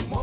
More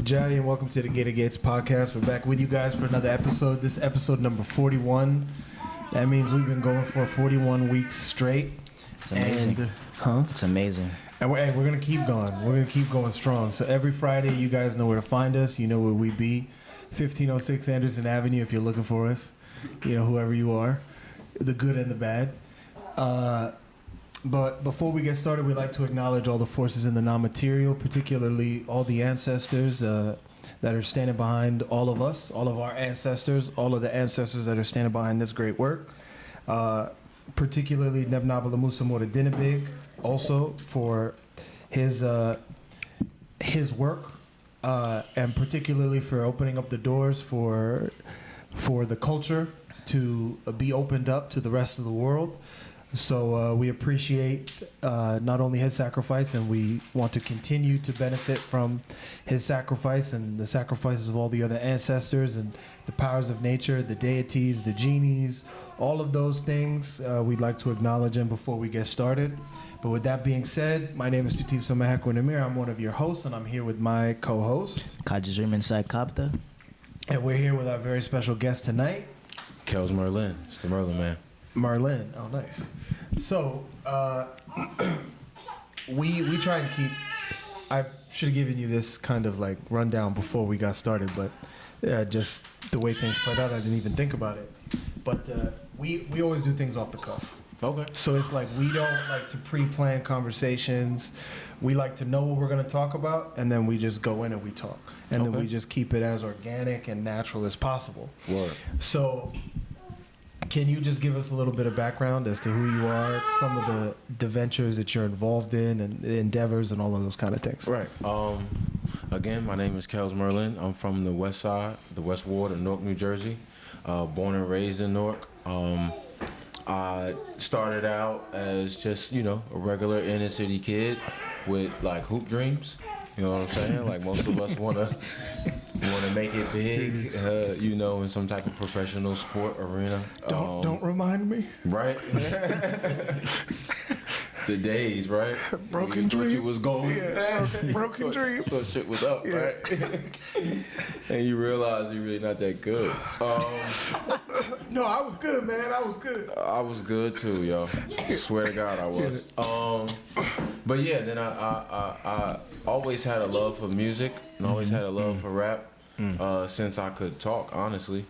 Jai, and welcome to the Gator Gates podcast. We're back with you guys for another episode. This episode number 41. That means we've been going for 41 weeks straight. It's amazing. It's amazing. And we're going to keep going. We're going to keep going strong. So every Friday, you guys know where to find us. You know where we be. 1506 Anderson Avenue if you're looking for us. You know, whoever you are. The good and the bad. But before we get started, we'd like to acknowledge all the forces in the non-material, particularly all the ancestors that are standing behind all of us, all of our ancestors, all of the ancestors that are standing behind this great work. Particularly Nebnabala Musa Mora Dinabig, also for his work, and particularly for opening up the doors for the culture to be opened up to the rest of the world. So we appreciate not only his sacrifice, and we want to continue to benefit from his sacrifice and the sacrifices of all the other ancestors and the powers of nature, the deities, the genies, all of those things. We'd like to acknowledge them before we get started. But with that being said, my name is Tutip Somaheko Namir. I'm one of your hosts, and I'm here with my co-host, Kajizriman Sai Kapta. And we're here with our very special guest tonight, Kellz Merlin. It's the Merlin man. Merlin. Oh, nice. So, we try and keep... I should have given you this kind of like rundown before we got started, but just the way things played out, I didn't even think about it. But we always do things off the cuff. Okay. So it's like we don't like to pre-plan conversations. We like to know what we're going to talk about, and then we just go in and we talk. And then we just keep it as organic and natural as possible. Word. So... can you just give us a little bit of background as to who you are, some of the ventures that you're involved in, and the endeavors and all of those kind of things? Right. Again, my name is Kellz Merlin. I'm from the west side, the West Ward of Newark, New Jersey. Born and raised in Newark. I started out as just, a regular inner city kid with like hoop dreams. You know what I'm saying? Like most of us want to make it big, in some type of professional sport arena. Don't remind me. Right? The days, right? Broken dreams. You was going. Yeah, broken dreams. Thought shit was up, right? And you realize you're really not that good. No, I was good, man. I was good. I was good too, yo. Swear to God, I was. But yeah, then I always had a love for music and always had a love for rap since I could talk, honestly.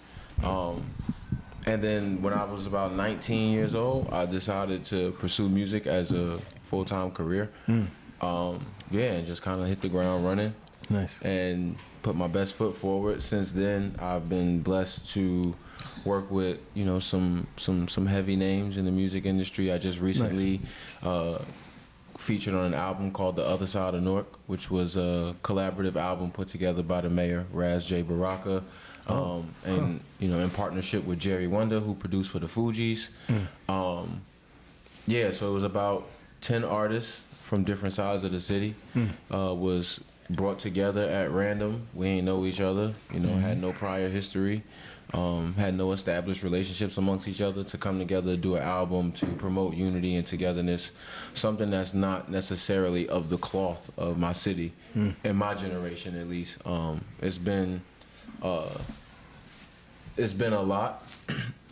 And then when I was about 19 years old, I decided to pursue music as a full-time career. And just kind of hit the ground running. Nice. And put my best foot forward. Since then, I've been blessed to work with, some heavy names in the music industry. I just recently featured on an album called The Other Side of Newark, which was a collaborative album put together by the mayor, Raz J. Baraka, in partnership with Jerry Wonder, who produced for the Fugees. So it was about 10 artists from different sides of the city was brought together at random. We ain't know each other, had no prior history, had no established relationships amongst each other, to come together to do an album to promote unity and togetherness, something that's not necessarily of the cloth of my city, in my generation at least. It's been a lot.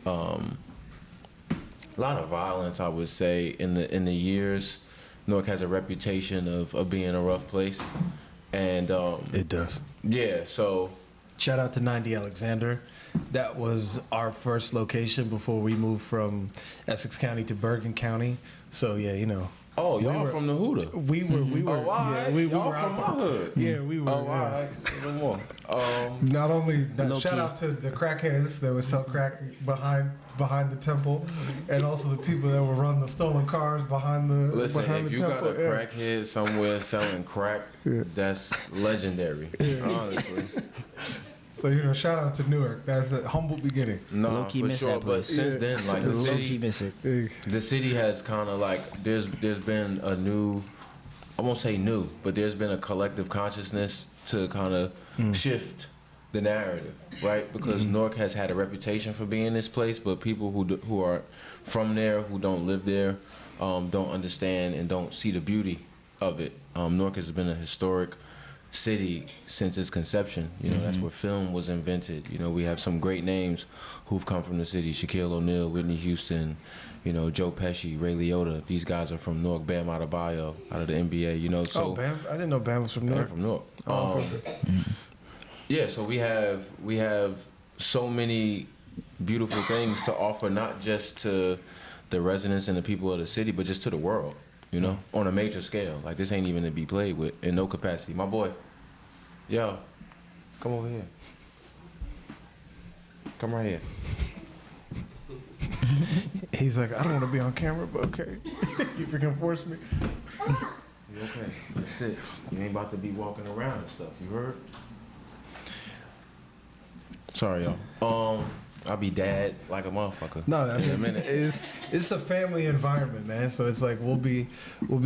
A lot of violence, I would say, in the years. Newark has a reputation of being a rough place. And It does. yeah, so Shout out to 90 Alexander. That was our first location before we moved from Essex County to Bergen County. So yeah, you know. oh, y'all were- from the Huda. We were. Oh, all right. we Y'all were from out my there. hood. Yeah, we were. Oh, yeah. all right. Even more. Not only Low shout key. out to the crackheads that would sell crack behind the temple, and also the people that would run the stolen cars behind the Listen, behind if the you got temple. a crackhead somewhere selling crack, that's legendary. Honestly. So you know, shout out to Newark. That's a humble beginning. No, Low-key for miss sure. that But place. since then, like the Low key city, miss it. the city has kind of like there's been a new, I won't say new, but there's been a collective consciousness to kind of shift the narrative, right? Because Newark has had a reputation for being this place, but people who are from there, who don't live there, don't understand and don't see the beauty of it. Newark has been a historic city since its conception. You know, that's where film was invented. You know, we have some great names who've come from the city: Shaquille O'Neal, Whitney Houston, you know, Joe Pesci, Ray Liotta. These guys are from Newark. Bam Adebayo out of the NBA. You know, so Oh, Bam! I didn't know Bam was from they're Newark. from Newark. Oh, okay. Yeah, so we have so many beautiful things to offer, not just to the residents and the people of the city, but just to the world. You know, on a major scale. Like this ain't even to be played with in no capacity. My boy, yo, come over here. Come right here. He's like, I don't want to be on camera, but okay. You freaking force me. You okay? That's it. You ain't about to be walking around and stuff. You heard? Sorry, y'all. I'll be dad like a motherfucker. No, I in a mean, minute. it's a family environment, man. So it's like we'll be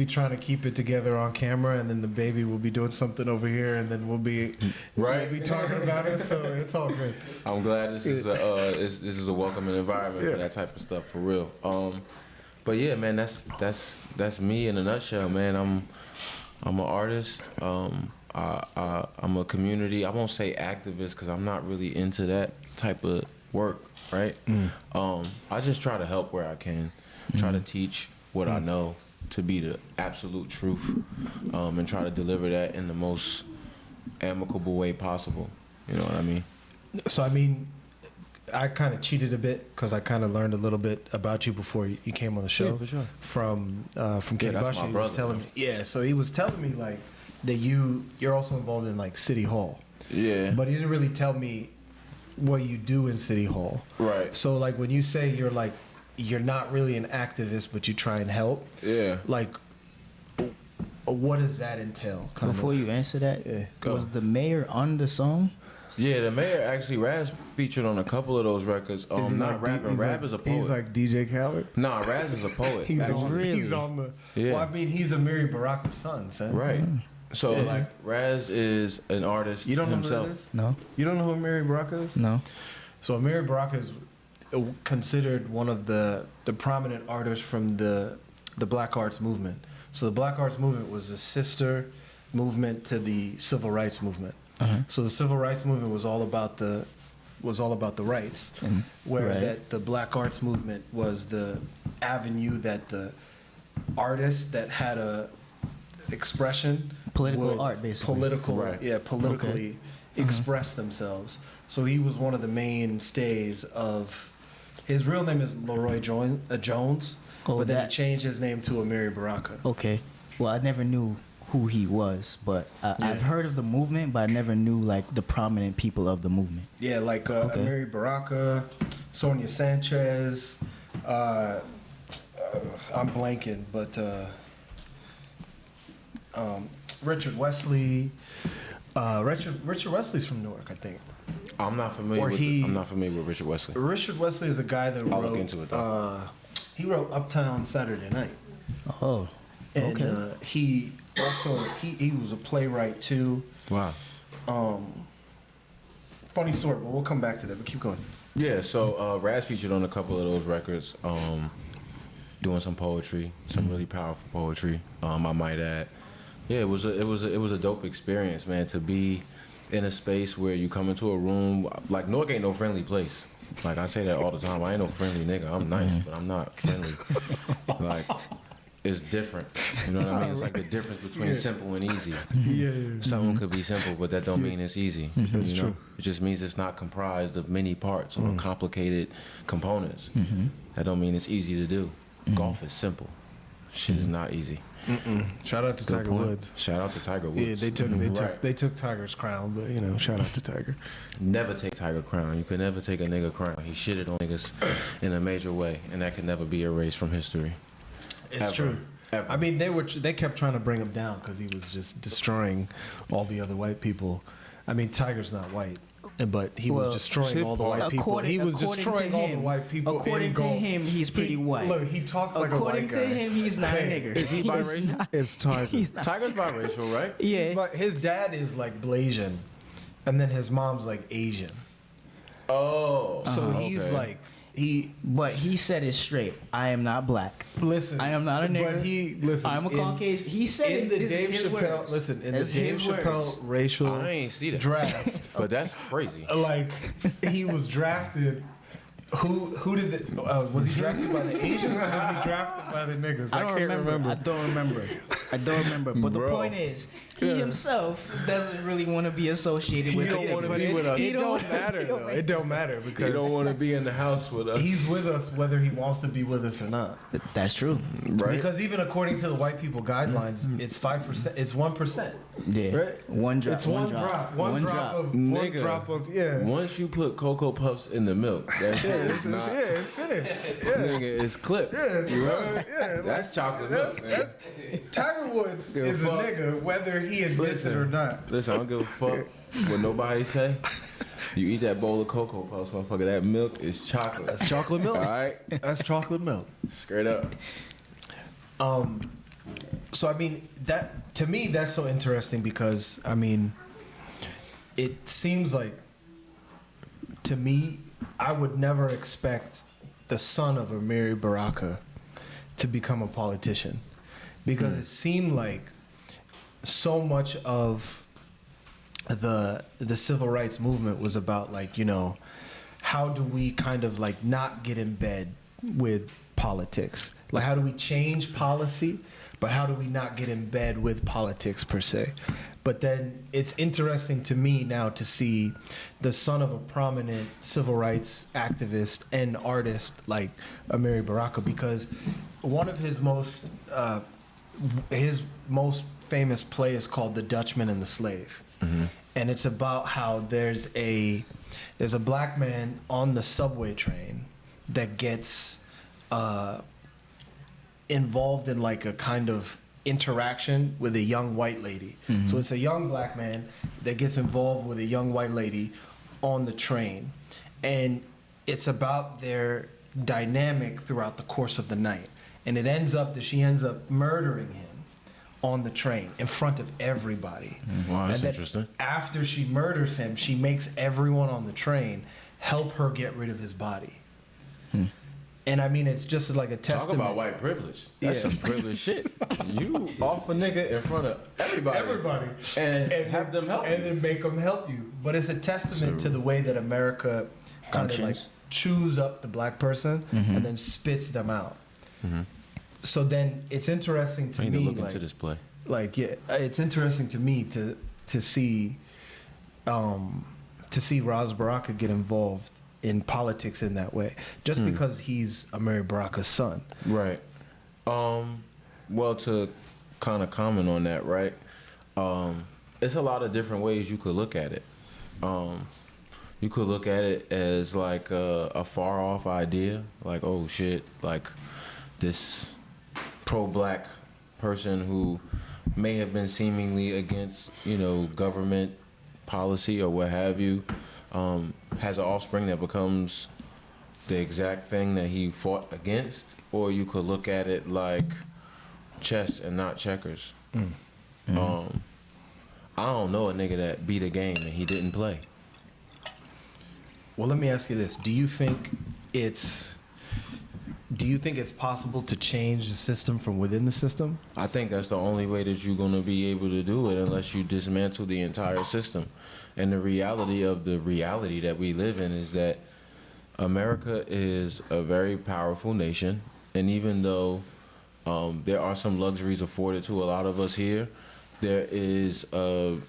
trying to keep it together on camera, and then the baby will be doing something over here, and then we'll be Right. we'll be talking about it. So it's all good. I'm glad this is a this is a welcoming environment for that type of stuff for real. But yeah, man, that's me in a nutshell, man. I'm an artist. I'm a community. I won't say activist because I'm not really into that type of work, right? I just try to help where I can, try to teach what I know to be the absolute truth, and try to deliver that in the most amicable way possible. You know what I mean? So I mean, I kind of cheated a bit because I kind of learned a little bit about you before you came on the show. Yeah, for sure. From Kenny that's Bush. my He brother, was telling man. me, yeah. So he was telling me like that you're also involved in like City Hall, Yeah. but he didn't really tell me what you do in City Hall. Right. So like when you say you're not really an activist, but you try and help, Yeah. like what does that entail? Kind Before of? you answer that, Go. was the mayor on the song? Yeah, the mayor actually Raz featured on a couple of those records. Is he Not like rapping. he's Rap like- is a poet. He's like DJ Khaled. Nah, Raz is a poet. He's actually. on. Really? He's on the. Yeah. Well, I mean, he's Amiri Baraka's son, son. Right. So Yeah. like Raz is an artist You don't know himself. who that is? No, You don't know who Amiri Baraka is? no. So Amiri Baraka is considered one of the prominent artists from the Black Arts Movement. So the Black Arts Movement was a sister movement to the Civil Rights Movement. So the Civil Rights Movement was all about the rights, And- whereas right. that the Black Arts Movement was the avenue that the artists that had a expression Political would art, basically. political Right. yeah politically express themselves. So he was one of the mainstays of. His real name is Leroy Jones, Oh, but then that- he changed his name to Amiri Baraka. Okay. Well, I never knew who he was, but I've heard of the movement, but I never knew like the prominent people of the movement. Yeah, like Okay. Amiri Baraka, Sonia Sanchez. I'm blanking, but Richard Wesley. Richard Wesley's from Newark, I think. I'm not familiar Or with he- I'm not familiar with Richard Wesley. Richard Wesley is a guy that I'll wrote. look into it, though. He wrote Uptown Saturday Night, Oh, and okay. he also he was a playwright too. Wow. Funny story, but we'll come back to that. But keep going. Yeah, so Raz featured on a couple of those records, doing some poetry, some really powerful poetry. I might add. Yeah, it was a dope experience, man, to be in a space where you come into a room like Newark ain't no friendly place. Like I say that all the time. I ain't no friendly nigga. I'm nice, but I'm not friendly. Like is different. You know what I mean? It's like the difference between simple and easy. Yeah. Something could be simple, but that don't mean it's easy. That's you know? true. It just means it's not comprised of many parts or complicated components. That don't mean it's easy to do. Golf is simple. Shit is not easy. Shout out to Tiger Woods. Shout out to Tiger Woods. Yeah, they took Tiger's crown, but you know, shout out to Tiger. Never take Tiger crown. You could never take a nigga crown. He shitted on niggas in a major way, and that could never be erased from history. It's Ever. true. Ever. I mean, they kept trying to bring him down because he was just destroying all the other white people. I mean, Tiger's not white, but he was destroying all the white people. He was destroying all the white people. According to him, he's pretty white. Look, he talks like a white According guy. to him, he's not a nigger. Is he biracial? It's Tiger. Tiger's biracial, right? Yeah. But his dad is like Blasian, and then his mom's like Asian. Oh. So he's okay. like But he said it straight. I am not black. listen. I am not a nigger. But listen. I'm a Caucasian. He said in it. the This is Dave his Chappelle. words. Listen, in That's the Dave his words. Chappelle racial I ain't see that. draft, But that's crazy. like he was drafted. Who did the? Was he drafted by the Asians or was he drafted by the niggas? I don't remember. I don't remember. But the Bro. point is, he himself doesn't really want to be associated with He don't us. wanna be with us. It don't matter though. It don't matter He because don't want to be in the house with us. he's with us whether he wants to be with us or not. That's true. right. Because even according to the white people guidelines, it's 5%. It's 1%. Yeah. Right? One drop. It's one drop. One drop of Nigga. yeah. Once you put Cocoa Puffs in the milk, that shit is not. It's finished. Yeah. Nigga, it's clipped. Yeah, it's You done. heard? Yeah, That's chocolate milk, man. Tiger Woods Give a is a fuck. nigga whether he admits it or not. Listen, I don't give a fuck what nobody say. You eat that bowl of Cocoa Puffs, motherfucker. That milk is chocolate. That's chocolate milk. All right, That's chocolate milk. straight up. So I mean that to me that's so interesting because I mean it seems like to me I would never expect the son of Amiri Baraka to become a politician because it seemed like so much of the civil rights movement was about like, you know, how do we kind of like not get in bed with politics? Like how do we change policy, but how do we not get in bed with politics per se? But then it's interesting to me now to see the son of a prominent civil rights activist and artist like Amiri Baraka, because one of his most famous play is called The Dutchman and the Slave. And it's about how there's a black man on the subway train that gets involved in like a kind of interaction with a young white lady. So it's a young black man that gets involved with a young white lady on the train, and it's about their dynamic throughout the course of the night. And it ends up that she ends up murdering him on the train in front of everybody. Wow, that's And then interesting. after she murders him, she makes everyone on the train help her get rid of his body. And I mean, it's just like a Talk testament. about white privilege. That's Yeah. some privileged shit. You off a nigga in front of everybody. And have them help and you. then make them help you. But it's a testament to the way that America kind of like Functions. chews up the black person and then spits them out. So then it's interesting to I need to me, look like, into this play. it's interesting to me to see Ras Baraka get involved in politics in that way, just because he's Amiri Baraka's son. Right. Well, to kind of comment on that, right? It's a lot of different ways you could look at it. You could look at it as like a far off idea, like, oh shit, like this pro-black person who may have been seemingly against, you know, government policy or what have you, has an offspring that becomes the exact thing that he fought against. Or you could look at it like chess and not checkers. I don't know a nigga that beat a game and he didn't play. Well, let me ask you this: Do you think it's possible to change the system from within the system? I think that's the only way that you're gonna be able to do it, unless you dismantle the entire system. And the reality that we live in is that America is a very powerful nation, and even though There are some luxuries afforded to a lot of us here. There's a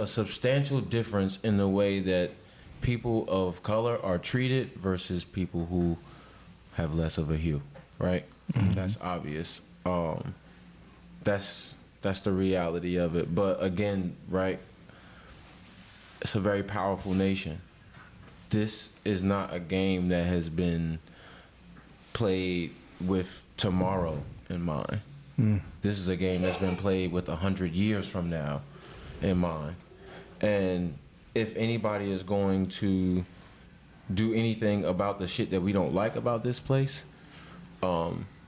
substantial difference in the way that people of color are treated versus people who have less of a hue, right? That's obvious. That's the reality of it. But again, right, it's a very powerful nation. This is not a game that has been played with tomorrow in mind. This is a game that's been played with 100 years from now in mind. And if anybody is going to do anything about the shit that we don't like about this place,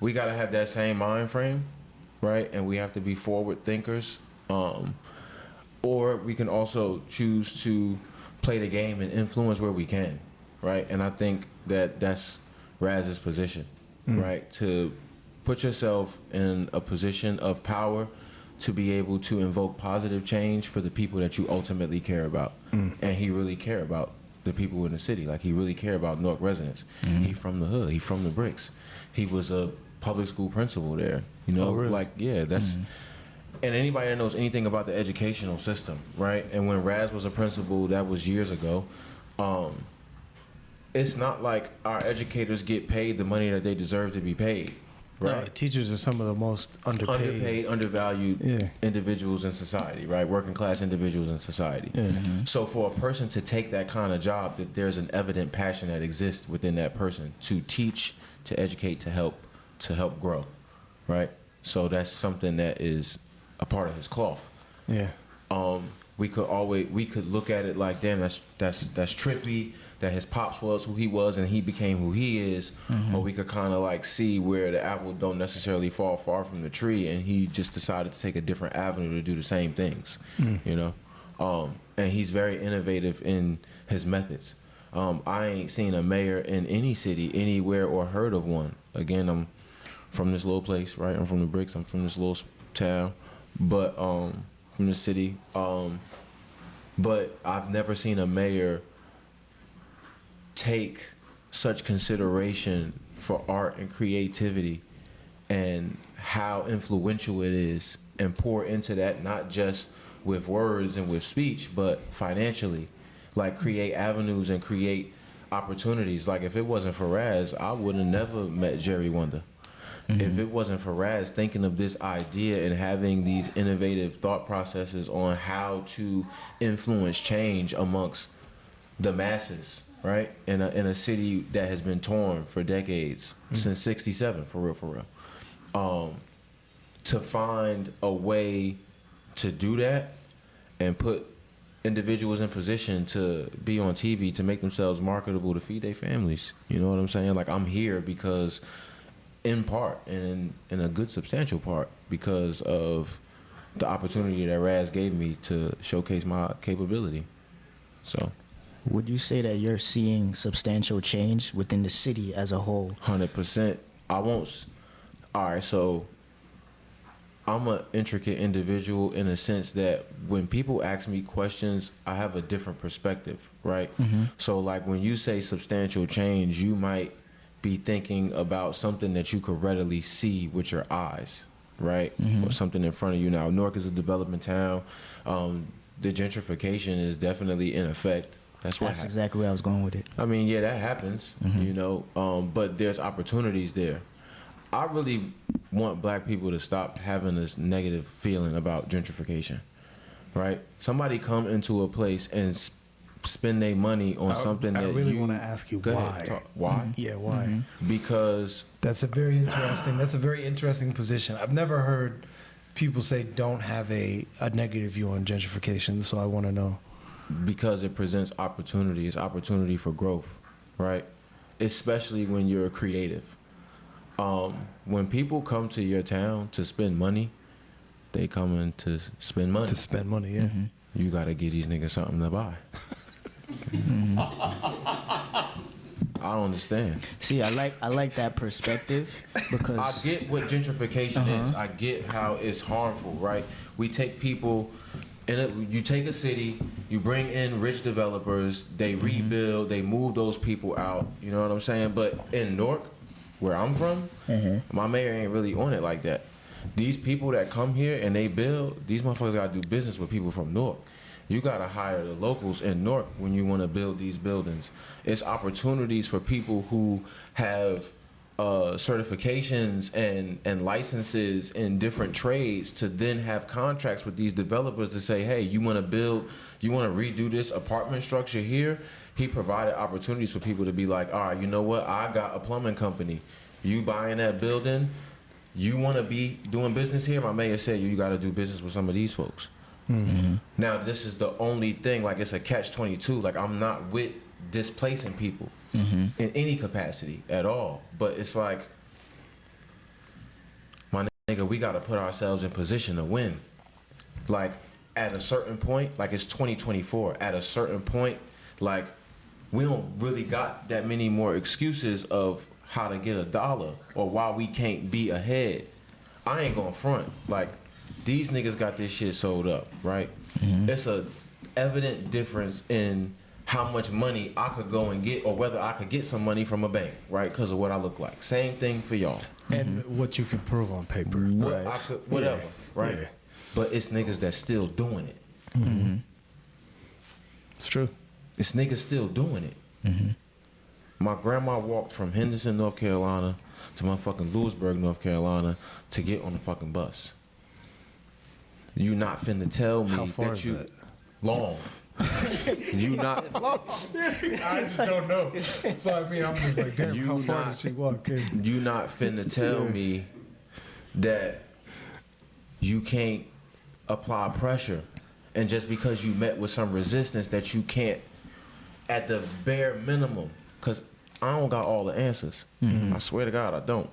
we gotta have that same mind frame, right? And we have to be forward thinkers. Or we can also choose to play the game and influence where we can, right? And I think that that's Raz's position, right? To put yourself in a position of power to be able to invoke positive change for the people that you ultimately care about. And he really care about the people in the city. Like, he really care about Newark residents. He from the hood. He from the bricks. He was a public school principal there. You know, like, yeah, that's... And anybody that knows anything about the educational system, right? And when Raz was a principal, that was years ago. It's not like our educators get paid the money that they deserve to be paid, right? No, teachers are some of the most underpaid, undervalued individuals in society, right? Working class individuals in society. So for a person to take that kind of job, that there's an evident passion that exists within that person to teach, to educate, to help grow, right? So that's something that is a part of his cloth. We could look at it like, damn, that's trippy, that his pops was who he was and he became who he is. Or we could kind of like see where the apple don't necessarily fall far from the tree, and he just decided to take a different avenue to do the same things, you know. And he's very innovative in his methods. I ain't seen a mayor in any city anywhere or heard of one. Again, I'm from this little place, right? I'm from the bricks. I'm from this little town, but from the city. But I've never seen a mayor take such consideration for art and creativity and how influential it is, and pour into that, not just with words and with speech, but financially. Like, create avenues and create opportunities. Like, if it wasn't for Raz, I would have never met Jerry Wonder. If it wasn't for Raz thinking of this idea and having these innovative thought processes on how to influence change amongst the masses, right? In a city that has been torn for decades, since '67, for real. To find a way to do that and put individuals in position to be on TV, to make themselves marketable, to feed their families. You know what I'm saying? Like, I'm here because, in part, and in a good substantial part, because of the opportunity that Raz gave me to showcase my capability. So, would you say that you're seeing substantial change within the city as a whole? 100%. All right, so I'm an intricate individual in a sense that when people ask me questions, I have a different perspective, right? So, like, when you say substantial change, you might be thinking about something that you could readily see with your eyes, right? Or something in front of you. Now, Newark is a development town. The gentrification is definitely in effect. That's exactly where I was going with it. I mean, yeah, that happens, you know, but there's opportunities there. I really want black people to stop having this negative feeling about gentrification, right? Somebody come into a place and spend their money on something that I really want to ask you why. Why? Yeah, why? Because That's a very interesting position. I've never heard people say don't have a negative view on gentrification, so I want to know. Because it presents opportunity. It's opportunity for growth, right? Especially when you're creative. When people come to your town to spend money, they come in to spend money. To spend money, yeah. You got to give these niggas something to buy. I don't understand. See, I like that perspective because I get what gentrification is. I get how it's harmful, right? We take people, you take a city, you bring in rich developers, they rebuild, they move those people out. You know what I'm saying? But in Newark, where I'm from, my mayor ain't really on it like that. These people that come here and they build, these motherfuckers gotta do business with people from Newark. You gotta hire the locals in Newark when you wanna build these buildings. It's opportunities for people who have certifications and licenses in different trades to then have contracts with these developers to say, hey, you wanna redo this apartment structure here? He provided opportunities for people to be like, all right, you know what? I got a plumbing company. You buying that building? You want to be doing business here? My mayor said you got to do business with some of these folks. Now, this is the only thing, like it's a catch-22. Like I'm not with displacing people in any capacity at all. But it's like, my nigga, we got to put ourselves in position to win. Like at a certain point, like it's 2024, at a certain point, like we don't really got that many more excuses of how to get a dollar or why we can't be ahead. I ain't gonna front. Like, these niggas got this shit sold up, right? It's a evident difference in how much money I could go and get or whether I could get some money from a bank, right? Because of what I look like. Same thing for y'all. And what you can prove on paper. What I could, whatever, right? Yeah. But it's niggas that's still doing it. It's true. It's niggas still doing it. My grandma walked from Henderson, North Carolina to motherfucking Lewisburg, North Carolina to get on the fucking bus. You not finna tell me How far that is you that? long. You not I just don't know. So I mean, I'm just like, damn, You how far not- did she walk in? you not finna tell me that you can't apply pressure and just because you met with some resistance that you can't at the bare minimum, because I don't got all the answers. I swear to God I don't.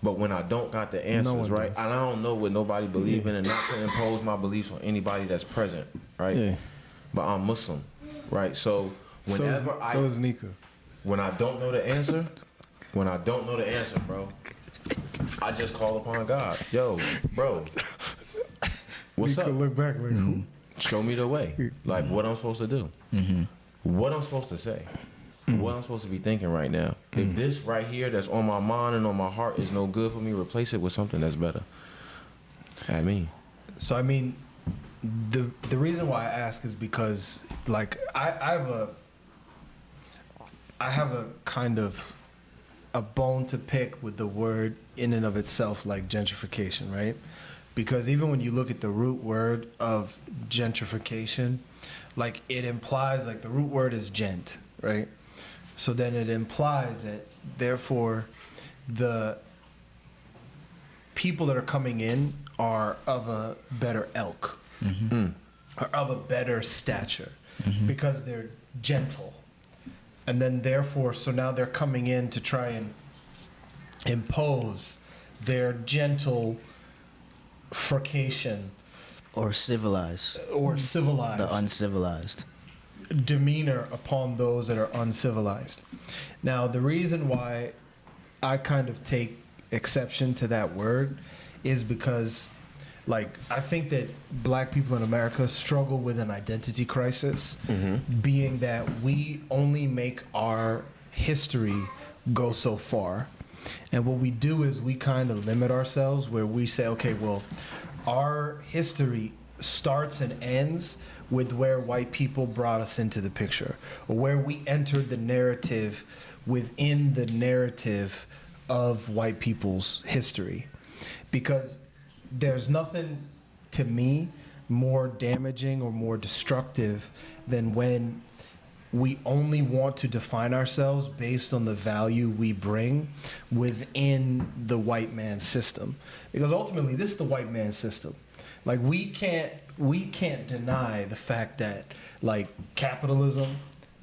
But when I don't got the answers, one right, does. and I don't know what nobody believe in and not to impose my beliefs on anybody that's present, right? Yeah. But I'm Muslim, right? So whenever So is Nika. when I don't know the answer, bro, I just call upon God. Yo, bro, what's Nika up? look back like, who? Show me the way. Like what I'm supposed to do. What I'm supposed to say. What I'm supposed to be thinking right now. If this right here that's on my mind and on my heart is no good for me, replace it with something that's better. I mean. So I mean, the reason why I ask is because like I have a kind of a bone to pick with the word in and of itself, like gentrification, right? Because even when you look at the root word of gentrification, like it implies like the root word is gent, right? So then it implies that therefore the people that are coming in are of a better ilk, are of a better stature because they're gentle. And then therefore, so now they're coming in to try and impose their gentle frication Or civilized. or civilized The uncivilized. demeanor upon those that are uncivilized. Now, the reason why I kind of take exception to that word is because, like, I think that black people in America struggle with an identity crisis, being that we only make our history go so far. And what we do is we kind of limit ourselves where we say, okay, well, our history starts and ends with where white people brought us into the picture, or where we entered the narrative within the narrative of white people's history. Because there's nothing, to me, more damaging or more destructive than when we only want to define ourselves based on the value we bring within the white man's system. Because ultimately, this is the white man's system. Like we can't deny the fact that like capitalism,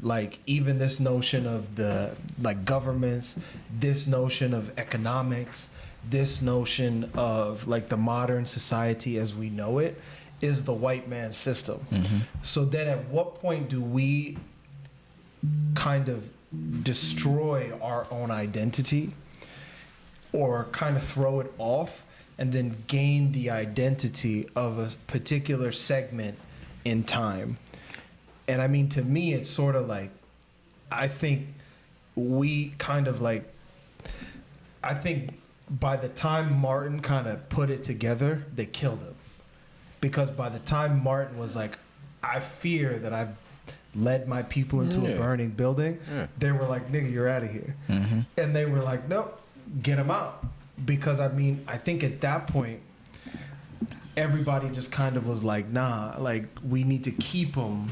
like even this notion of the like governments, this notion of economics, this notion of like the modern society as we know it is the white man's system. So then at what point do we kind of destroy our own identity or kind of throw it off and then gain the identity of a particular segment in time? And I mean, to me, it's sort of like, I think we kind of like I think by the time Martin kind of put it together, they killed him. Because by the time Martin was like, I fear that I've led my people into a burning building, they were like, nigga, you're out of here. And they were like, nope, get him out. Because I mean, I think at that point, everybody just kind of was like, nah, like we need to keep him.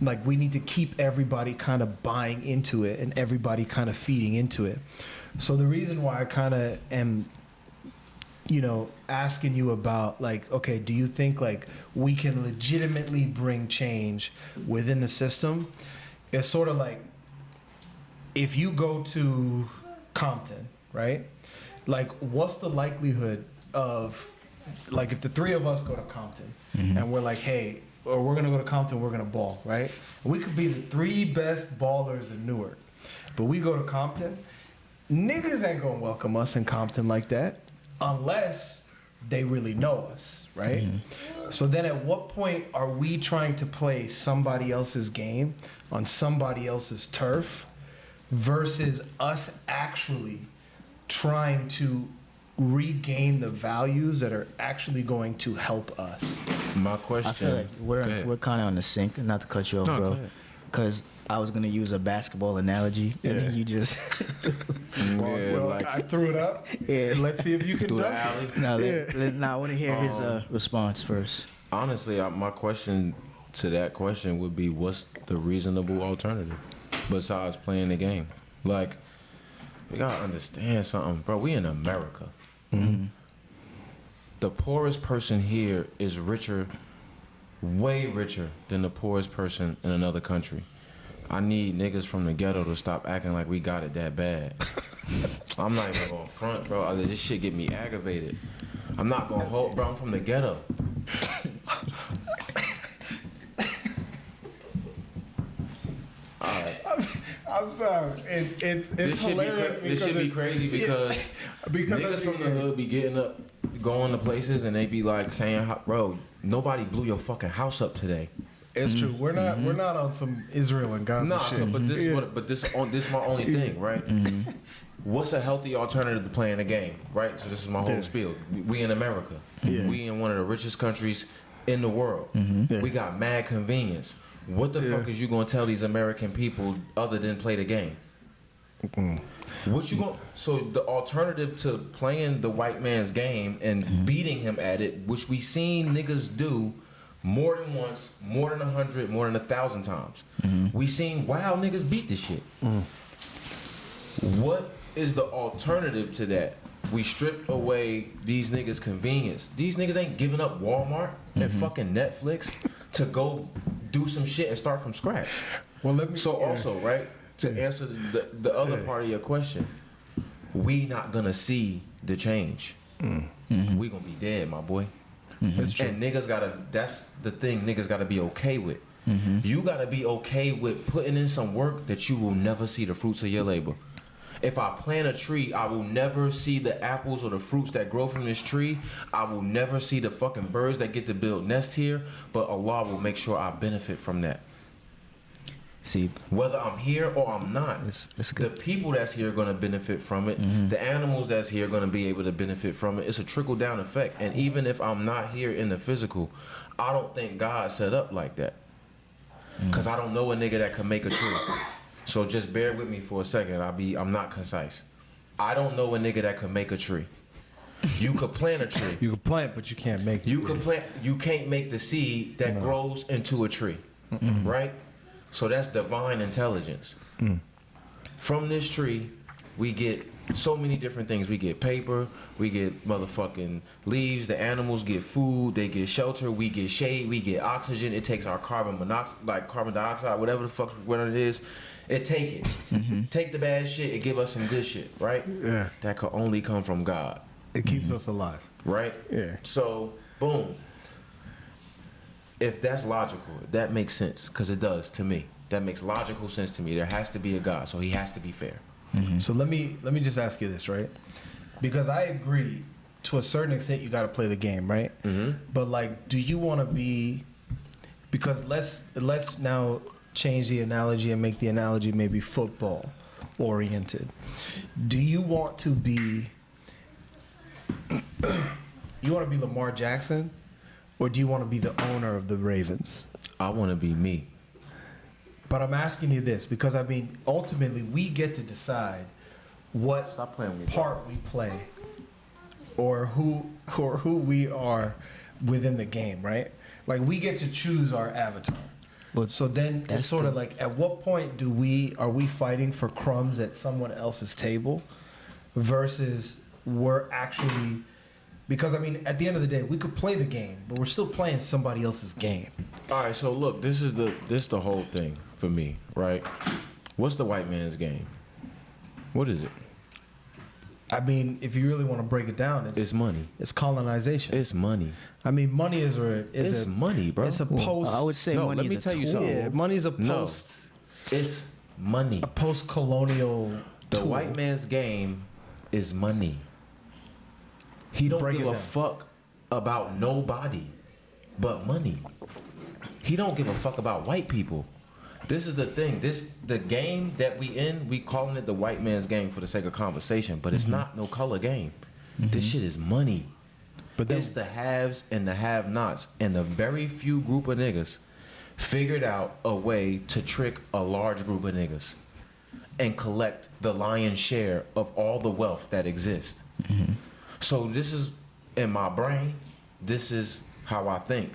Like we need to keep everybody kind of buying into it and everybody kind of feeding into it. So the reason why I kind of am, you know, asking you about like, okay, do you think like we can legitimately bring change within the system? It's sort of like if you go to Compton, right? Like what's the likelihood of like if the three of us go to Compton and we're like, hey, or we're gonna go to Compton, we're gonna ball, right? We could be the three best ballers in Newark, but we go to Compton, niggas ain't gonna welcome us in Compton like that unless they really know us, right? So then at what point are we trying to play somebody else's game on somebody else's turf versus us actually trying to regain the values that are actually going to help us? My I question. feel like we're kind of on the sync. Not to cut you off, No, go bro. ahead. Because I was gonna use a basketball analogy, and then you just I threw it up. yeah. Let's see if you can Through the dunk alley. it. Now I want to hear his response first. Honestly, my question to that question would be, what's the reasonable alternative besides playing the game? Like, we gotta understand something, bro. We in America. The poorest person here is richer, way richer than the poorest person in another country. I need niggas from the ghetto to stop acting like we got it that bad. I'm not even going front, bro. This shit get me aggravated. I'm not gonna hold, bro. I'm from the ghetto. All right. I'm sorry. It's hilarious. This should be crazy because niggas from the hood be getting up, going to places, and they be like saying, "Bro, nobody blew your fucking house up today." It's true. We're not on some Israel and Gaza Nah, shit. so, but this is my only thing, right? What's a healthy alternative to playing the game, right? So this is my whole spiel. We in America. We in one of the richest countries in the world. We got mad convenience. What the fuck is you gonna tell these American people other than play the game? What you gonna? So the alternative to playing the white man's game and beating him at it, which we seen niggas do more than once, more than 100, more than 1,000 times. We seen wild niggas beat this shit. What is the alternative to that? We strip away these niggas' convenience. These niggas ain't giving up Walmart and fucking Netflix to go do some shit and start from scratch. Well, let me. So also, right, to answer the other part of your question, we not gonna see the change. We gonna be dead, my boy. That's true. And niggas gotta, that's the thing niggas gotta be okay with. You gotta be okay with putting in some work that you will never see the fruits of your labor. If I plant a tree, I will never see the apples or the fruits that grow from this tree. I will never see the fucking birds that get to build nests here, but Allah will make sure I benefit from that. See, Whether I'm here or I'm not, It's the good. people that's here are going to benefit from it. The animals that's here are going to be able to benefit from it. It's a trickle-down effect. And even if I'm not here in the physical, I don't think God set up like that. Because I don't know a nigga that can make a tree. So just bear with me for a second. I'm not concise. I don't know a nigga that can make a tree. You could plant a tree. You can plant, but you can't make it. You can plant. You can't make the seed that grows into a tree, right? So that's divine intelligence. From this tree, we get so many different things. We get paper. We get motherfucking leaves. The animals get food. They get shelter. We get shade. We get oxygen. It takes our carbon monoxide, like carbon dioxide, whatever the fuck, whatever it is. It take it. Take the bad shit. It give us some good shit, right? Yeah. That could only come from God, It keeps us alive. right? Yeah. So, boom. If that's logical, that makes sense, because it does to me. That makes logical sense to me. There has to be a God, so he has to be fair. So let me just ask you this, right? Because I agree, to a certain extent, you got to play the game, right? But like, do you want to be? Because let's now change the analogy and make the analogy maybe football oriented. Do you want to be you want to be Lamar Jackson, or do you want to be the owner of the Ravens? I want to be me. But I'm asking you this because I mean, ultimately, we get to decide what Stop playing with me. part we play, or who we are within the game, right? Like we get to choose our avatar. Well, So then it's that's sort of the- like, at what point are we fighting for crumbs at someone else's table, versus we're actually, because I mean, at the end of the day, we could play the game, but we're still playing somebody else's game. All right, so look, this is the whole thing for me, right? What's the white man's game? What is it? I mean, if you really want to break it down, It's money. it's colonization. It's money. I mean, money is It's money, bro. It's a post. I would say No, money let me is a tell you tool. something. Yeah, money's a No. post. It's money. A post-colonial. The tool. white man's game is money. He don't Break give it a down. fuck about nobody but money. He don't give a fuck about white people. This is the thing. The game that we in, we calling it the white man's game for the sake of conversation, but it's not no color game. This shit is money. But then, It's the haves and the have-nots, and a very few group of niggas figured out a way to trick a large group of niggas and collect the lion's share of all the wealth that exists. So this is in my brain. This is how I think.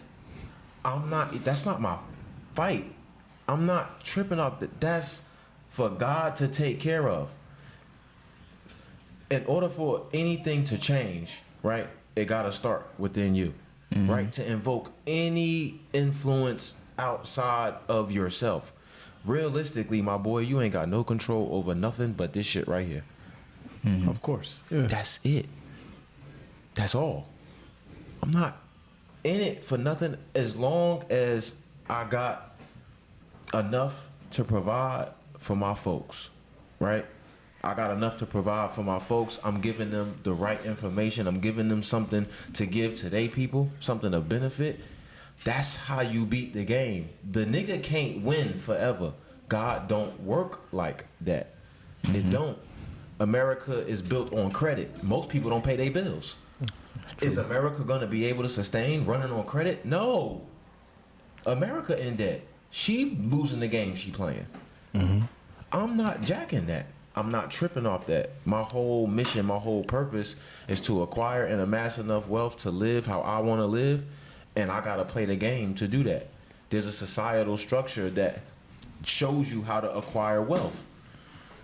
That's not my fight. I'm not tripping off that. That's for God to take care of. In order for anything to change, right, it gotta start within you, right? To invoke any influence outside of yourself. Realistically, my boy, you ain't got no control over nothing but this shit right here. of course, yeah. That's it. That's all. I'm not in it for nothing as long as I got enough to provide for my folks, right? I got enough to provide for my folks. I'm giving them the right information. I'm giving them something to give to their people, something of benefit. That's how you beat the game. The nigga can't win forever. God don't work like that. It don't. America is built on credit. Most people don't pay their bills. Is America gonna be able to sustain running on credit? No. America in debt. She losing the game she playing. I'm not jacking that. I'm not tripping off that. My whole mission, my whole purpose is to acquire and amass enough wealth to live how I want to live, and I gotta play the game to do that. There's a societal structure that shows you how to acquire wealth.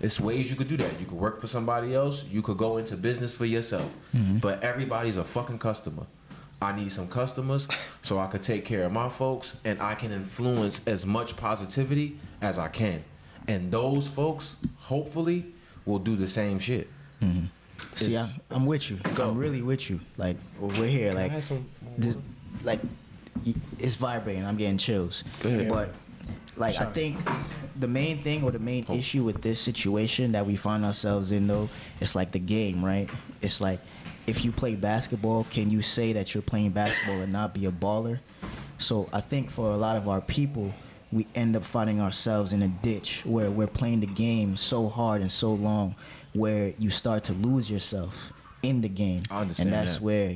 It's ways you could do that. You could work for somebody else. You could go into business for yourself. But everybody's a fucking customer. I need some customers so I could take care of my folks, and I can influence as much positivity as I can. And those folks, hopefully, will do the same shit. See, It's- I'm with you. Go. I'm really with you. Like we're here. Like this, like it's vibrating. I'm getting chills. Go ahead. But like I think the main thing or the main issue with this situation that we find ourselves in, though, it's like the game, right? It's like if you play basketball, can you say that you're playing basketball and not be a baller? So I think for a lot of our people, we end up finding ourselves in a ditch where we're playing the game so hard and so long where you start to lose yourself in the game. I understand and that's that. where,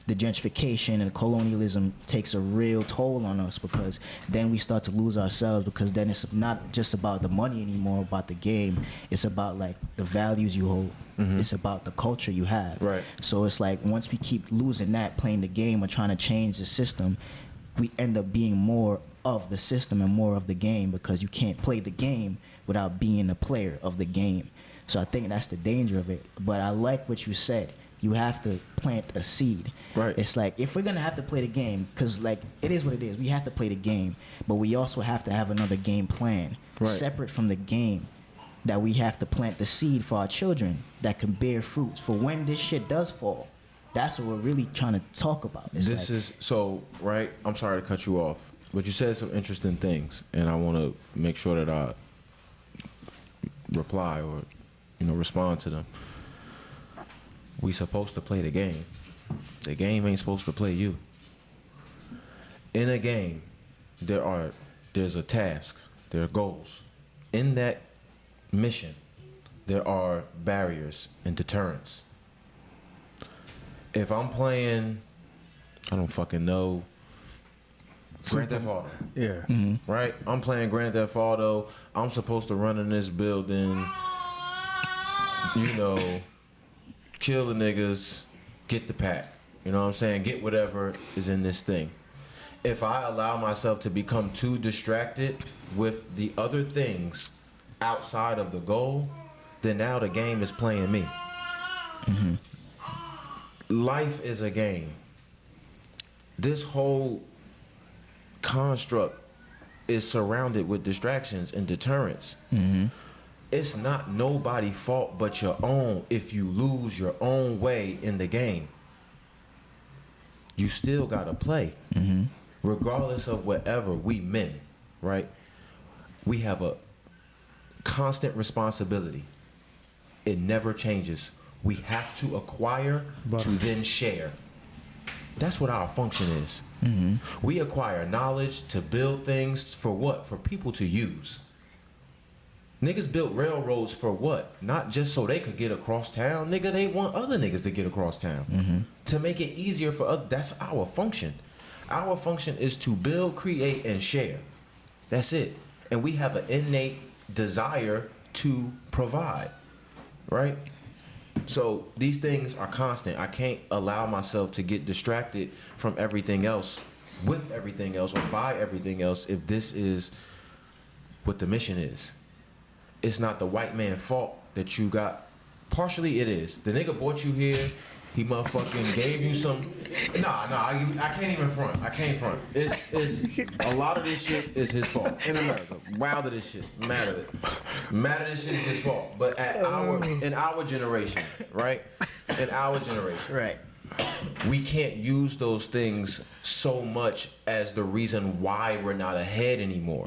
the gentrification and colonialism takes a real toll on us, because then we start to lose ourselves, because then it's not just about the money anymore, about the game. It's about like the values you hold. It's about the culture you have. Right. So it's like once we keep losing that, playing the game or trying to change the system, we end up being more of the system and more of the game, because you can't play the game without being a player of the game. So I think that's the danger of it. But I like what you said. You have to plant a seed. Right. It's like, if we're going to have to play the game, because like it is what it is, we have to play the game, but we also have to have another game plan Right. separate from the game, that we have to plant the seed for our children that can bear fruits for when this shit does fall. That's what we're really trying to talk about. It's This like, is so right. I'm sorry to cut you off, but you said some interesting things, and I want to make sure that I reply or respond to them. We supposed to play the game. The game ain't supposed to play you. In a game, there's a task, there are goals. In that mission, there are barriers and deterrents. If I'm playing, I don't fucking know, Grand Theft Auto, Yeah. right? I'm playing Grand Theft Auto. I'm supposed to run in this building, you know, kill the niggas, get the pack. You know what I'm saying? Get whatever is in this thing. If I allow myself to become too distracted with the other things outside of the goal, then now the game is playing me. Life is a game. This whole construct is surrounded with distractions and deterrents. It's not nobody's fault but your own if you lose your own way in the game. You still gotta play. Regardless of whatever, we men, right? We have a constant responsibility. It never changes. We have to acquire to then share. That's what our function is. We acquire knowledge to build things for what? For people to use. Niggas built railroads for what? Not just so they could get across town. Nigga, they want other niggas to get across town. To make it easier for others. That's our function. Our function is to build, create, and share. That's it. And we have an innate desire to provide, right? So these things are constant. I can't allow myself to get distracted from everything else, with everything else, or by everything else if this is what the mission is. It's not the white man's fault that you got. Partially it is. The nigga brought you here. He motherfucking gave you some. I can't even front. I can't front. It's a lot of this shit is his fault in America. Wild of this shit. Mad at it. Mad at this shit is his fault. But in our generation, right? In our generation, Right. we can't use those things so much as the reason why we're not ahead anymore.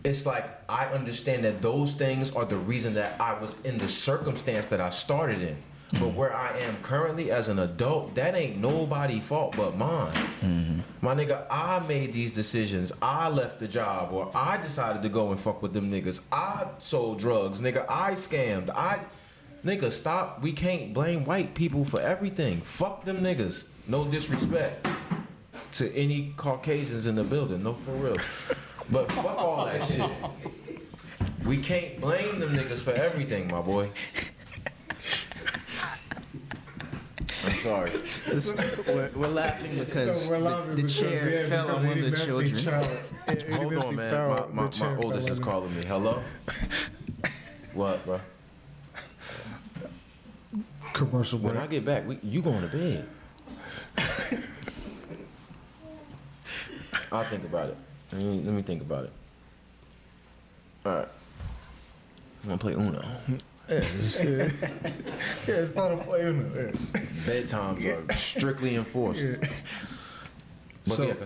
It's like I understand that those things are the reason that I was in the circumstance that I started in. But where I am currently as an adult, that ain't nobody's fault but mine. My nigga, I made these decisions. I left the job, or I decided to go and fuck with them niggas. I sold drugs, nigga. I scammed. Nigga, stop. We can't blame white people for everything. Fuck them niggas. No disrespect to any Caucasians in the building. No, for real. But fuck all that shit. We can't blame them niggas for everything, my boy. I'm sorry. We're laughing because the chair fell on one of the children. Hold on, man. My oldest is calling me. Hello? What, bro? Commercial break. When I get back, you going to bed. I'll think about it. Let me think about it. All right. I'm going to play Uno. It's not a play. Bedtimes are strictly enforced. But So, yeah, go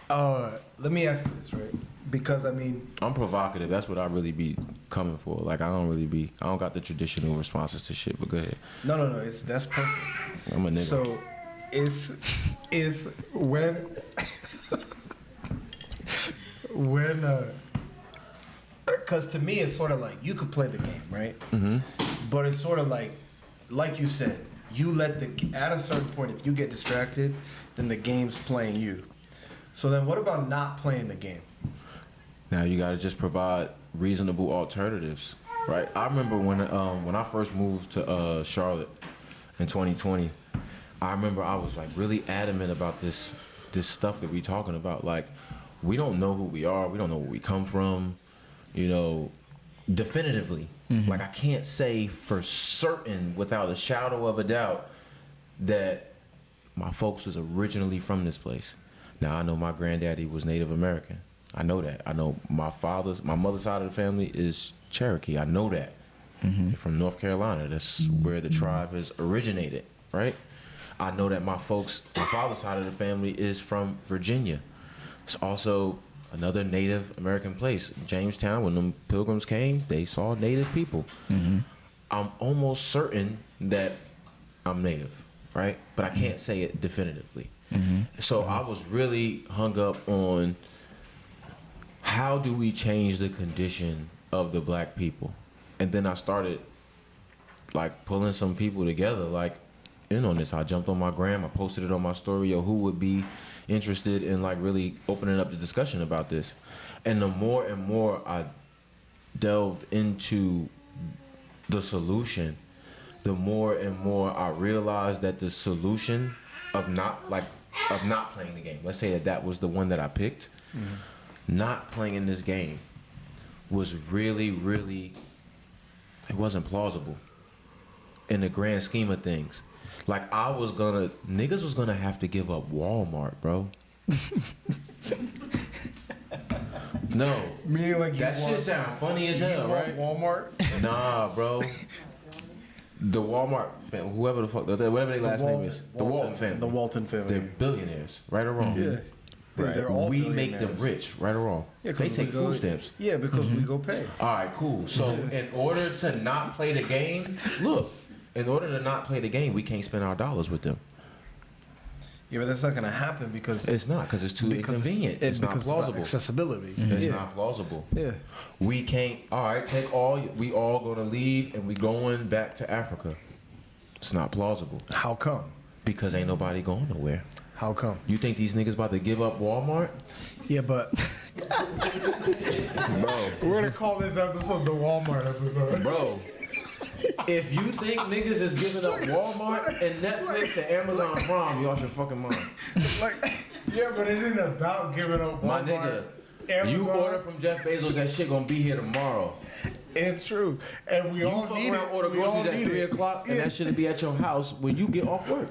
ahead. let me ask you this, right? Because I mean, I'm provocative. That's what I really be coming for. Like, I don't got the traditional responses to shit, but go ahead. no, that's perfect. I'm a nigga. So, it's when because to me it's sort of like you could play the game, right? But it's sort of like you said, you let at a certain point, if you get distracted, then the game's playing you. So then what about not playing the game? Now you gotta just provide reasonable alternatives, right? I remember when I first moved to Charlotte in 2020. I remember I was like really adamant about this stuff that we talking about. Like, we don't know who we are. We don't know where we come from. You know, definitively. Like, I can't say for certain without a shadow of a doubt that my folks was originally from this place. Now, I know my granddaddy was Native American. I know that. I know my mother's side of the family is Cherokee. I know that. They're from North Carolina. That's where the tribe has originated, right? I know that my father's side of the family is from Virginia. It's also another Native American place. Jamestown, when them pilgrims came, they saw Native people. I'm almost certain that I'm Native, right? But I can't say it definitively. So I was really hung up on how do we change the condition of the black people? And then I started like pulling some people together, like in on this. I jumped on my gram, I posted it on my story. Yo, who would be interested in like really opening up the discussion about this? And the more and more I delved into the solution, the more and more I realized that the solution of not playing the game, let's say that was the one that I picked, not playing in this game was really, really, it wasn't plausible in the grand scheme of things. Like niggas was gonna have to give up Walmart, bro. No. Meaning like that shit sound funny as hell, right? Walmart? Nah, bro. The Walmart, whoever the fuck, whatever their last name is, the Walton family. The Walton family. They're billionaires, right or wrong? Yeah. Right. They're all we make them billionaires. rich, right or wrong? Yeah, they take food stamps. Yeah, because we go pay. All right, cool. So in order to not play the game, look, in order to not play the game, we can't spend our dollars with them. Yeah, but that's not gonna happen because It's not, because it's too inconvenient. It's not plausible. Accessibility. It's not plausible. Yeah. We can't. All right, we all gonna leave and we going back to Africa. It's not plausible How come? because ain't nobody going nowhere. How come? You think these niggas about to give up Walmart? Yeah, but Bro, we're gonna call this episode the Walmart episode. bro. If you think niggas is giving up Walmart and Netflix and Amazon Prime, you off your fucking mind. Like, yeah, but it isn't about giving up Walmart. My nigga, Amazon. you order from Jeff Bezos, that shit gonna be here tomorrow. It's true, and we You all fuck need around, it. order We all groceries at need 3 it. o'clock, and Yeah. that shit'll be at your house when you get off work.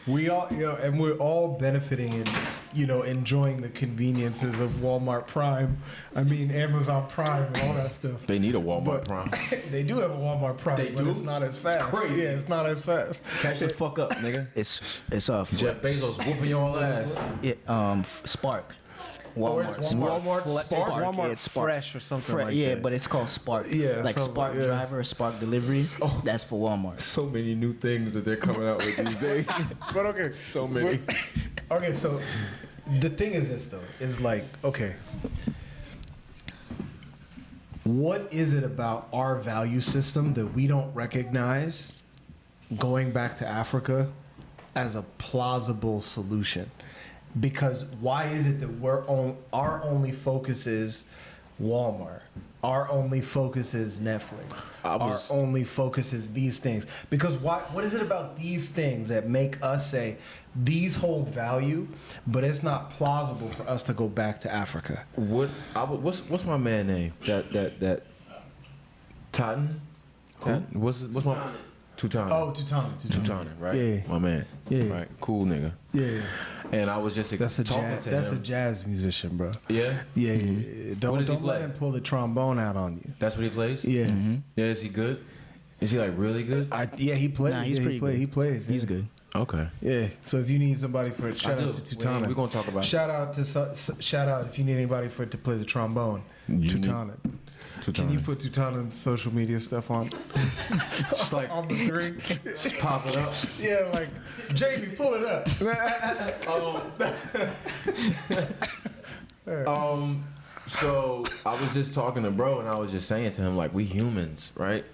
We all, and we're all benefiting and enjoying the conveniences of Walmart Prime. I mean, Amazon Prime and all that stuff. They need a Walmart But Prime. they do have a Walmart Prime, They but do? it's not as fast. crazy. Yeah, it's not as fast. Catch the fuck up, nigga. It's Jeff Bezos whooping your ass. Spark. Walmart Walmart Spark? Walmart Yeah, it's Spark. Fresh or something like yeah, that. but it's called Spark. Yeah, like something, Spark yeah. Driver, Spark Delivery. Oh. That's for Walmart. So many new things that they're coming out with these days. But okay, So many. okay, so the thing is this though, is like, okay, what is it about our value system that we don't recognize going back to Africa as a plausible solution? Because why is it that our only focus is Walmart? Our only focus is Netflix. Our only focus is these things. Because what is it about these things that make us say these hold value, but it's not plausible for us to go back to Africa? What's my man name? That Totten? What's my Tutana? Oh, Tutana. Tutana, right? Yeah. My man. Yeah. Right. Cool nigga. Yeah. And I was just That's a talking jazz. to That's a him. jazz musician, bro. Yeah. Yeah. What Don't does he let play? him pull the trombone out on you. That's what he plays. Yeah. Yeah. Is he good? Is he like really good? He plays. Nah, he's yeah, pretty good. He plays. He's yeah. good. Okay. Yeah. So if you need somebody for it, shout do. out to Tutana. We're gonna talk about it. Shout out if you need anybody for it to play the trombone. Tutana. Can you put Tutana's social media stuff on Just like on the screen? just pop it up? Yeah, like Jamie, pull it up. So I was just talking to bro, and I was just saying to him, like, we humans, right?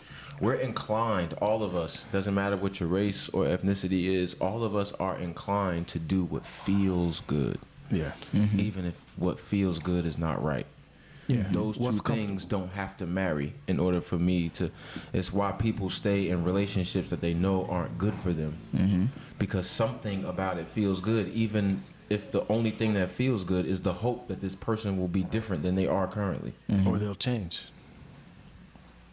We're inclined, all of us, doesn't matter what your race or ethnicity is, all of us are inclined to do what feels good. Yeah. Even if what feels good is not right. Yeah. Those two things don't have to marry in order for me to. It's why people stay in relationships that they know aren't good for them. Because something about it feels good, even if the only thing that feels good is the hope that this person will be different than they are currently. Or they'll change.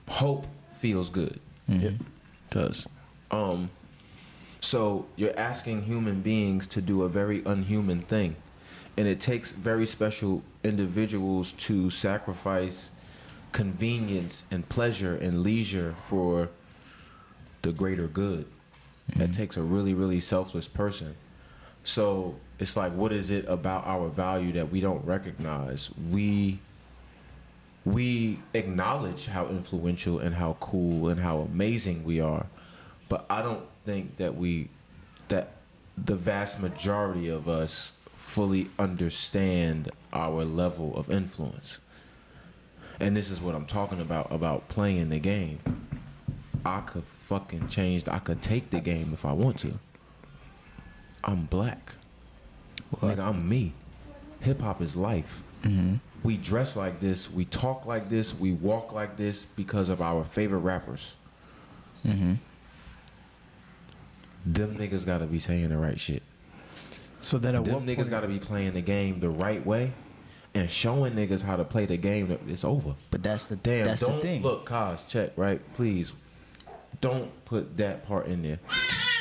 Hope feels good. Yeah. Does. So you're asking human beings to do a very unhuman thing. And it takes very special individuals to sacrifice convenience and pleasure and leisure for the greater good. That takes a really, really selfless person. So it's like, what is it about our value that we don't recognize? We acknowledge how influential and how cool and how amazing we are, but I don't think that the vast majority of us fully understand our level of influence. And this is what I'm talking about playing the game. I could fucking change. I could take the game if I want to. I'm black. Nigga, I'm me. Hip hop is life. We dress like this. We talk like this. We walk like this because of our favorite rappers. Them niggas gotta be saying the right shit. So then at Them what niggas point, gotta be playing the game the right way and showing niggas how to play the game. It's over. But that's the Damn, that's don't the thing. look, Kaz, check, right? Please, don't put that part in there.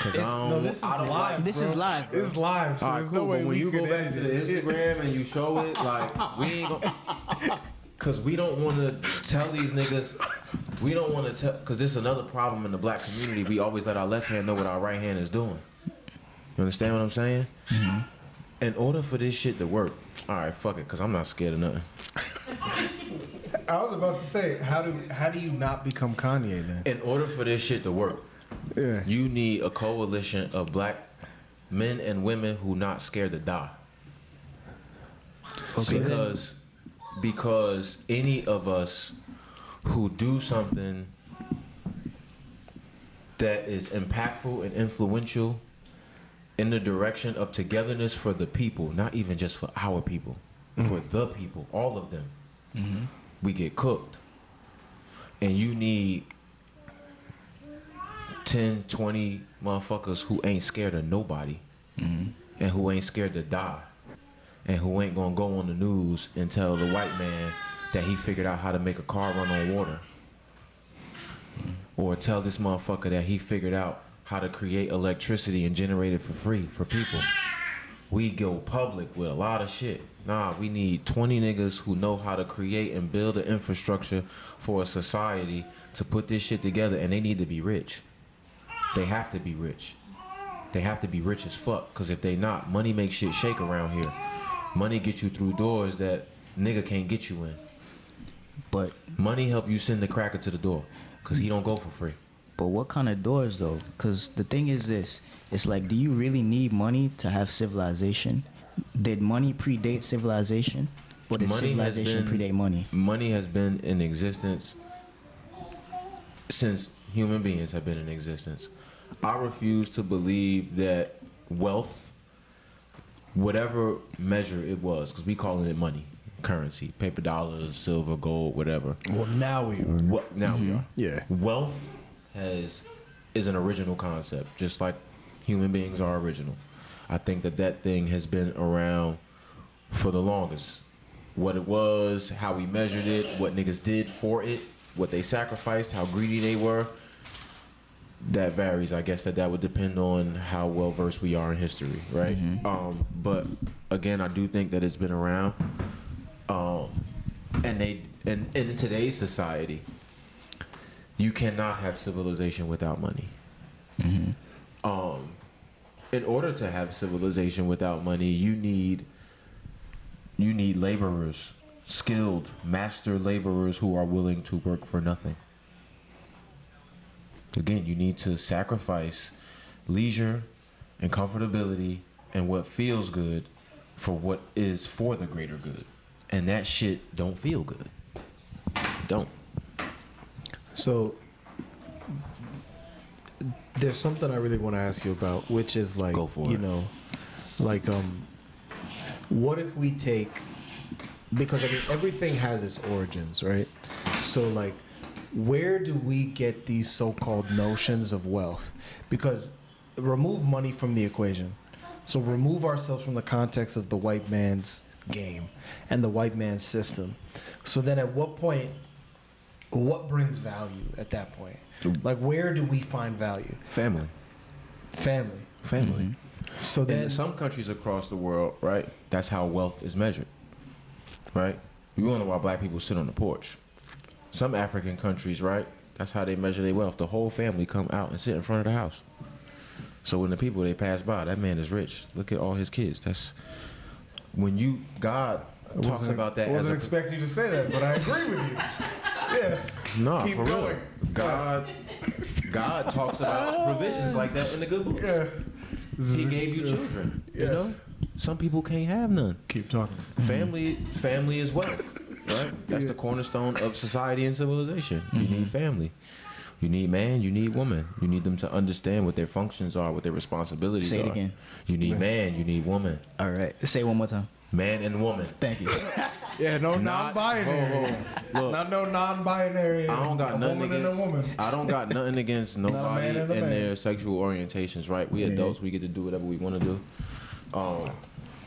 Cause no, this is live. This is live, bro. It's live, so All right, there's cool. no way But when we you could go back edit to the it. Instagram and you show it, like we ain't gonna, cause we don't want to tell these niggas. We don't want to tell, cause this is another problem in the black community. We always let our left hand know what our right hand is doing. You understand what I'm saying? In order for this shit to work, all right, fuck it, cause I'm not scared of nothing. I was about to say, how do you not become Kanye then? In order for this shit to work, Yeah. you need a coalition of black men and women who not scared to die. Okay. Because any of us who do something that is impactful and influential in the direction of togetherness for the people, not even just for our people, for the people, all of them, we get cooked. And you need 10, 20 motherfuckers who ain't scared of nobody and who ain't scared to die and who ain't gonna go on the news and tell the white man that he figured out how to make a car run on water, or tell this motherfucker that he figured out how to create electricity and generate it for free for people. We go public with a lot of shit. Nah, we need 20 niggas who know how to create and build an infrastructure for a society to put this shit together, and they need to be rich. They have to be rich. They have to be rich as fuck, because if they not, money makes shit shake around here. Money gets you through doors that nigga can't get you in. But Money help you send the cracker to the door, because he don't go for free. what kind of doors though? Because the thing is this: it's like, do you really need money to have civilization? Did money predate civilization, or did Money has civilization been- predate money? Money has been in existence since human beings have been in existence. I refuse to believe that wealth, whatever measure it was, because we calling it money, currency, paper dollars, silver, gold, whatever. Well, now we are. What now we are. Yeah. Wealth is an original concept, just like human beings are original. I think that thing has been around for the longest. What it was, how we measured it, what niggas did for it, what they sacrificed, how greedy they were, that varies. I guess that would depend on how well versed we are in history, right? But again, I do think that it's been around. And in today's society, you cannot have civilization without money. In order to have civilization without money, you need laborers, skilled master laborers who are willing to work for nothing. Again, you need to sacrifice leisure and comfortability and what feels good for what is for the greater good. And that shit don't feel good. Don't. So there's something I really want to ask you about, which is like, Go for you it. know, like, what if we take, because I mean, everything has its origins, right? So like, where do we get these so-called notions of wealth? Because remove money from the equation. So remove ourselves from the context of the white man's game and the white man's system. So then at what point, what brings value at that point? Like, where do we find value? Family. Family. Family. So And then, in some countries across the world, right, that's how wealth is measured, right? You wonder why black people sit on the porch. Some African countries, right, that's how they measure their wealth. The whole family come out and sit in front of the house. So when the people, they pass by, that man is rich. Look at all his kids. That's when God talks about that I as wasn't a... expecting you to say that, but I agree with you. Yes. No, Keep for going. real. God talks about provisions like that in the good books. Yeah. He gave you children. You Yes. know, some people can't have none. Keep talking. Family is wealth, right? That's the cornerstone of society and civilization. You need family. You need man, you need woman. You need them to understand what their functions are, what their responsibilities are. Say it again. You need man, you need woman. All right. Say it one more time. Man and woman. Thank you. Yeah, no Not- non-binary. Look, Not no non-binary. I don't got a nothing woman and a against. woman. I don't got nothing against nobody man and a and man. their sexual orientations. Right? We adults. We get to do whatever we want to do.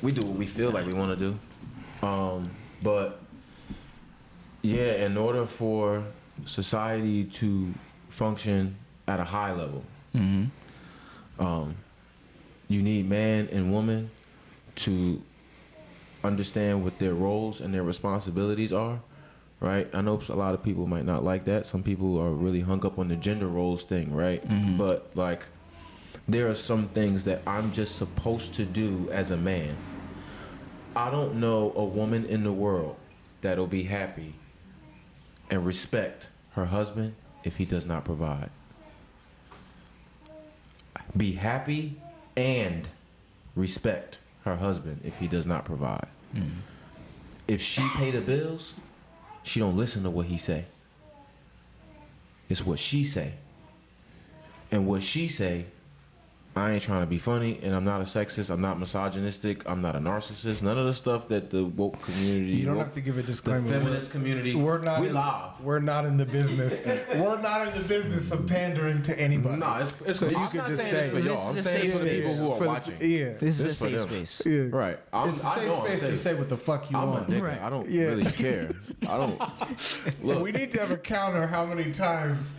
We do what we feel like we want to do. But yeah, in order for society to function at a high level, you need man and woman to understand what their roles and their responsibilities are, right? I know a lot of people might not like that. Some people are really hung up on the gender roles thing, right? But like, there are some things that I'm just supposed to do as a man. I don't know a woman in the world that'll be happy and respect her husband if he does not provide. Be happy and respect her husband if he does not provide. If she pay the bills, she don't listen to what he say. It's what she say. And what she say, I ain't trying to be funny, and I'm not a sexist, I'm not misogynistic, I'm not a narcissist, none of the stuff that the woke community, You don't have to give a the disclaimer. feminist community, We're not. we in, live. We're not in the business. We're not in the business of pandering to anybody. No, it's So I'm you not could just saying it's say- for y'all. This I'm is a saying it's for the safe people who are For the- watching. Yeah. This is This a for safe them. space. Yeah. Right. It's a safe space to say what the fuck you I'm a want. nigga. Right. I don't Yeah. really care. I don't. Look, We need to have a counter how many times,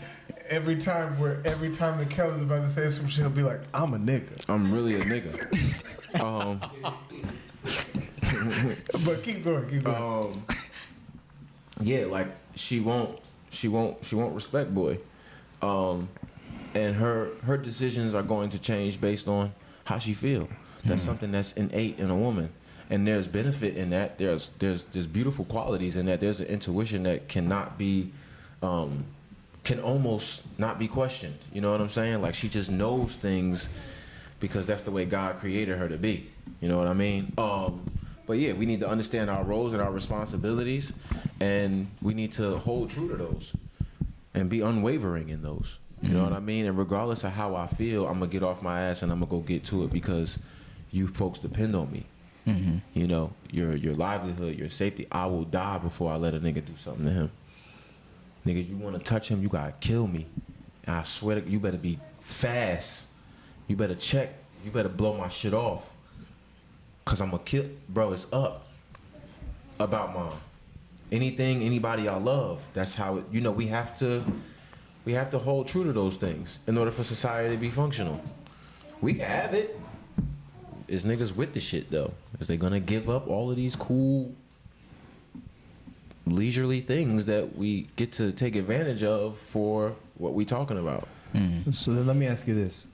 every time that Kellz is about to say some shit, he'll be like, I'm a nigga. I'm really a nigga. But keep going. Yeah, like she won't respect boy, and her decisions are going to change based on how she feel. That's something that's innate in a woman, and there's benefit in that. There's beautiful qualities in that. There's an intuition that cannot be, can almost not be questioned. You know what I'm saying? Like she just knows things because that's the way God created her to be. You know what I mean? But yeah, we need to understand our roles and our responsibilities, and we need to hold true to those and be unwavering in those. You know what I mean? And regardless of how I feel, I'm gonna get off my ass and I'm gonna go get to it because you folks depend on me. You know, your livelihood, your safety. I will die before I let a nigga do something to him. Nigga, you wanna touch him, you gotta kill me. And I swear to you better be fast. You better check. You better blow my shit off. Cause I'm a kill, bro. It's up about mine. Anything, anybody I love. That's how it. You know, we have to hold true to those things in order for society to be functional. We can have it. Is niggas with the shit though? Is they gonna give up all of these cool, leisurely things that we get to take advantage of for what we talking about? So then let me ask you this.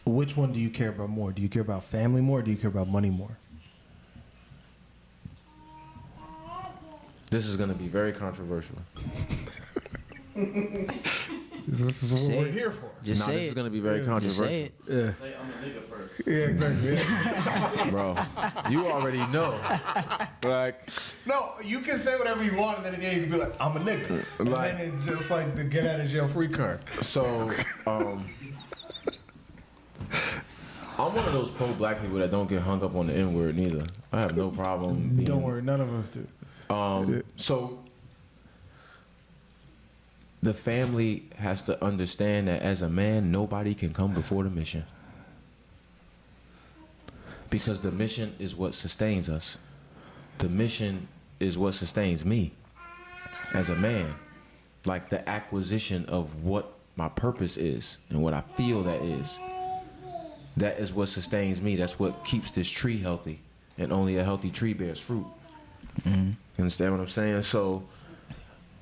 Which one do you care about more? Do you care about family more or do you care about money more? This is gonna be very controversial. This is what Say we're it. here for. Just Nah, say this it. is gonna be very Just controversial. say it. Yeah. Say I'm a nigga first. Yeah, exactly. Bro, you already know. Like, No, you can say whatever you want and then at the end you can be like, I'm a nigga. And Like- then it's just like the get out of jail free card. so, I'm one of those pro-black people that don't get hung up on the N-word neither. I have no problem being... Don't worry, none of us do. So, the family has to understand that as a man, nobody can come before the mission. Because the mission is what sustains us. The mission is what sustains me as a man. Like the acquisition of what my purpose is and what I feel that is. That is what sustains me. That's what keeps this tree healthy. And only a healthy tree bears fruit. You understand what I'm saying? So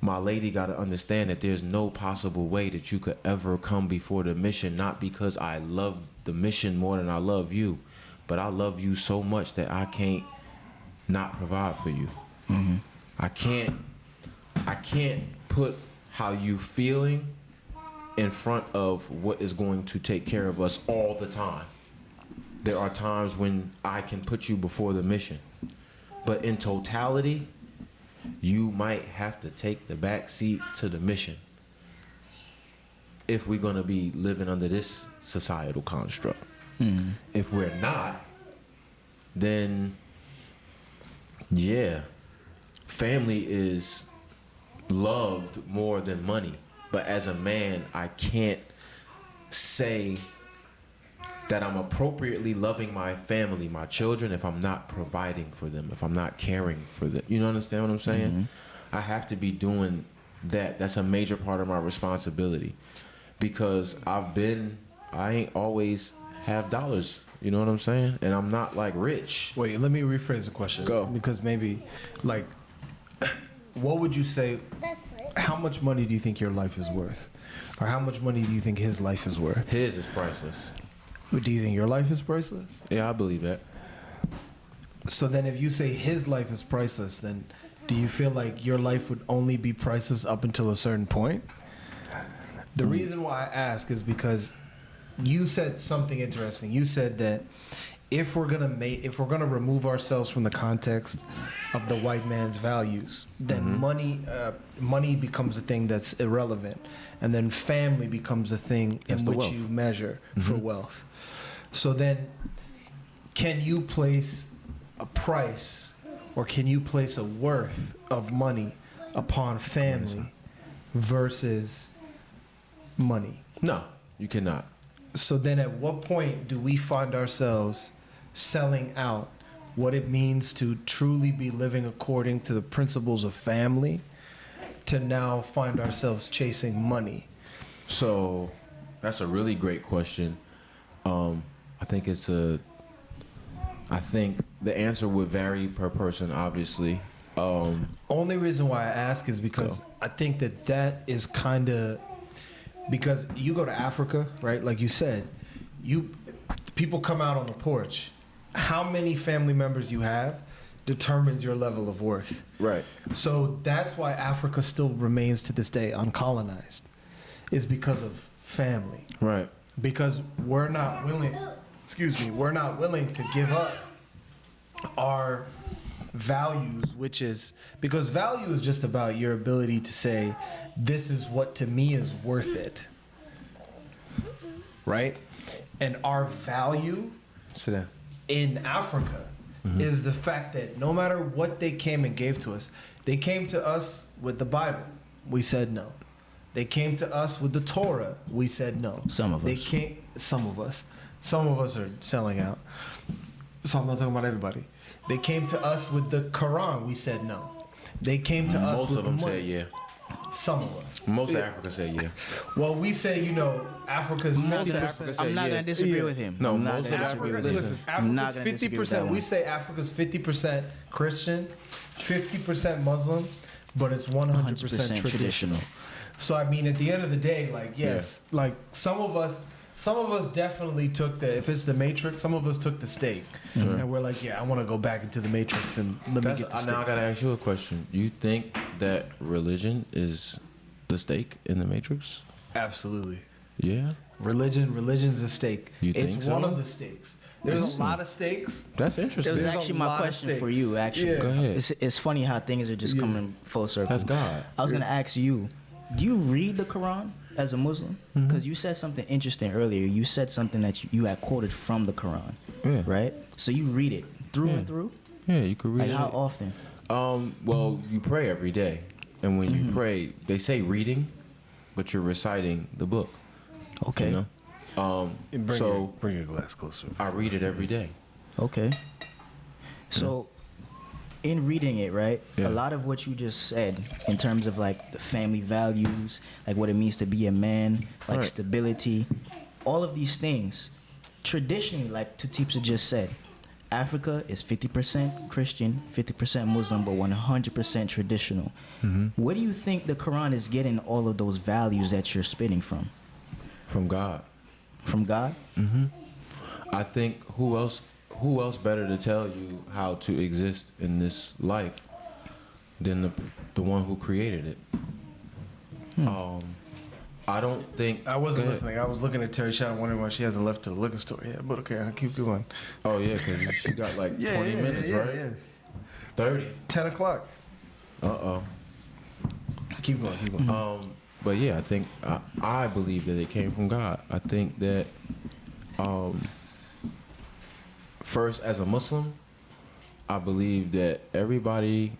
my lady got to understand that there's no possible way that you could ever come before the mission, not because I love the mission more than I love you, but I love you so much that I can't not provide for you. I can't put how you feeling in front of what is going to take care of us all the time. There are times when I can put you before the mission, but in totality, you might have to take the back seat to the mission. if we're gonna be living under this societal construct. If we're not, then yeah, family is loved more than money. But as a man, I can't say that I'm appropriately loving my family, my children, if I'm not providing for them, if I'm not caring for them. You understand what I'm saying? I have to be doing that. That's a major part of my responsibility, because I ain't always have dollars. You know what I'm saying? And I'm not like rich. Wait, let me rephrase the question. Go. Because maybe, like, what would you say? How much money do you think your life is worth, or how much money do you think his life is worth? His is priceless. Do you think your life is priceless? Yeah, I believe that. So then, if you say his life is priceless, then do you feel like your life would only be priceless up until a certain point? The reason why I ask is because you said something interesting. You said that if we're gonna remove ourselves from the context of the white man's values, then money becomes a thing that's irrelevant, and then family becomes a thing That's in the which wealth. you measure for wealth. So then, can you place a price, or can you place a worth of money upon family versus money? No, you cannot. So then, at what point do we find ourselves selling out what it means to truly be living according to the principles of family, to now find ourselves chasing money? So that's a really great question. I think the answer would vary per person, obviously. Only reason why I ask is because I think that is kind of, because you go to Africa, right? Like you said, people come out on the porch. How many family members you have determines your level of worth. Right. So that's why Africa still remains to this day uncolonized, is because of family. Right. Because we're not willing to give up our values, which is, because value is just about your ability to say, this is what to me is worth it. Right? And our value Sit down. in Africa is the fact that no matter what they came and gave to us, they came to us with the Bible. We said no. They came to us with the Torah. We said no. Some of us. Some of us. Some of us are selling out. So I'm not talking about everybody. They came to us with the Quran. We said no. They came to us Most with of them the money. say yeah. Some of us. Most of Africa say yeah. Well, we say, Africa's Most of 50%. Africa say I'm not yes. gonna disagree with him. No, I'm not most gonna of disagree Africa- with him. Listen, I'm not Africa's gonna disagree with that 50%. We one. say Africa's 50% Christian, 50% Muslim, but it's 100% traditional. So I mean, at the end of the day, like, yes, like some of us definitely took if it's the Matrix, some of us took the stake, and we're like, yeah, I want to go back into the Matrix and let me get the Now I stake. gotta ask you a question. You think that religion is the stake in the Matrix? Absolutely. Yeah. Religion's a stake. You think it's so? one of the stakes. There's a lot of stakes. That's interesting. That was There's a actually lot my of question for stakes. you. Actually, Yeah. Go ahead. It's funny how things are just coming full circle. That's God. I was gonna ask you, do you read the Quran as a Muslim? Because you said something interesting earlier. You said something that you had quoted from the Quran, Yeah. right? So you read it through and through. Yeah, you could read Like it. how often? Well, you pray every day, and when you pray, they say reading, but you're reciting the book. Okay. You know? Bring your glass closer. I read it every day. Okay. So, in reading it, right, Yeah. a lot of what you just said in terms of like the family values, like what it means to be a man, like Right. stability, all of these things, traditionally, like Tutipsa just said, Africa is 50% Christian, 50% Muslim, but 100% traditional. Where do you think the Quran is getting all of those values that you're spitting from? From God. From God? I think who else better to tell you how to exist in this life than the one who created it? I don't think I wasn't Go ahead. listening. I was looking at Terry Shaw, wondering why she hasn't left to the liquor store yet. But okay, I'll keep going. Oh yeah, because she got like 20 minutes, right? 30. 10 o'clock. Uh-oh. Keep going. Keep going. But yeah, I think I believe that it came from God. I think that first, as a Muslim, I believe that everybody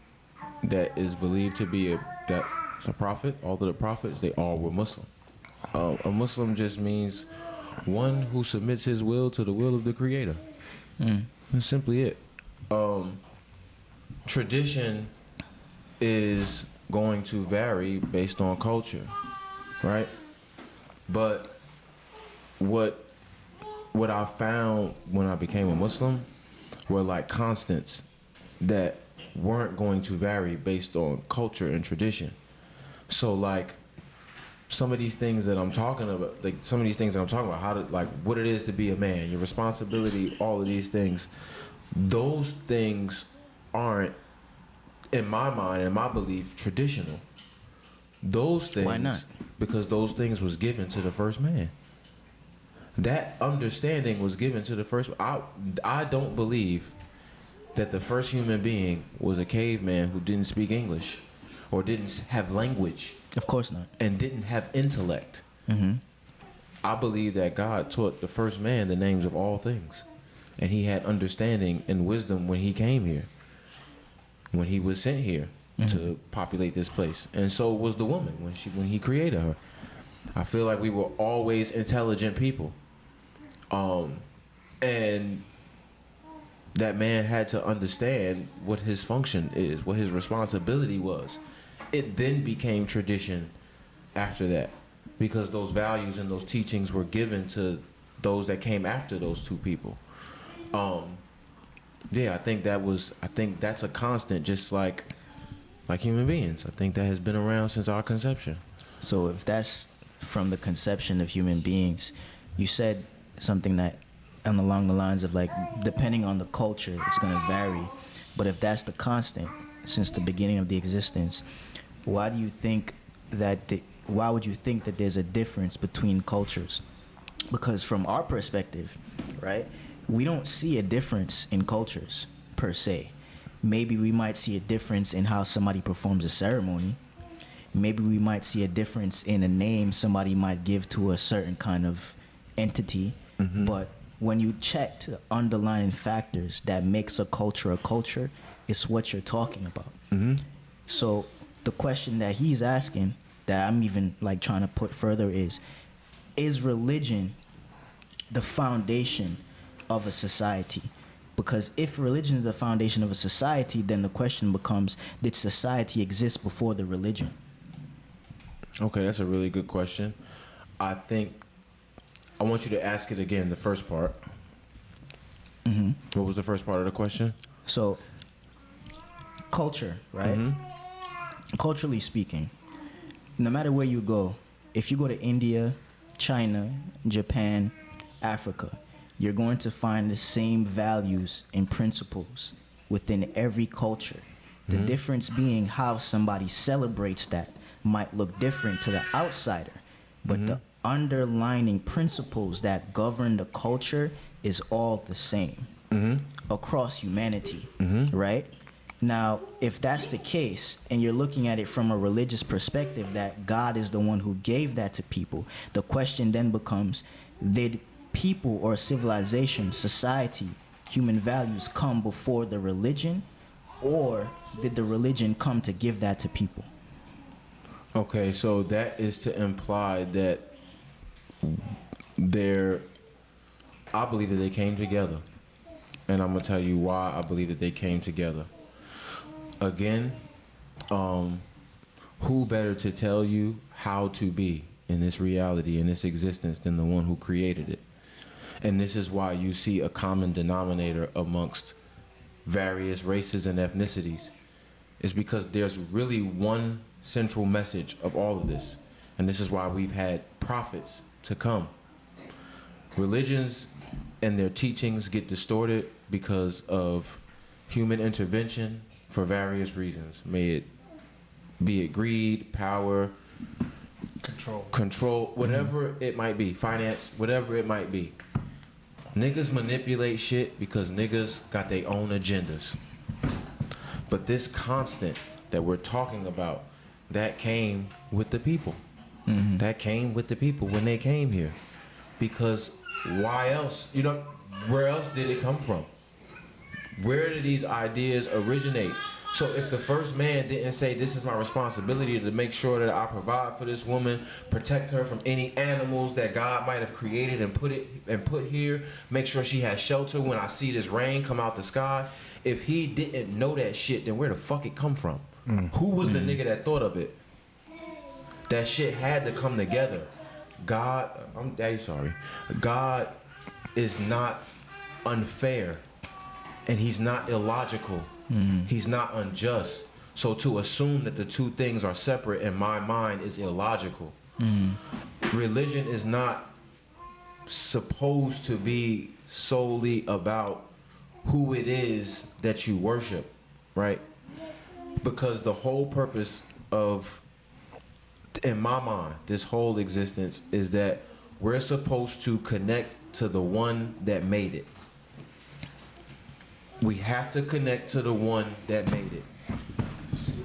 that is believed to be that's a prophet, all of the prophets, they all were Muslim. A Muslim just means one who submits his will to the will of the Creator. That's simply it. Tradition is going to vary based on culture, right? But what I found when I became a Muslim were like constants that weren't going to vary based on culture and tradition. So like some of these things that I'm talking about, how to, like what it is to be a man, your responsibility, all of these things, those things aren't, in my mind, in my belief, traditional. Those things, Why not? Because those things was given to the first man. That understanding was given to the first. I don't believe that the first human being was a caveman who didn't speak English or didn't have language. Of course not. And didn't have intellect. I believe that God taught the first man the names of all things. And he had understanding and wisdom when he came here, when he was sent here to populate this place. And so was the woman when he created her. I feel like we were always intelligent people. And that man had to understand what his function is, what his responsibility was. It then became tradition after that, because those values and those teachings were given to those that came after those two people. Yeah, I think that's a constant, just like human beings. I think that has been around since our conception. So if that's from the conception of human beings, you said something that along the lines of like, depending on the culture, it's going to vary. But if that's the constant since the beginning of the existence, why would you think that there's a difference between cultures? Because from our perspective, right, we don't see a difference in cultures per se. Maybe we might see a difference in how somebody performs a ceremony. Maybe we might see a difference in a name somebody might give to a certain kind of entity. But when you check the underlying factors that makes a culture, it's what you're talking about. So the question that he's asking, that I'm even like trying to put further, is religion the foundation of a society? Because if religion is the foundation of a society, then the question becomes, did society exist before the religion? Okay, that's a really good question. I think I want you to ask it again, the first part. What was the first part of the question? So, culture, right? Culturally speaking, no matter where you go, if you go to India, China, Japan, Africa, you're going to find the same values and principles within every culture. The difference being how somebody celebrates that might look different to the outsider, but the underlining principles that govern the culture is all the same across humanity, right? Now, if that's the case, and you're looking at it from a religious perspective, that God is the one who gave that to people, the question then becomes, did people or civilization, society, human values come before the religion, or did the religion come to give that to people? Okay, so that is to imply that I believe that they came together. And I'm going to tell you why I believe that they came together. Again, who better to tell you how to be in this reality, in this existence, than the one who created it? And this is why you see a common denominator amongst various races and ethnicities. It's because there's really one central message of all of this. And this is why we've had prophets to come. Religions and their teachings get distorted because of human intervention for various reasons. May it be greed, power, control, whatever it might be, finance, whatever it might be. Niggas manipulate shit because niggas got their own agendas. But this constant that we're talking about, that came with the people. That came with the people when they came here. Because why else? You know, where else did it come from? Where did these ideas originate? So if the first man didn't say, this is my responsibility to make sure that I provide for this woman, protect her from any animals that God might have created and put here, make sure she has shelter when I see this rain come out the sky. If he didn't know that shit, then where the fuck it come from? Who was the nigga that thought of it? That shit had to come together. God, I'm daddy sorry. God is not unfair, and he's not illogical. He's not unjust. So to assume that the two things are separate in my mind is illogical. Religion is not supposed to be solely about who it is that you worship, right? Because the whole purpose of, in my mind, this whole existence is that we're supposed to connect to the one that made it. We have to connect to the one that made it.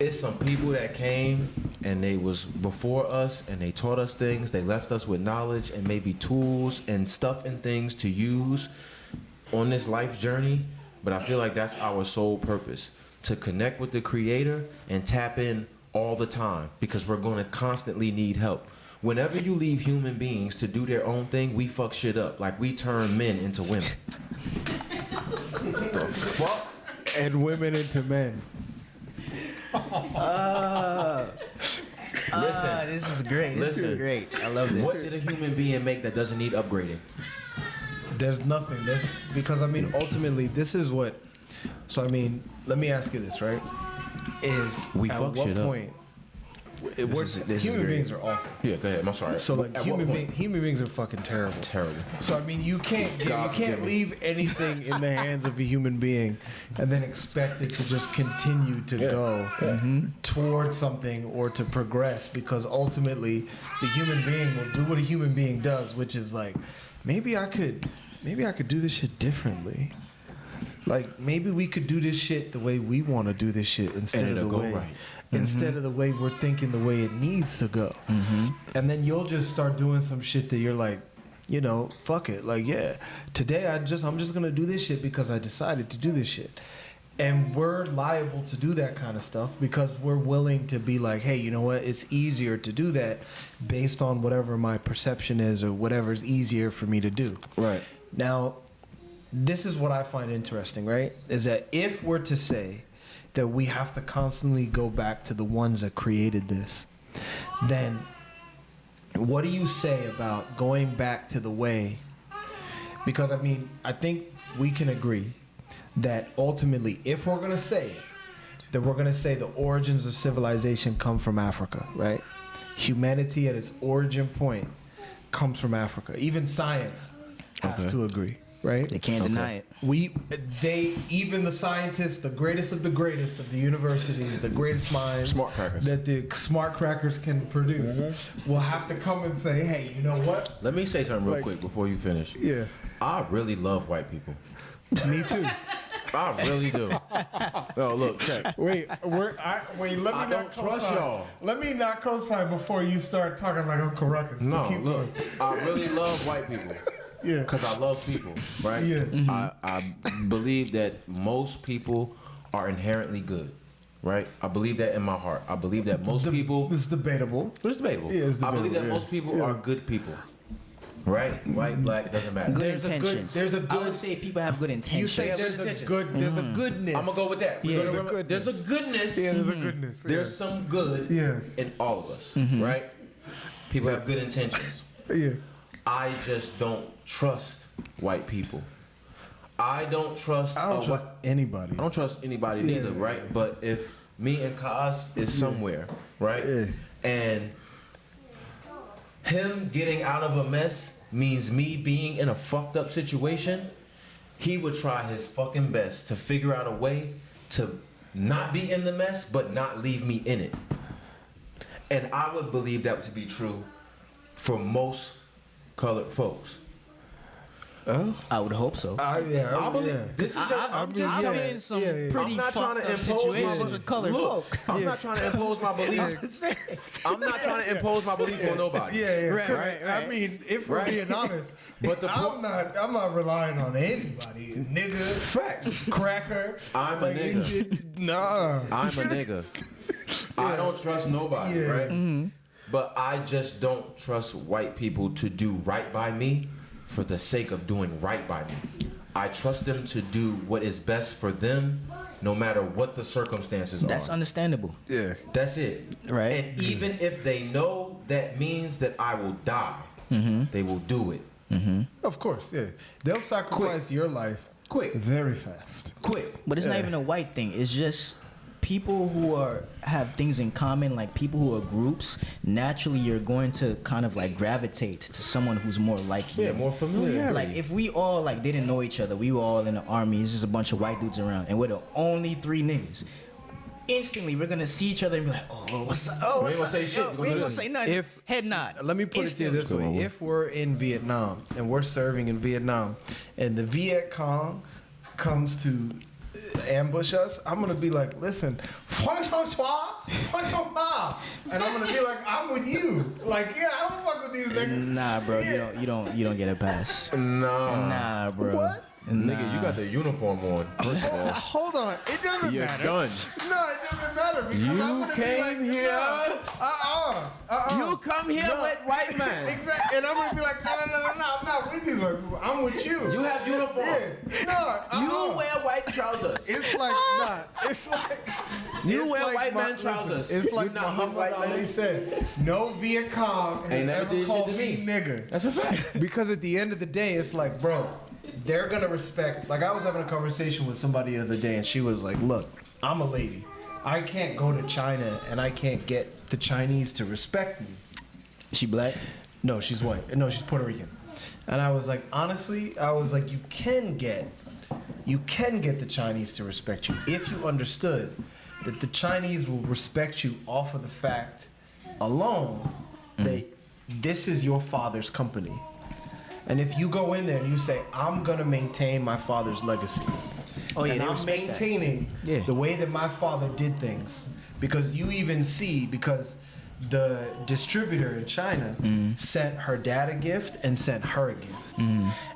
It's some people that came and they was before us and they taught us things. They left us with knowledge and maybe tools and stuff and things to use on this life journey. But I feel like that's our sole purpose, to connect with the Creator and tap in all the time, because we're going to constantly need help. Whenever you leave human beings to do their own thing, we fuck shit up. Like, we turn men into women. The fuck? And women into men. Listen, This is great. This is great. I love this. what did a human being make that doesn't need upgrading? There's nothing. Because I mean, ultimately, this is what. So I mean, let me ask you this, right? Is We at fuck what shit up. point? It works. this is Human great. beings are awful. Yeah, go ahead. I'm sorry. So like At what point? human beings are fucking terrible. Terrible. So I mean, you can't God forgive me. leave anything in the hands of a human being and then expect it to just continue to go towards something or to progress, because ultimately the human being will do what a human being does, which is like, maybe I could do this shit differently. Like, maybe we could do this shit the way we want to do this shit instead of it'll the go way right. instead of the way we're thinking the way it needs to go. And then you'll just start doing some shit that you're like, you know, fuck it. Like, yeah, today I'm just gonna do this shit because I decided to do this shit. And we're liable to do that kind of stuff because we're willing to be like, hey, you know what? It's easier to do that based on whatever my perception is or whatever's easier for me to do. Right. Now, this is what I find interesting, right? Is that if we're to say that we have to constantly go back to the ones that created this, then what do you say about going back to the way? Because I mean, I think we can agree that ultimately, if we're gonna say it, that we're gonna say the origins of civilization come from Africa, right? Humanity at its origin point comes from Africa. Even science has to agree, right? They can't deny it. Even the scientists, the greatest of the universities, the greatest minds Smart crackers. that the smart crackers can produce, will have to come and say, hey, you know what? Let me say something real Like- quick before you finish. Yeah. I really love white people. Me too. I really do. No, look, check. Wait, let me I not don't trust co-sign. y'all. Let me not co-sign before you start talking like Uncle Ruckus. But No, keep look, going. I really love white people. Yeah. Because I love people, right? Yeah. I believe that most people are inherently good, right? I believe that in my heart. I believe that most people... It's debatable. It's debatable. Yeah, it's I believe that debatable, yeah. most people Yeah. are good people, right? White, black, doesn't matter. Good There's a good- intentions. there's a I good- would say people have good intentions. You say Yeah, there's good a intentions. good, there's a goodness. I'm going to go with that. Yeah. There's a There's a goodness. Yeah, there's a goodness. There's some good Yeah. in all of us, right? People have good intentions. Yeah. I just don't trust white people. I don't trust. I don't trust anybody. I don't trust anybody Yeah. neither, right? But if me and Kaz is somewhere, right, Yeah. and him getting out of a mess means me being in a fucked up situation, he would try his fucking best to figure out a way to not be in the mess, but not leave me in it. And I would believe that to be true for most colored folks. I would hope so. Yeah, I believe yeah. this is just, I'm just yeah, been in some yeah, yeah. pretty I'm not trying fucked to up impose situations my with colored look. folk. I'm not trying to impose my belief. I'm not trying to impose my belief on nobody. Yeah, Right, 'cause, right. I mean, if we're being honest, But the I'm not relying on anybody. Nigga, Facts. cracker. I'm a nigga. Nah. I'm a nigga. I don't trust nobody, Yeah. right? But I just don't trust white people to do right by me for the sake of doing right by me. I trust them to do what is best for them, no matter what the circumstances That's are. understandable. Yeah. That's it. Right. And even if they know that means that I will die, they will do it. Of course, yeah. They'll sacrifice your life Quick. very fast. Quick. But it's not even a white thing. It's just people who have things in common, like people who are groups. Naturally, you're going to kind of like gravitate to someone who's more like you. Yeah, more familiarity. Like if we all like didn't know each other, we were all in the army. It's just a bunch of white dudes around, and we're the only 3 niggas. Instantly, we're gonna see each other and be like, "Oh, what's up? Oh, We what's ain't gonna up? say shit. Yo, We we gonna ain't do gonna this. say nothing. If- Head nod. Let me put it to you this way. Instantly. If we're in Vietnam and we're serving in Vietnam and the Viet Cong comes to ambush us, I'm going to be like, listen, and I'm going to be like, I'm with you. Like, yeah, I don't fuck with these niggas. Nah, bro, Yeah. you don't get a pass. Nah. Nah, bro. What? Nigga, you got the uniform on. First of all. Hold on. It doesn't You're matter. done. No, it doesn't matter because You I'm gonna be came like, here- No, come here with white man. Exactly, and I'm gonna be like, no, I'm not with these white people. I'm with you. You have uniform. Yeah, no, You wear white trousers. It's like, nah, it's like. You it's wear like white man listen, trousers. It's You like not Muhammad white Ali man. said, no Viet Cong has Ain't never ever did shit called to me. nigga. That's a fact. Because at the end of the day, it's like, bro, they're gonna respect. Like I was having a conversation with somebody the other day, and she was like, "Look, I'm a lady. I can't go to China, and I can't get the Chinese to respect me." She black? No, she's white. No, she's Puerto Rican. And I was like, honestly, I was like, you can get the Chinese to respect you if you understood that the Chinese will respect you off of the fact alone that this is your father's company. And if you go in there and you say, I'm gonna maintain my father's legacy. Oh, yeah, and they I'm respect that. maintaining Yeah. the way that my father did things. Because you even see, because the distributor in China sent her dad a gift and sent her a gift.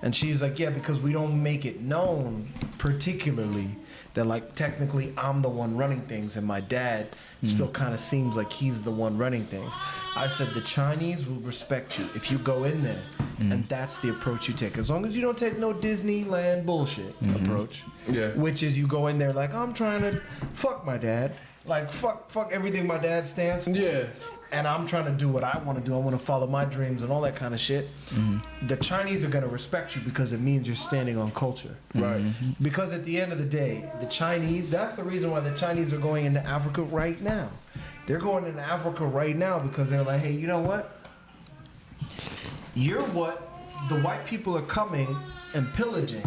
And she's like, yeah, because we don't make it known particularly that like technically I'm the one running things and my dad still kind of seems like he's the one running things. I said the Chinese will respect you if you go in there and that's the approach you take. As long as you don't take no Disneyland bullshit approach. Yeah. Which is you go in there like, I'm trying to fuck my dad. Like fuck everything my dad stands for. Yeah. And I'm trying to do what I want to do. I want to follow my dreams and all that kind of shit. The Chinese are going to respect you because it means you're standing on culture. Right. Because at the end of the day, the Chinese, that's the reason why the Chinese are going into Africa right now. They're going into Africa right now because they're like, hey, you know what? You're what the white people are coming and pillaging.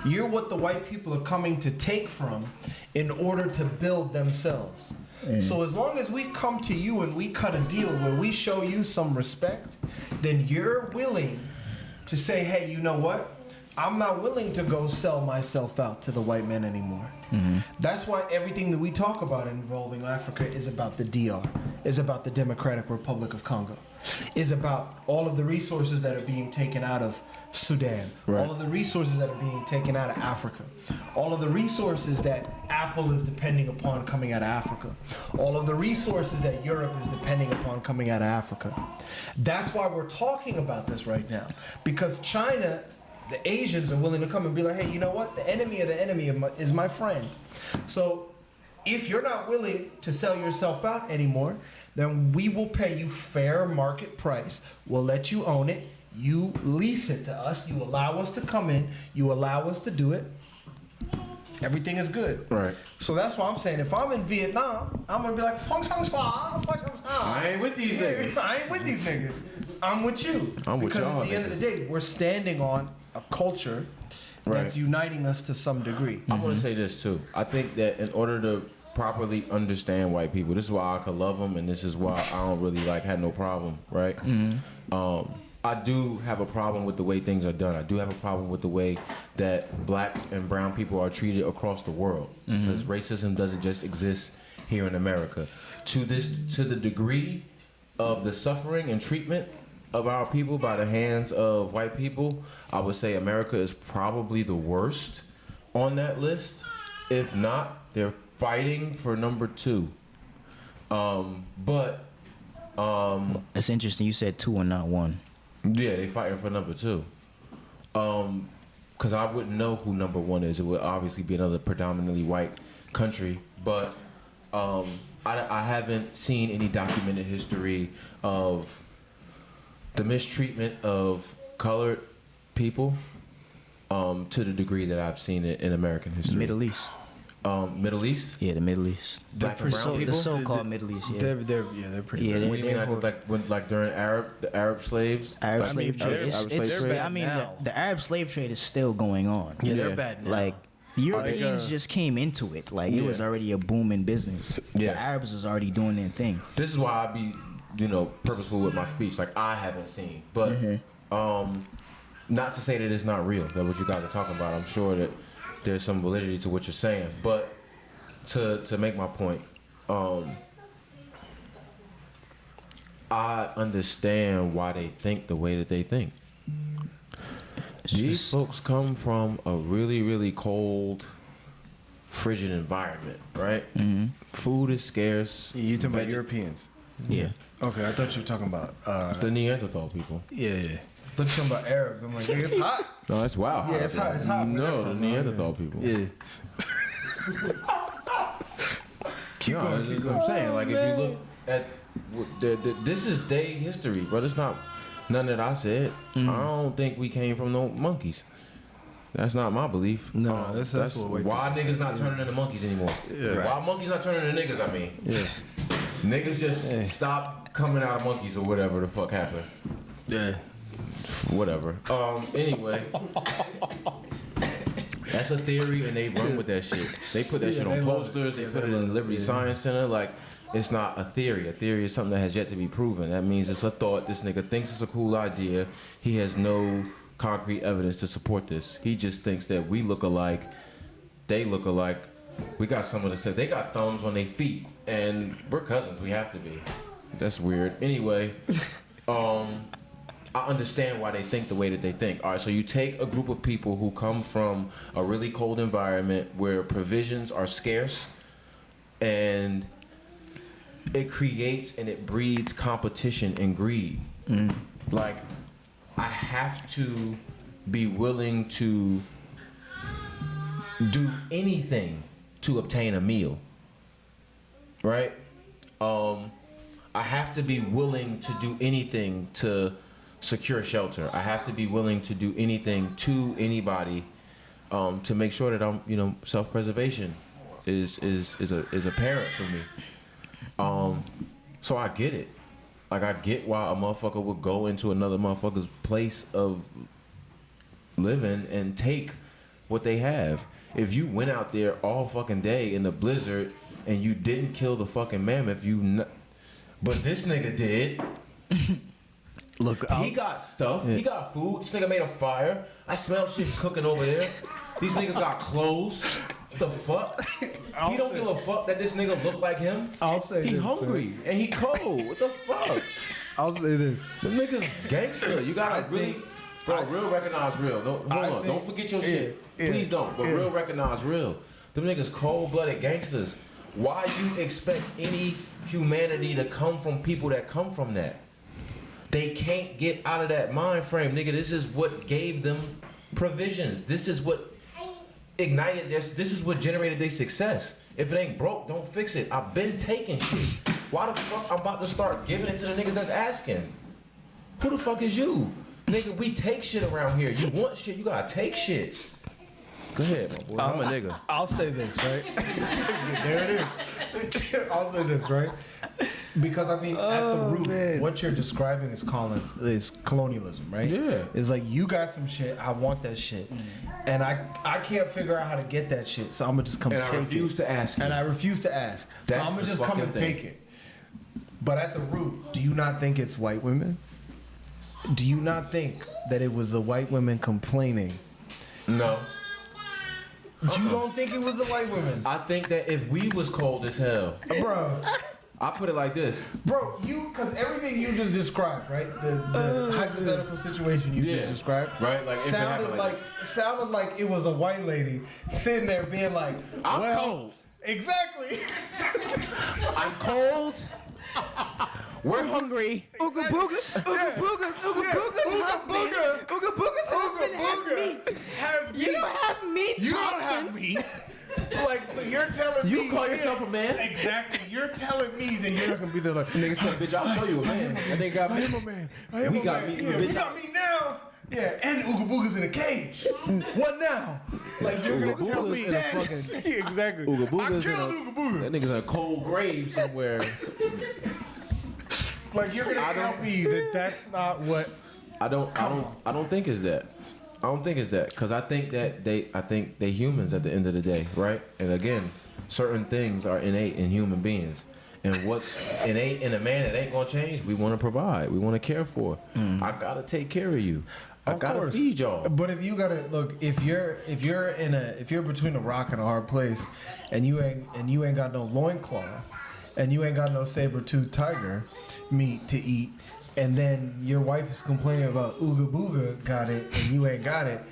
You're what the white people are coming to take from in order to build themselves. So as long as we come to you and we cut a deal where we show you some respect, then you're willing to say, hey, you know what? I'm not willing to go sell myself out to the white men anymore. That's why everything that we talk about involving Africa is about the DR, is about the Democratic Republic of Congo, is about all of the resources that are being taken out of Sudan, Right. all of the resources that are being taken out of Africa, all of the resources that Apple is depending upon coming out of Africa, all of the resources that Europe is depending upon coming out of Africa. That's why we're talking about this right now, because China, the Asians are willing to come and be like, hey, you know what? The enemy of the enemy is my friend. So if you're not willing to sell yourself out anymore, then we will pay you fair market price. We'll let you own it. You lease it to us. You allow us to come in. You allow us to do it. Everything is good. Right. So that's why I'm saying if I'm in Vietnam, I'm going to be like, Fong Song Swa, Fong Song Swa. I ain't with these niggas. I ain't with these niggas. I'm with you. I'm with because y'all at the end of the niggas. day, we're standing on a culture Right. that's uniting us to some degree. I want to say this too. I think that in order to properly understand white people, this is why I could love them, and this is why I don't really like had no problem, right? I I do have a problem with the way things are done. I do have a problem with the way that black and brown people are treated across the world. Because racism doesn't just exist here in America. To the degree of the suffering and treatment of our people by the hands of white people, I would say America is probably the worst on that list. If not, they're fighting for number 2. It's interesting. You said 2 and not 1. Yeah, they fighting for number 2. Because I wouldn't know who number 1 is. It would obviously be another predominantly white country. But I haven't seen any documented history of the mistreatment of colored people to the degree that I've seen it in American history. Middle East. Middle East? Yeah, the Middle East. Black and brown people? The so-called Middle East. Yeah. They're pretty. Yeah, bad. What do you mean, like during the Arab slaves? Arab slave trade. Arab slave trade? I mean, now. the Arab slave trade is still going on. Yeah, Yeah. they're bad now. Like Europeans just came into it. Like it was Yeah. already a booming business. Yeah. The Arabs was already doing their thing. This is why I be, purposeful with my speech. Like I haven't seen, but not to say that it's not real. That what you guys are talking about. I'm sure that there's some validity to what you're saying. But to make my point, I understand why they think the way that they think. These folks come from a really, really cold, frigid environment, right? Food is scarce. You talking about Europeans? Yeah. Okay, I thought you were talking about. The Neanderthal people. Yeah. I thought you were talking about Arabs. I'm like, nigga, it's hot. No, that's wild. Yeah, it's hot. It's hot. No, the Neanderthal people. Yeah. No, that's what I'm saying. Like, if you look at this is their history, but it's not none that I said. I don't think we came from no monkeys. That's not my belief. No, that's what why niggas not turning into monkeys anymore. Yeah. Why monkeys not turning into niggas? I mean, Yeah. niggas just stop coming out of monkeys or whatever the fuck happened. Yeah. Whatever. Anyway. That's a theory, and they run with that shit. They put that shit on posters. They put it in the Liberty Science Center. Like, it's not a theory. A theory is something that has yet to be proven. That means it's a thought. This nigga thinks it's a cool idea. He has no concrete evidence to support this. He just thinks that we look alike. They look alike. We got someone that said they got thumbs on their feet, and we're cousins. We have to be. That's weird. Anyway, I understand why they think the way that they think. All right, so you take a group of people who come from a really cold environment where provisions are scarce, and it creates and it breeds competition and greed. Like, I have to be willing to do anything to obtain a meal, right? I have to be willing to do anything to secure shelter. I have to be willing to do anything to anybody to make sure that I'm, self-preservation is apparent for me. So I get it. Like, I get why a motherfucker would go into another motherfucker's place of living and take what they have. If you went out there all fucking day in the blizzard and you didn't kill the fucking mammoth, but this nigga did. Look, He got stuff. He got food. This nigga made a fire. I smell shit cooking over there. These niggas got clothes. The fuck? He don't give a fuck that this nigga look like him. I'll say he this, hungry and he cold. What the fuck? I'll say this. The niggas gangster. You gotta real recognize real. Hold on. Don't forget your shit. Please don't. But real recognize real. Them niggas cold-blooded gangsters. Why you expect any humanity to come from people that come from that? They can't get out of that mind frame, nigga. This is what gave them provisions. This is what ignited this. This is what generated their success. If it ain't broke, don't fix it. I've been taking shit. Why the fuck I'm about to start giving it to the niggas that's asking? Who the fuck is you? Nigga, we take shit around here. You want shit, you gotta take shit. Go ahead, my boy. I'm a nigga. I'll say this, right? There it is. I'll say this, right? Because at the root, what you're describing is colonialism, right? Yeah. It's like, you got some shit, I want that shit, and I can't figure out how to get that shit, so I'm gonna just come And take I refuse it. to ask you. And I refuse to ask. That's so I'm gonna the just come fucking and thing. take it. But at the root, do you not think it's white women? do you not think that it was the white women complaining? No. You don't think it was the white women? I think that if we was cold as hell, Bro, I put it like this. because everything you just described, right? The hypothetical situation you just described, Right? Like, if it sounded happened sounded like it was a white lady sitting there being like, I'm well, cold. Exactly. I'm cold. We're hungry. Ooga boogas, ooga boogas, ooga boogas, husband. Ooga boogas, husband has meat. Has meat. You don't have meat, You don't Charleston. have meat. Like, so you're telling me You call yourself a man? Exactly. You're telling me that you're not gonna be there like, Nigga said, bitch, I'll show you a man. That nigga got I me. am a man. I am We a got man. meat, Yeah, bitch. we got meat now. Yeah, and Ooga Booga's in a cage. What now? Like, you're Ooga gonna tell Booga's me in a that? fucking- Yeah, exactly. Ooga I Booga's in killed a- Ooga Booga. That nigga's in a cold grave somewhere. Like, you're gonna tell me that that's not what? I don't think it's that. I don't think it's that because I think they humans at the end of the day, right? And again, certain things are innate in human beings, and what's innate in a man that ain't gonna change, we want to provide, we want to care for. I gotta take care of you. I Of gotta course. feed y'all. But if you gotta look, if you're between a rock and a hard place, and you ain't got no loincloth, and you ain't got no saber-toothed tiger meat to eat, and then your wife is complaining about Ooga Booga got it and you ain't got it,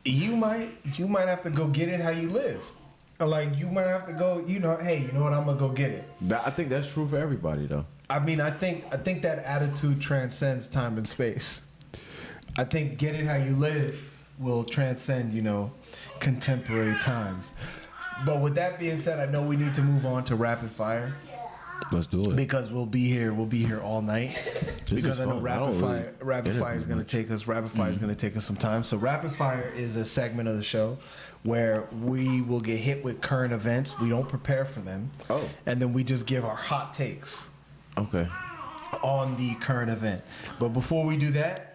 you might have to go get it how you live. Like, you might have to go, hey, you know what, I'm gonna go get it. I think that's true for everybody though. I mean, I think that attitude transcends time and space. I think get it how you live will transcend, contemporary times. But with that being said, I know we need to move on to rapid fire Let's do it. because we'll be here all night. This Because is I know fun. I rapid don't fire really is going to take us. Rapid fire is going to take us some time. So rapid fire is a segment of the show where we will get hit with current events. We don't prepare for them. Oh. And then we just give our hot takes Okay. on the current event. But before we do that,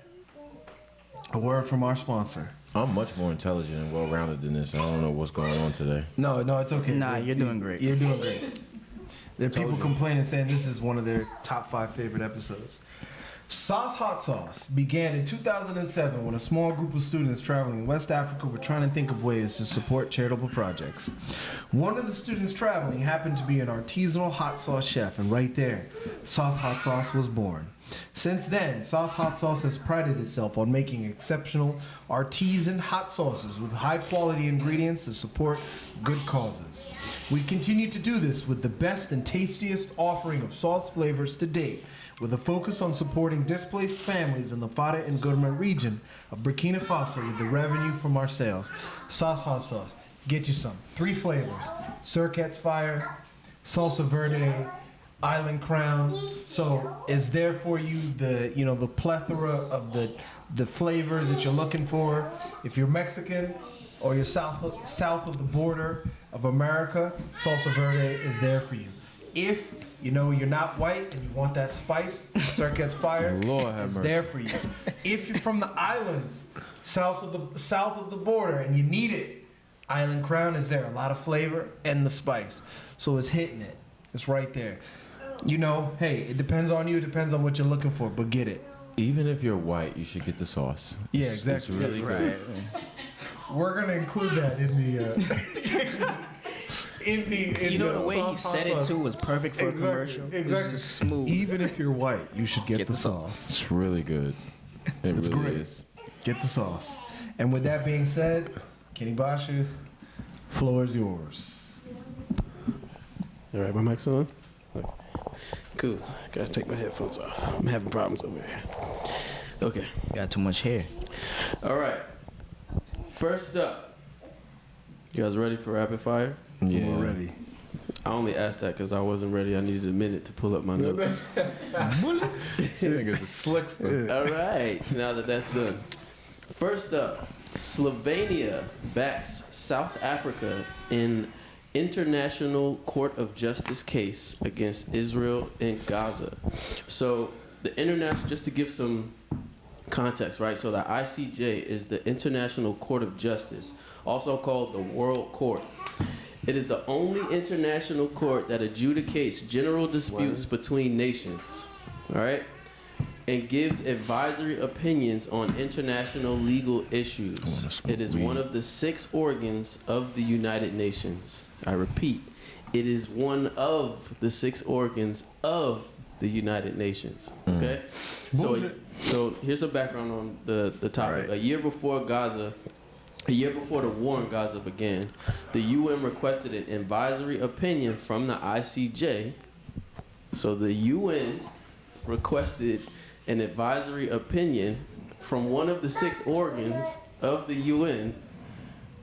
a word from our sponsor. I'm much more intelligent and well-rounded than this. I don't know what's going on today. No, it's okay. Nah, you're doing great. You're doing great. There are people complaining saying this is one of their top 5 favorite episodes. Sauce Hot Sauce began in 2007 when a small group of students traveling in West Africa were trying to think of ways to support charitable projects. One of the students traveling happened to be an artisanal hot sauce chef, and right there, Sauce Hot Sauce was born. Since then, Sauce Hot Sauce has prided itself on making exceptional artisan hot sauces with high quality ingredients to support good causes. We continue to do this with the best and tastiest offering of sauce flavors to date, with a focus on supporting displaced families in the Fada and Gourmet region of Burkina Faso with the revenue from our sales. Sauce Hot Sauce, get you some. 3 flavors: Circuit's Fire, Salsa Verde, Island Crown. So it's there for you, the plethora of the flavors that you're looking for. If you're Mexican or you're south of the border of America, Salsa Verde is there for you. If you're not white and you want that spice, Circuit's Fire, Lord have it's mercy. there for you. If you're from the islands, south of the border, and you need it, Island Crown is there. A lot of flavor and the spice. So it's hitting it. It's right there. Hey, it depends on you. It depends on what you're looking for, but get it. Even if you're white, you should get the sauce. Yeah, It's exactly. really good. We're gonna include that in the. The way he said it too was perfect for a commercial. It was Exactly. just smooth. Even if you're white, you should get the sauce. It's really good. It It's really great. is. Get the sauce. And with that being said, Kenny Bashu, floor is yours. All right, my mic's on. Cool. Gotta take my headphones off. I'm having problems over here. Okay. Got too much hair. All right. First up, you guys ready for rapid fire? Yeah. We're ready. I only asked that because I wasn't ready. I needed a minute to pull up my notes. Slick stuff. All right. Now that that's done. First up, Slovenia backs South Africa in International Court of Justice case against Israel and Gaza. So the international, just to give some context, right? So the ICJ is the International Court of Justice, also called the World Court. It is the only international court that adjudicates general disputes between nations. All right? and gives advisory opinions on international legal issues. It is one of the 6 organs of the United Nations. I repeat, it is one of the 6 organs of the United Nations. Okay? So here's a background on the topic. Right. A year before the war in Gaza began, the UN requested an advisory opinion from the ICJ. So the UN requested an advisory opinion from one of the 6 organs of the UN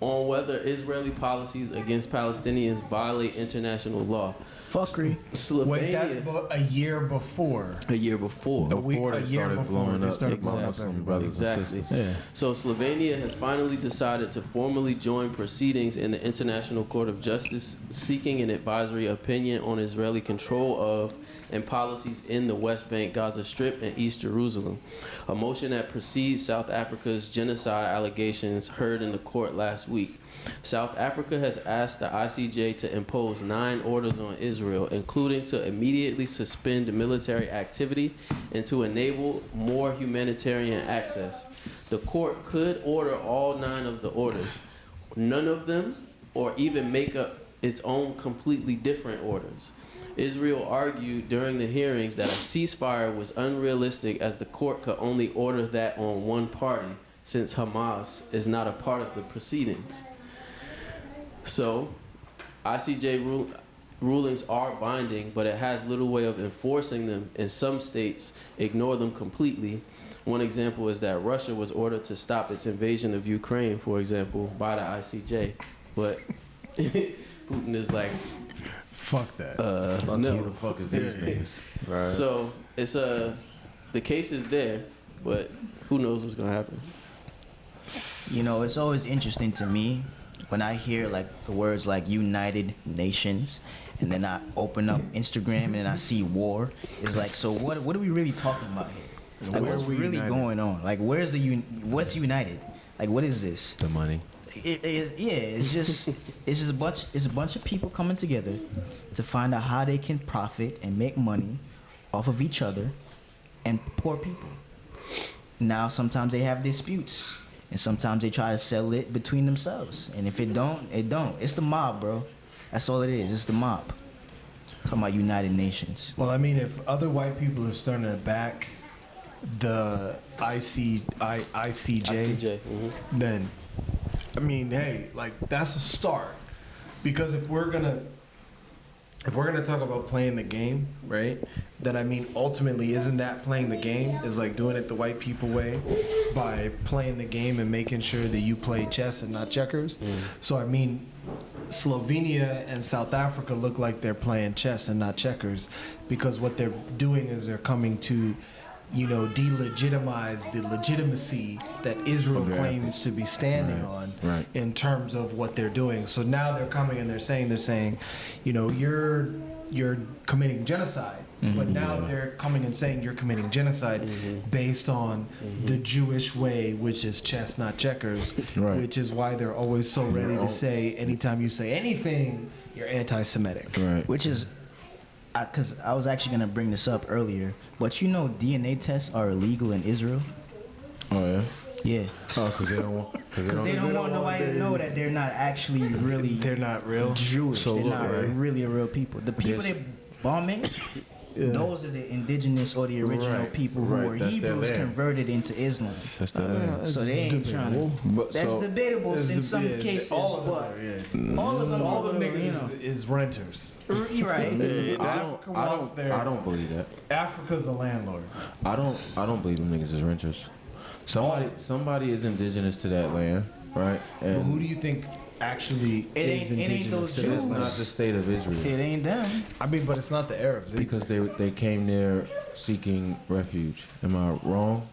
on whether Israeli policies against Palestinians violate international law. Fuckery. Slovenia. Wait, that's a year before. A year before. Before a they year started before blowing they up, started blowing up some everybody. brothers and Exactly. sisters. Yeah. So Slovenia has finally decided to formally join proceedings in the International Court of Justice seeking an advisory opinion on Israeli control of and policies in the West Bank, Gaza Strip, and East Jerusalem. A motion that precedes South Africa's genocide allegations heard in the court last week. South Africa has asked the ICJ to impose 9 orders on Israel, including to immediately suspend military activity and to enable more humanitarian access. The court could order all 9 of the orders, none of them, or even make up its own completely different orders. Israel argued during the hearings that a ceasefire was unrealistic as the court could only order that on one party, since Hamas is not a part of the proceedings. So, ICJ rulings are binding, but it has little way of enforcing them, and some states ignore them completely. One example is that Russia was ordered to stop its invasion of Ukraine, for example, by the ICJ. But Putin is like, Fuck that. Who no. the fuck is these niggas? Right. So it's the case is there, but who knows what's gonna happen? You know, it's always interesting to me when I hear like the words like United Nations, and then I open up Instagram and I see war. It's like, so what are we really talking about here? It's like, Where what's are we really united? going on? Like, where's what's united? Like, what is this? The money. It is, yeah. It's just a bunch of people coming together to find out how they can profit and make money off of each other and poor people. Now, sometimes they have disputes, and sometimes they try to settle it between themselves. And if it don't, it don't. It's the mob, bro. That's all it is. It's the mob. Talking about United Nations. Well, I mean, if other white people are starting to back the ICJ, ICJ. then, I mean, hey, like that's a start. Because if we're gonna talk about playing the game, right? Then I mean, ultimately, isn't that playing the game? Is like doing it the white people way by playing the game and making sure that you play chess and not checkers. So I mean, Slovenia and South Africa look like they're playing chess and not checkers, because what they're doing is they're coming to, you know, delegitimize the legitimacy that Israel Of their claims efforts. to be standing on Right. in terms of what they're doing. So now they're coming and they're saying, you know, you're committing genocide. But now they're coming and saying you're committing genocide based on the Jewish way, which is chess, not checkers, Right. which is why they're always so ready to say anytime you say anything, you're anti-Semitic. Right. Which is, because I was actually going to bring this up earlier, but you know DNA tests are illegal in Israel? Oh yeah. Yeah. Oh, because they don't want. Because they don't want nobody to know that they're not actually really They're not real. Jewish. So they're look, not right. really a real people. The people Yes. they're bombing, those are the indigenous or the original Right, people who right, were that's their Hebrews land. converted into Islam. That's the land. So they ain't trying to. But That's so- debatable in some cases, all of them, but yeah. all of them, All the you know, niggas is renters. you're right. Africa wants their- I don't believe that. Africa's a landlord. I don't believe them niggas is renters. Somebody is indigenous to that land, right? But And who do you think actually It is ain't indigenous those to it's that Jews. land? not the state of Israel. It ain't them. I mean, but it's not the Arabs. Because they came there seeking refuge. Am I wrong?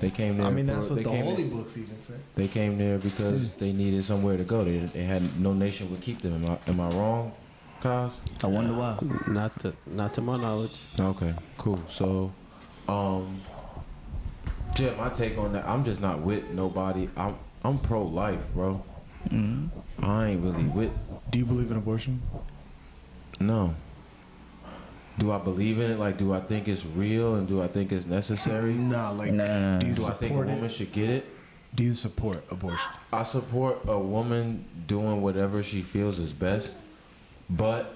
They came there. I mean, for- that's what they the came holy there- books even say. They came there because they needed somewhere to go. They had no nation would keep them. Am I wrong, Kaz? I wonder why. Not to my knowledge. Okay, cool. So, yeah, my take on that. I'm just not with nobody. I'm pro-life, bro. I ain't really with. Do you believe in abortion? No. Do I believe in it? Like, do I think it's real and do I think it's necessary? Nah, like, Nah. do you Do I think a support woman it? should get it? Do you support abortion? I support a woman doing whatever she feels is best, but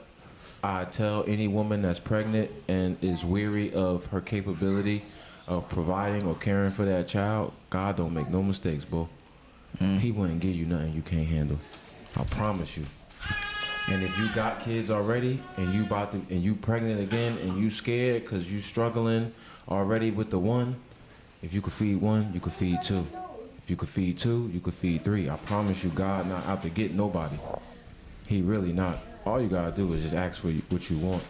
I tell any woman that's pregnant and is weary of her capability of providing or caring for that child, God don't make no mistakes, bro. He wouldn't give you nothing you can't handle. I promise you. And if you got kids already and you pregnant again and you scared because you struggling already with the one, if you could feed one, you could feed two. If you could feed two, you could feed three. I promise you, God not out to get nobody. He really not. All you gotta do is just ask for what you want,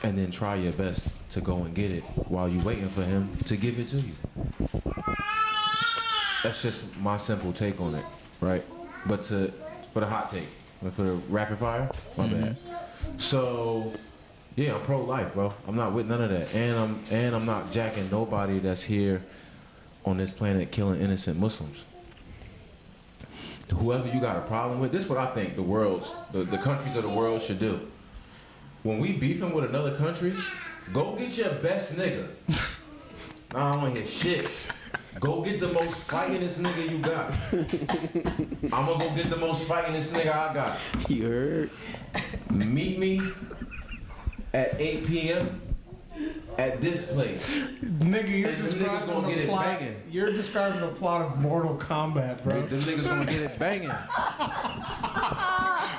and then try your best to go and get it while you waiting for him to give it to you. That's just my simple take on it, right? But for the hot take, but for the rapid fire, my bad. So, yeah, I'm pro-life, bro. I'm not with none of that, and I'm not jacking nobody that's here on this planet killing innocent Muslims. Whoever you got a problem with, this is what I think the countries of the world should do. When we beefing with another country, go get your best nigga. Nah, I don't want to hear shit. Go get the most fightingest nigga you got. I'm gonna go get the most fightingest nigga I got. You heard? Meet me at 8 p.m. at this place. Nigga, you're And them niggas gonna get describing the it plot. banging. You're describing the plot of Mortal Kombat, bro. Them niggas gonna get it banging.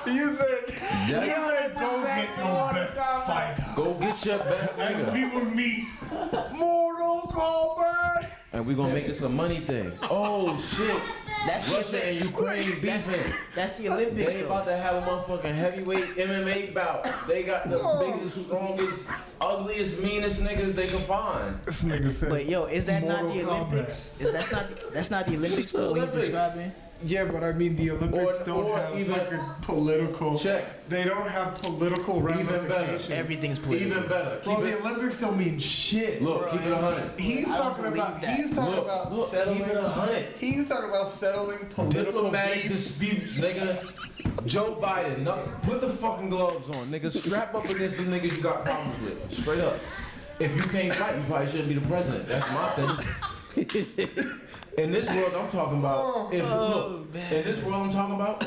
You said, Yeah. you said go get your best fighter. Go get your best And nigga. we will meet Mortal Kombat. And we gonna make it a money thing. Oh shit. That's Russia and Ukraine beefing. That's the Olympics. They about to have a motherfucking heavyweight MMA bout. They got the biggest, strongest, ugliest, meanest niggas they can find. This nigga said. But yo, is that not Mortal the Olympics? That's not the Olympics It's the what he's Olympics. describing? Yeah, but I mean the Olympics Or don't have even- fucking political. Check. They don't have political Even better. ramifications. Everything's political. Even better. Bro, Keep the it. Olympics don't mean shit. Look, keep it 100. He's I don't talking about. believe that. He's talking Look, about look, settling. keep it 100. He's talking about settling political Diplomatic beefs. disputes, nigga. Joe Biden, no, put the fucking gloves on, nigga. Strap up against the niggas you got problems with. Straight up. If you can't fight, you probably shouldn't be the president. That's my thing. In this world I'm talking about, in this world I'm talking about,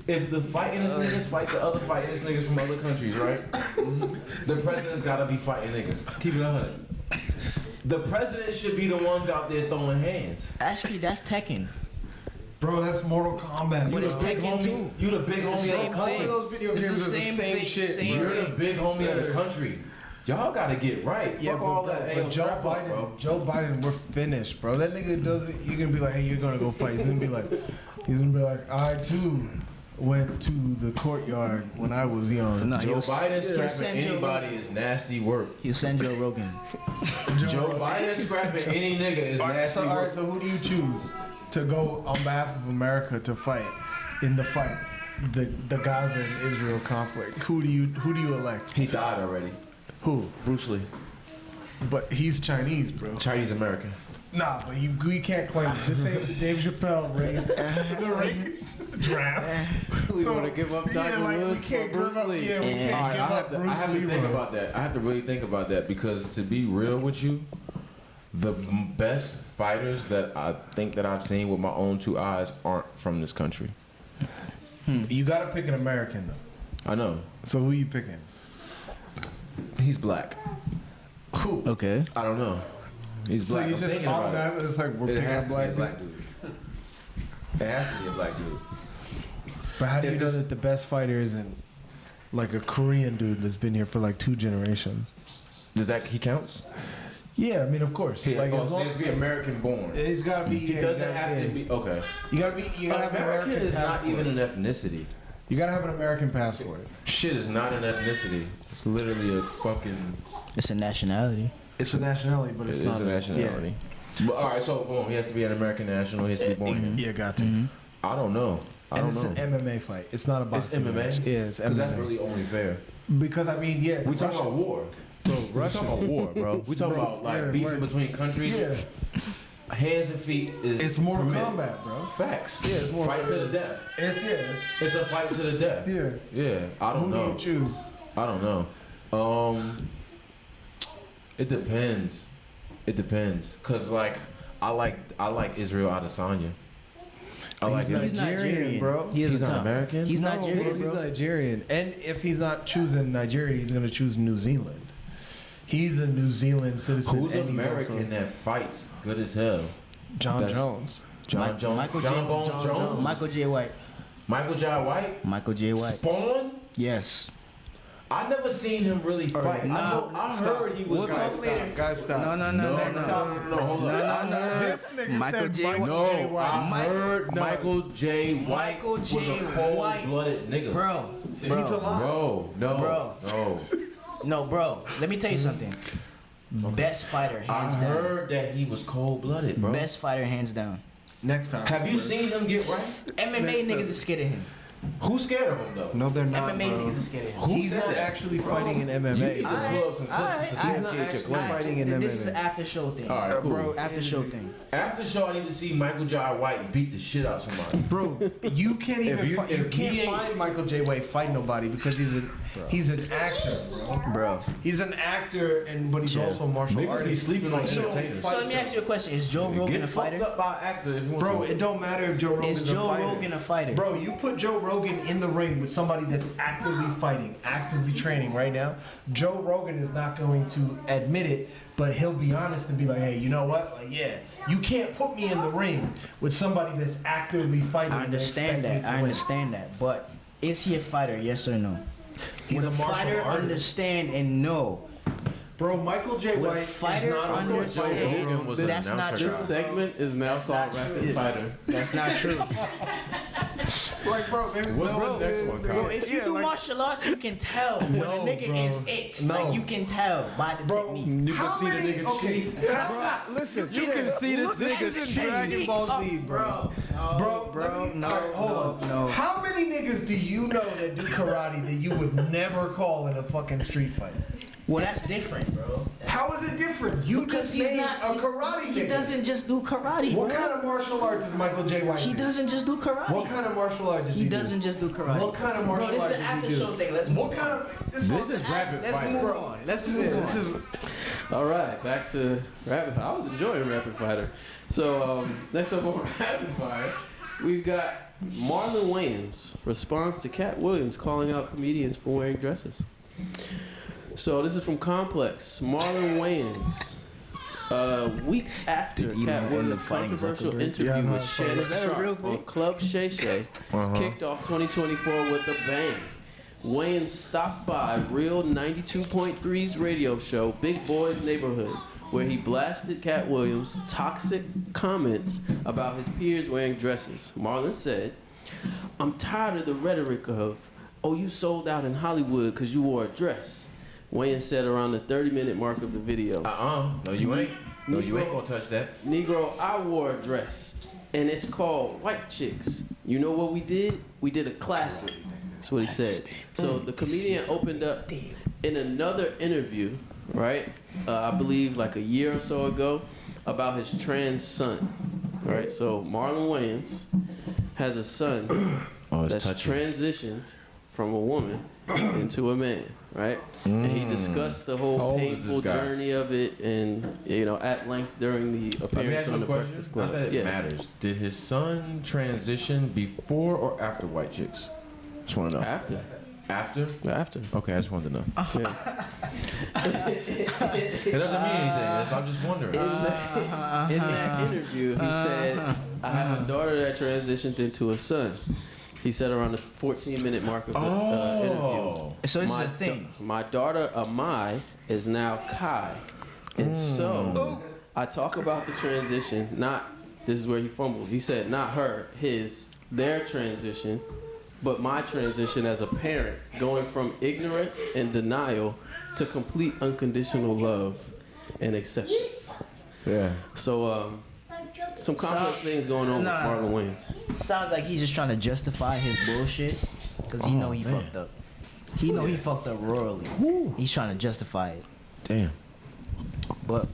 if the fightingest niggas fight the other fightingest niggas from other countries, right? The president's gotta be fighting niggas. Keep it 100. The president should be the ones out there throwing hands. Actually, that's Tekken. Bro, that's Mortal Kombat. But it's the big Tekken homie- too. You the big It's the homie same of the country. thing. Those video It's games the are the same same thing, shit. same You're the thing. big homie of the country. Y'all gotta get right. Yeah, Fuck all that. Hey, but Joe strap up, Biden, bro. Joe Biden, we're finished, bro. That nigga doesn't. You're gonna be like, hey, you're gonna go fight. He's gonna be like, I too went to the courtyard when I was young. No, Joe he'll- Biden he'll scrapping send Joe anybody Rogan. is nasty work. He'll send Joe Rogan. Joe Biden scrapping any nigga is nasty All right, work. so who do you choose to go on behalf of America to fight in the fight, the Gaza and Israel conflict? Who do you elect? He died already. Who? Bruce Lee. But he's Chinese, bro. Chinese American. Nah, but we can't claim it. This ain't the Dave Chappelle race. The race draft. We want to give up Tiger we Woods for can't Bruce give up. Lee. Yeah, we can't All right, give I up have to, Bruce I have to Lee, think bro. about that. I have to really think about that because to be real with you, the best fighters that I think that I've seen with my own two eyes aren't from this country. You gotta pick an American though. I know. So who you picking? He's black. Who? Okay. I don't know. He's So black. you I'm just thinking about it. automatically it's like we're It picking has a to be a black black dude. dude. It has to be a black dude. But how do you If know it's- that the best fighter isn't like a Korean dude that's been here for like 2 generations? Does that he counts? Yeah, I mean of course. He, Like oh, as so long- he has to be American born. It's gotta be. He yeah, doesn't you gotta- have to yeah. be okay. You gotta be. You gotta have an American American is not passport. even an ethnicity. You gotta have an American passport. Shit is not an ethnicity. It's literally a fucking. It's a nationality. It's a nationality, but it's It not is a nationality. But all right, so boom, he has to be an American national. He has to be born here. Yeah, got to. I don't know. I And don't it's know. an MMA fight. It's not a It's boxing MMA. match. Yeah, it's Because MMA. that's really only fair. Because I mean, yeah, We talking about war. Bro, We talking about war, bro. We talking Bro, about like yeah, beefing right. between countries. Yeah, Hands and feet is. it's Mortal permitted. Kombat, bro. Facts. Yeah, it's Mortal fight to the death. It's a fight to the death. Yeah. Yeah. I don't Who know. do you choose? I don't know. It depends. It depends. Cause like I like Israel Adesanya. I like him. He's Nigerian, bro. He's not American? He's No, Nigerian, bro, he's bro. Nigerian. And if he's not choosing Nigeria, he's gonna choose New Zealand. He's a New Zealand citizen. Who's and he's American also that fights good as hell? John That's- Jones. John Jones. Michael John J. Bones Jones. Michael J. White. Michael J. White. Michael J. White. Spawn. Yes. I never seen him really fight. I heard he was. We'll talk later. Guys, stop. No. Hold on. This nigga Michael said J. Michael No, J. White. I heard Michael J. White Michael was J. a White. cold-blooded nigga. Bro. He's alive. Bro, no, Bro. no. No, bro. Let me tell you something. Best fighter, I hands down. heard that he was cold-blooded, bro. Best fighter, hands down. Next time. Have you seen him get right? MMA niggas are scared of him. Who's scared of him though? No, they're not, MMA bro. niggas are scared of him. Who He's said not that? actually fighting in You MMA. need to pull up some clips to Alright, substantiate your actually claim. fighting in This is MMA. an after show thing. All right, cool. Bro, After show thing. After show, I need to see Michael J. White beat the shit out of somebody. Bro, you can't even you- fight, if you he can't ain't- find Michael J. White fight nobody because he's an actor, bro. Bro. He's an actor but he's Yeah. also a martial Niggas be artist. sleeping on Like, so entertainers. So let me ask you a question. Is Joe Rogan Get a fucked fighter? up by an actor if you want Bro, to. it don't matter if Joe Rogan's Is a Joe fighter. Rogan a fighter? Bro, you put Joe Rogan in the ring with somebody that's actively fighting, actively training right now. Joe Rogan is not going to admit it, but he'll be honest and be like, hey, you know what? Like, yeah, you can't put me in the ring with somebody that's actively fighting. I and expect understand me that. to I win. understand that. But is he a fighter? Yes or no? He's Would a martial fighter artist. understand and know? Bro, Michael J. Would a White is fighter not a good understand? fighter. Rogan was an That's not announcer true. This segment is now called Rapid Fighter. That's not true. Like, bro, there's What's no. the next one, Bro, Kyle? if you do martial arts, you can tell when No, a nigga bro. is it. No. Like you can tell by the Bro, technique. You can see the nigga okay, cheat. listen, You can see this this nigga's is cheat. Dragon Ball Z, bro. Bro, let me- no, all right, hold on. no. How many niggas do you know that do karate that you would never call in a fucking street fight? Well, that's different, bro. How is it different? You Because just he's named not a karate He nigga. doesn't just do karate, What bro. kind of martial art does Michael J. White He do? doesn't just do karate. What kind of martial art does he He do? doesn't just do karate. What kind of martial Bro, this art is an does he after do? show thing. Let's What move kind on. of This is rapid Let's fight. move on. Let's move on. This is All right, back to Rapid Fire. I was enjoying Rapid Fighter. So next up on Rapid Fire, we've got Marlon Wayans responds to Cat Williams calling out comedians for wearing dresses. So this is from Complex. Marlon Wayans. Weeks after Did Elon Cat end Williams' up fighting controversial Zuckerberg? interview Yeah, with no, Shannon is that a real Sharp on thing? Club Shay Shay kicked off 2024 with a bang. Wayans stopped by Real 92.3's radio show, Big Boy's Neighborhood, where he blasted Cat Williams' toxic comments about his peers wearing dresses. Marlon said, "I'm tired of the rhetoric of, oh, you sold out in Hollywood because you wore a dress." Wayans said around the 30-minute mark of the video. No, you ain't. No, you ain't gonna touch that. Negro, I wore a dress, and it's called White Chicks. You know what we did? We did a classic. That's what he said. So the comedian opened up in another interview, right? I believe like a year or so ago, about his trans son, right? So Marlon Wayans has a son Oh, it's that's touching. transitioned from a woman into a man, right? And he discussed the How whole old is painful this guy? journey of it, and at length during the Let me appearance ask you on a the question. Breakfast Not Club. that it matters. Did his son transition before or after White Chicks? Just want to know. After. After? Okay, I just wanted to know. Yeah. It doesn't mean anything. I'm just wondering. In that interview, he said, "I have a daughter that transitioned into a son." He said around the 14-minute mark of the interview. Oh. So this my is the thing. My daughter Amai is now Kai, and so I talk about the transition. Not this is where he fumbled. He said not her, their transition, but my transition as a parent, going from ignorance and denial to complete unconditional love and acceptance. Yeah. So some complex things going on with Marlon Wayans. Sounds like he's just trying to justify his bullshit because he know he fucked up. He know he fucked up royally. He's trying to justify it. Damn. But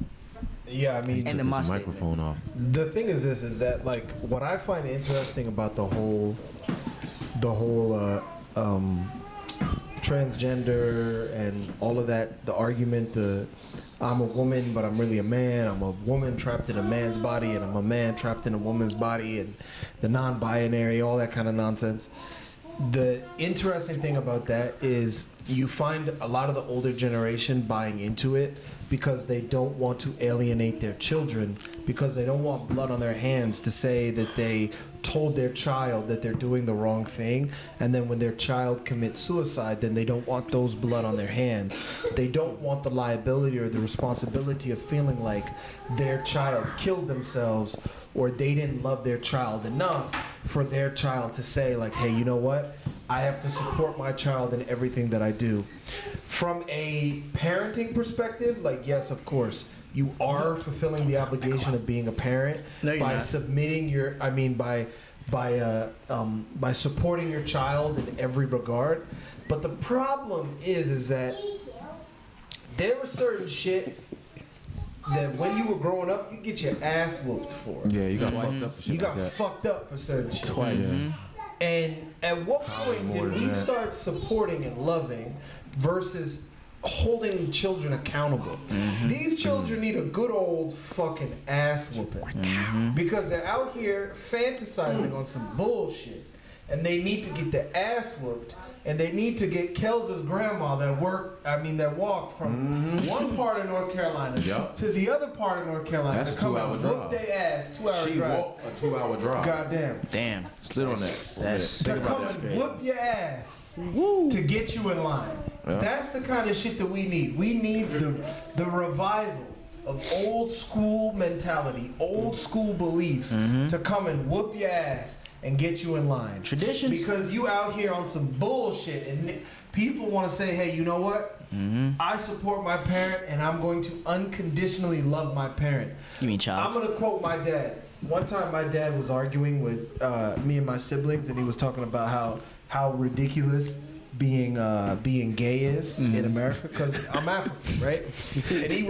yeah. I mean, and the His my microphone off. the thing is this is that like what I find interesting about the whole transgender and all of that, the argument, I'm a woman, but I'm really a man. I'm a woman trapped in a man's body, and I'm a man trapped in a woman's body, and the non-binary, all that kind of nonsense. The interesting thing about that is you find a lot of the older generation buying into it because they don't want to alienate their children, because they don't want blood on their hands to say that they told their child that they're doing the wrong thing, and then when their child commits suicide, then they don't want those blood on their hands. They don't want the liability or the responsibility of feeling like their child killed themselves or they didn't love their child enough for their child to say like, hey, you know what? I have to support my child in everything that I do. From a parenting perspective, like, yes, of course, you are fulfilling the obligation of being a parent by submitting your, by supporting your child in every regard. But the problem is that there was certain shit that when you were growing up, you get your ass whooped for. Yeah, you got fucked up. For shit You got like that. fucked up for certain shit. Twice. Yeah. And at what Probably point more did than we that. start supporting and loving versus holding children accountable? These children need a good old fucking ass whooping because they're out here fantasizing on some bullshit, and they need to get their ass whooped, and they need to get Kellz's grandma that walked from one part of North Carolina Yup. to the other part of North Carolina That's to a come 2-hour and drive. whoop their ass. 2-hour She drive. walked a 2-hour drive. Goddamn. Damn. Slid on that. That's- To Think about come that. and whoop your ass to get you in line. Yeah. That's the kind of shit that we need. We need the revival of old school mentality, old school beliefs to come and whoop your ass and get you in line. Traditions. Because you out here on some bullshit and people want to say, hey, you know what? I support my parent and I'm going to unconditionally love my parent. You mean I'm child? gonna quote my dad. One time, my dad was arguing with me and my siblings, and he was talking about how ridiculous being gay is in America because I'm African, right? And he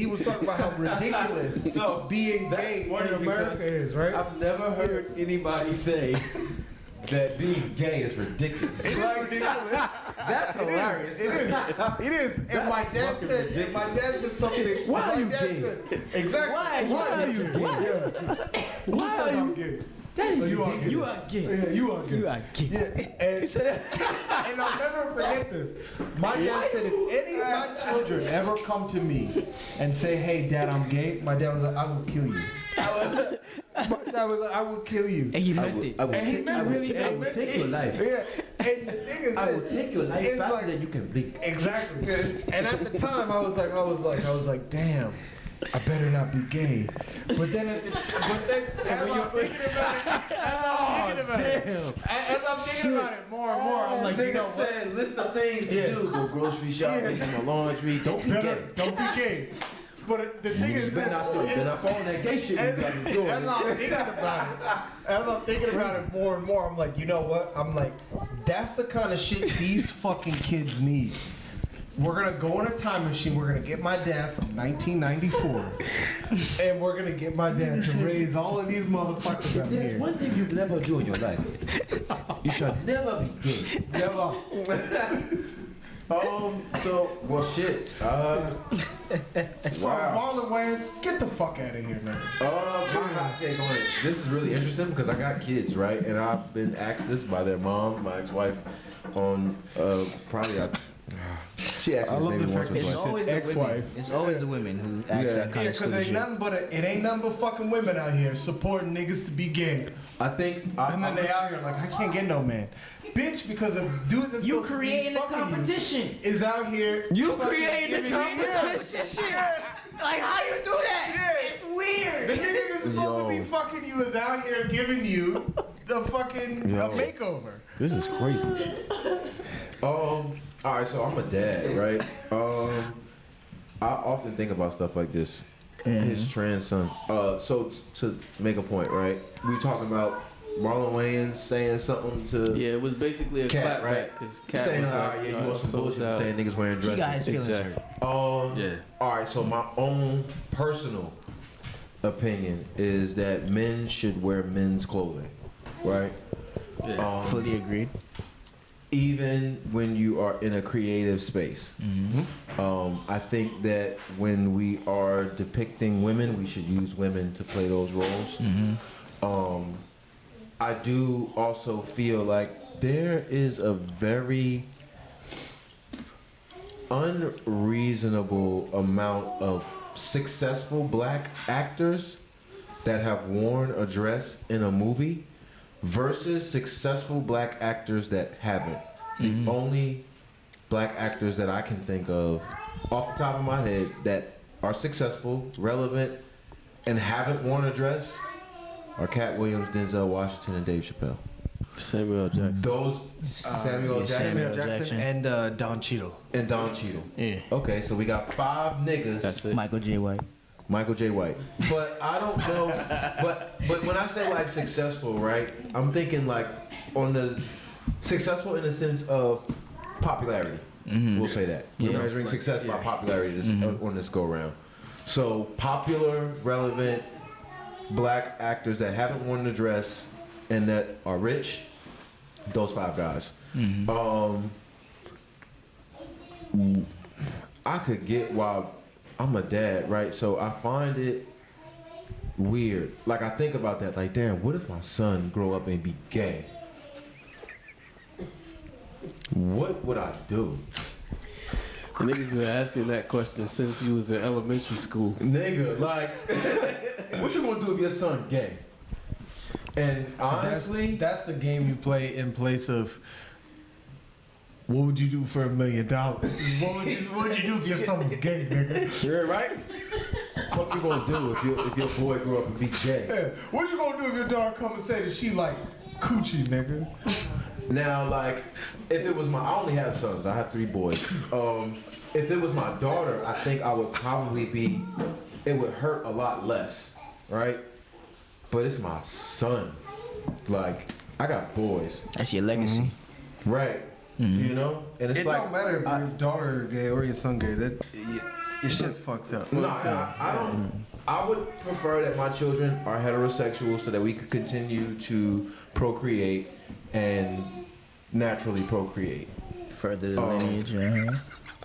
was talking about how ridiculous being gay in America is, right? I've never heard anybody say that being gay is ridiculous. It is ridiculous. That's hilarious. It is. And my dad said something. Why are you my dad gay? said- exactly. Why are you gay? Who says I'm gay? That is You are ridiculous. You are gay. Yeah, you are gay. You are gay. Yeah, and I'll never forget this. My dad said, if any of my children ever come to me and say, hey, Dad, I'm gay, my dad was like, I will kill you. My dad was like, I will kill you. And he meant it. I will And he take, meant I will, really- I will take your life. Yeah, and the thing is, I will this, take your life it's faster like- than you can blink. Exactly. And at the time, I was like, damn, I better not be gay. But then, as I'm thinking about it more and more, I'm like, you know Nigga what? said list of things to do. Go grocery shopping, do my laundry. Don't be gay. Don't be gay. But the thing is, Better not start. Better not fall in that gay shit you as guys is doing. I'm thinking about it more and more, I'm like, you know what? I'm like, that's the kind of shit these fucking kids need. We're gonna go in a time machine. We're gonna get my dad from 1994, and we're gonna get my dad to raise all of these motherfuckers up There's here. one thing you never do in your life. You shall never be gay. Never. Well, shit. So Marlon Wayans, get the fuck out of here, man. My hot take on it. This is really interesting because I got kids, right? And I've been asked this by their mom, my ex-wife, on probably. She asked I this love maybe the once fact or that It's you twice. said always the women. ex-wife. It's always the women who ask that kind Yeah, of because stupid shit. it ain't nothing but fucking women out here supporting niggas to be gay. I think. And then they out here like, I can't get no man. Bitch, because a dude that's You supposed to be creating the fucking you competition. is out here. You fucking creating the giving you- competition shit. Like how you do that? Yeah. It's weird. The nigga that's supposed to be Yo. fucking you is out here giving you the fucking Yo. makeover. This is crazy. All right, so I'm a dad, right? I often think about stuff like this. His trans son. So to make a point, right? We talking about Marlon Wayans saying something to Yeah, it was basically a Cat, clapback right? because Cat saying, was "Ah, like, yeah, you "Oh, want it's some sold bullshit," out." saying niggas wearing He dresses. got his feelings Exactly. hurt. Yeah. All right, so my own personal opinion is that men should wear men's clothing, right? Fully agreed. even when you are in a creative space. I think that when we are depicting women, we should use women to play those roles. I do also feel like there is a very unreasonable amount of successful black actors that have worn a dress in a movie versus successful black actors that haven't. The only black actors that I can think of off the top of my head that are successful, relevant, and haven't worn a dress are Cat Williams, Denzel Washington, and Dave Chappelle. Samuel Jackson. Those Samuel Jackson, Samuel Jackson. And Don Cheadle. and Don Cheadle. Yeah. Okay, so we got 5 niggas. That's it. Michael J. White. Michael J. White. But I don't know. But when I say like successful, right? I'm thinking like on the successful in the sense of popularity. We'll say that. We're measuring success by popularity on this go round. So popular, relevant black actors that haven't worn the dress and that are rich. Those 5 guys. I could get why I'm a dad, right? So I find it weird. Like I think about that. Like, damn, what if my son grow up and be gay? What would I do? Niggas been asking that question since you was in elementary school. Nigga, like, what you gonna do if your son gay? And honestly, that's the game you play in place of what would you do for $1 million? What would you do if your son was gay, nigga? you're right. What you gonna do if your boy grew up and be gay? Yeah. What you gonna do if your daughter come and say that she like coochie, nigga? Now, like, if it was I only have sons. I have 3 boys. If it was my daughter, I think I would probably it would hurt a lot less, right? But it's my son. Like, I got boys, That's your legacy. right? You know, and it's It like don't matter if your daughter is gay or your son gay. Your shit's fucked up. no, I don't. I would prefer that my children are heterosexual so that we could continue to procreate and naturally procreate. Further the lineage.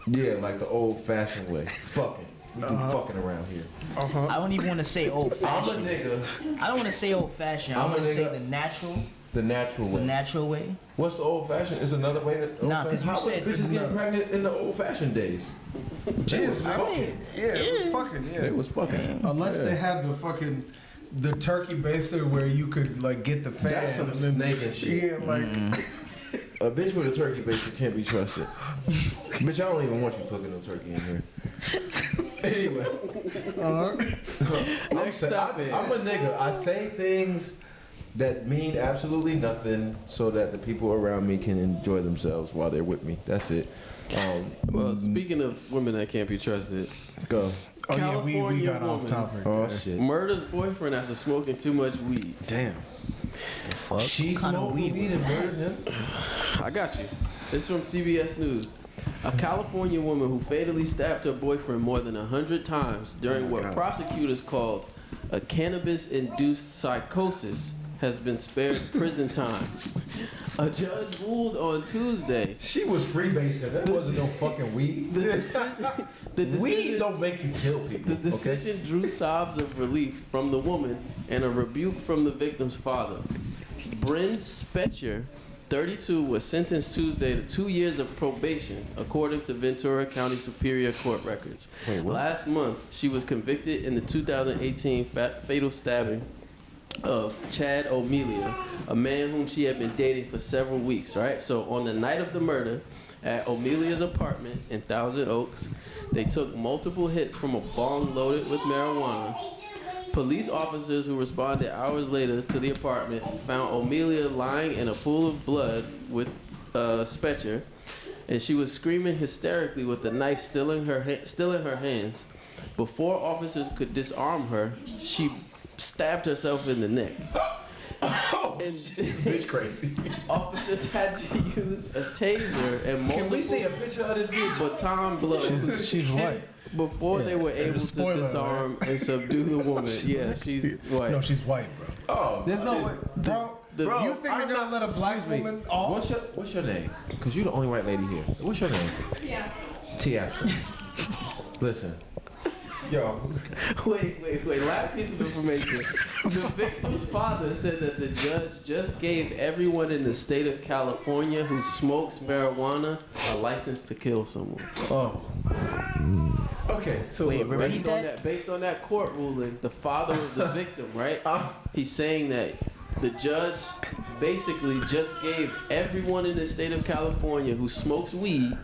Yeah, like the old-fashioned way. Fucking. We do fucking around here. I don't even want to say old I'm a fashioned. nigga. I don't want to say old fashioned. I I'm a want to say nigga. the natural The natural way. way. What's the old-fashioned? Is another way that Nah, 'cause you how said- was bitches getting pregnant in the old-fashioned days? They was fucking. It was fucking, yeah. They was fucking. Unless they had the turkey baster where you could like get the fan. That's some and then- snake and shit. Yeah, like A bitch with a turkey baster can't be trusted. Bitch, I don't even want you cooking no turkey in here. Anyway. Next topic. I'm a nigga. I say things that mean absolutely nothing so that the people around me can enjoy themselves while they're with me. That's it. Well, speaking of women that can't be trusted, Go. oh yeah, we California got off woman. topic. Oh, shit. murders boyfriend after smoking too much weed. Damn. The fuck? She What kind of smoked weed weed was and that? murdered him? I got you. This is from CBS News. A California woman who fatally stabbed her boyfriend more than 100 times during what prosecutors called a cannabis-induced psychosis has been spared prison time. A judge ruled on Tuesday. She was freebasing. That wasn't no fucking weed. The decision, Weed don't make you kill people. the decision drew sobs of relief from the woman and a rebuke from the victim's father. Bryn Spetcher, 32, was sentenced Tuesday to 2 years of probation, according to Ventura County Superior Court records. Wait, what? Last month, she was convicted in the 2018 fatal stabbing of Chad O'Melia, a man whom she had been dating for several weeks, right? So on the night of the murder at O'Melia's apartment in Thousand Oaks, they took multiple hits from a bong loaded with marijuana. Police officers who responded hours later to the apartment found O'Melia lying in a pool of blood with Spetcher, and she was screaming hysterically with the knife still in her hands. Before officers could disarm her, she stabbed herself in the neck. Oh, And bitch crazy. officers had to use a taser and Can multiple we see a picture of this bitch? baton blows She's white. before they were able to spoiler disarm and subdue the woman. Yeah, she's white. No, she's white, bro. Oh, There's no way, bro. Bro, You think they're gonna let a black woman off? What's your name? Because you're the only white lady here. What's your name? Tiasa. Listen. Yo. Wait. Last piece of information. The victim's father said that the judge just gave everyone in the state of California who smokes marijuana a license to kill someone. Oh. Okay, so Wait, look, repeat Based on that court ruling, the father of the victim, right? He's saying that the judge basically just gave everyone in the state of California who smokes weed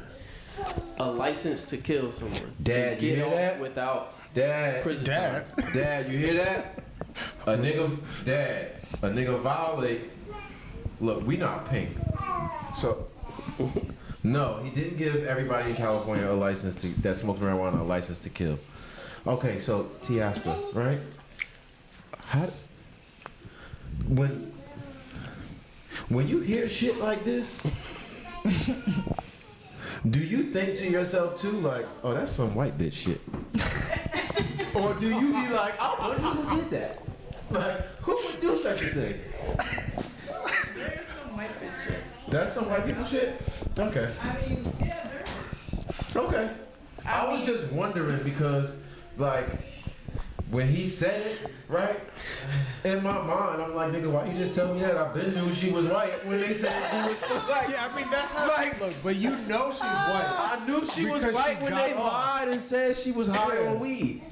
a license to kill someone. Dad, And you get hear off that? without Dad, prison time. Dad, you hear that? A nigga violate. Look, we not pink. So, no, he didn't give everybody in California a license that smokes marijuana a license to kill. Okay, so Tiaspa, right? When you hear shit like this, do you think to yourself too, like, oh, that's some white bitch shit? Or do you be like, I wonder who did that? Like, who would do such a thing? There's some white bitch shit. That's some white people shit? Okay. I mean, yeah, there's. Okay. I was just wondering because, like, when he said it, right, in my mind, I'm like, nigga, why you just tell me that? I been knew she was white when they said she was white. Yeah, I mean that's how. Like, look, but you know she's white. I knew she was Because white she when got they off. lied and said she was high Yeah. on weed.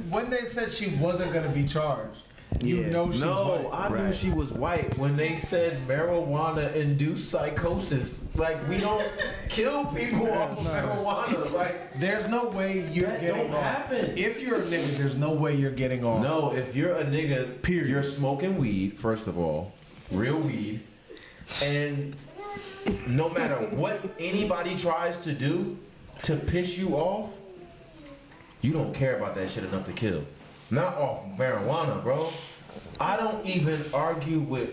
When they said she wasn't gonna be charged, you Yeah. know she's No, white. I knew Right. she was white when they said marijuana-induced psychosis. Like, we don't kill people off of marijuana. Like, There's no way you're that getting don't off. happen. If you're a nigga, there's no way you're getting off. No, if you're a nigga, Period. you're smoking weed, first of all, real weed, and no matter what anybody tries to do to piss you off, you don't care about that shit enough to kill. Not off marijuana, bro. I don't even argue with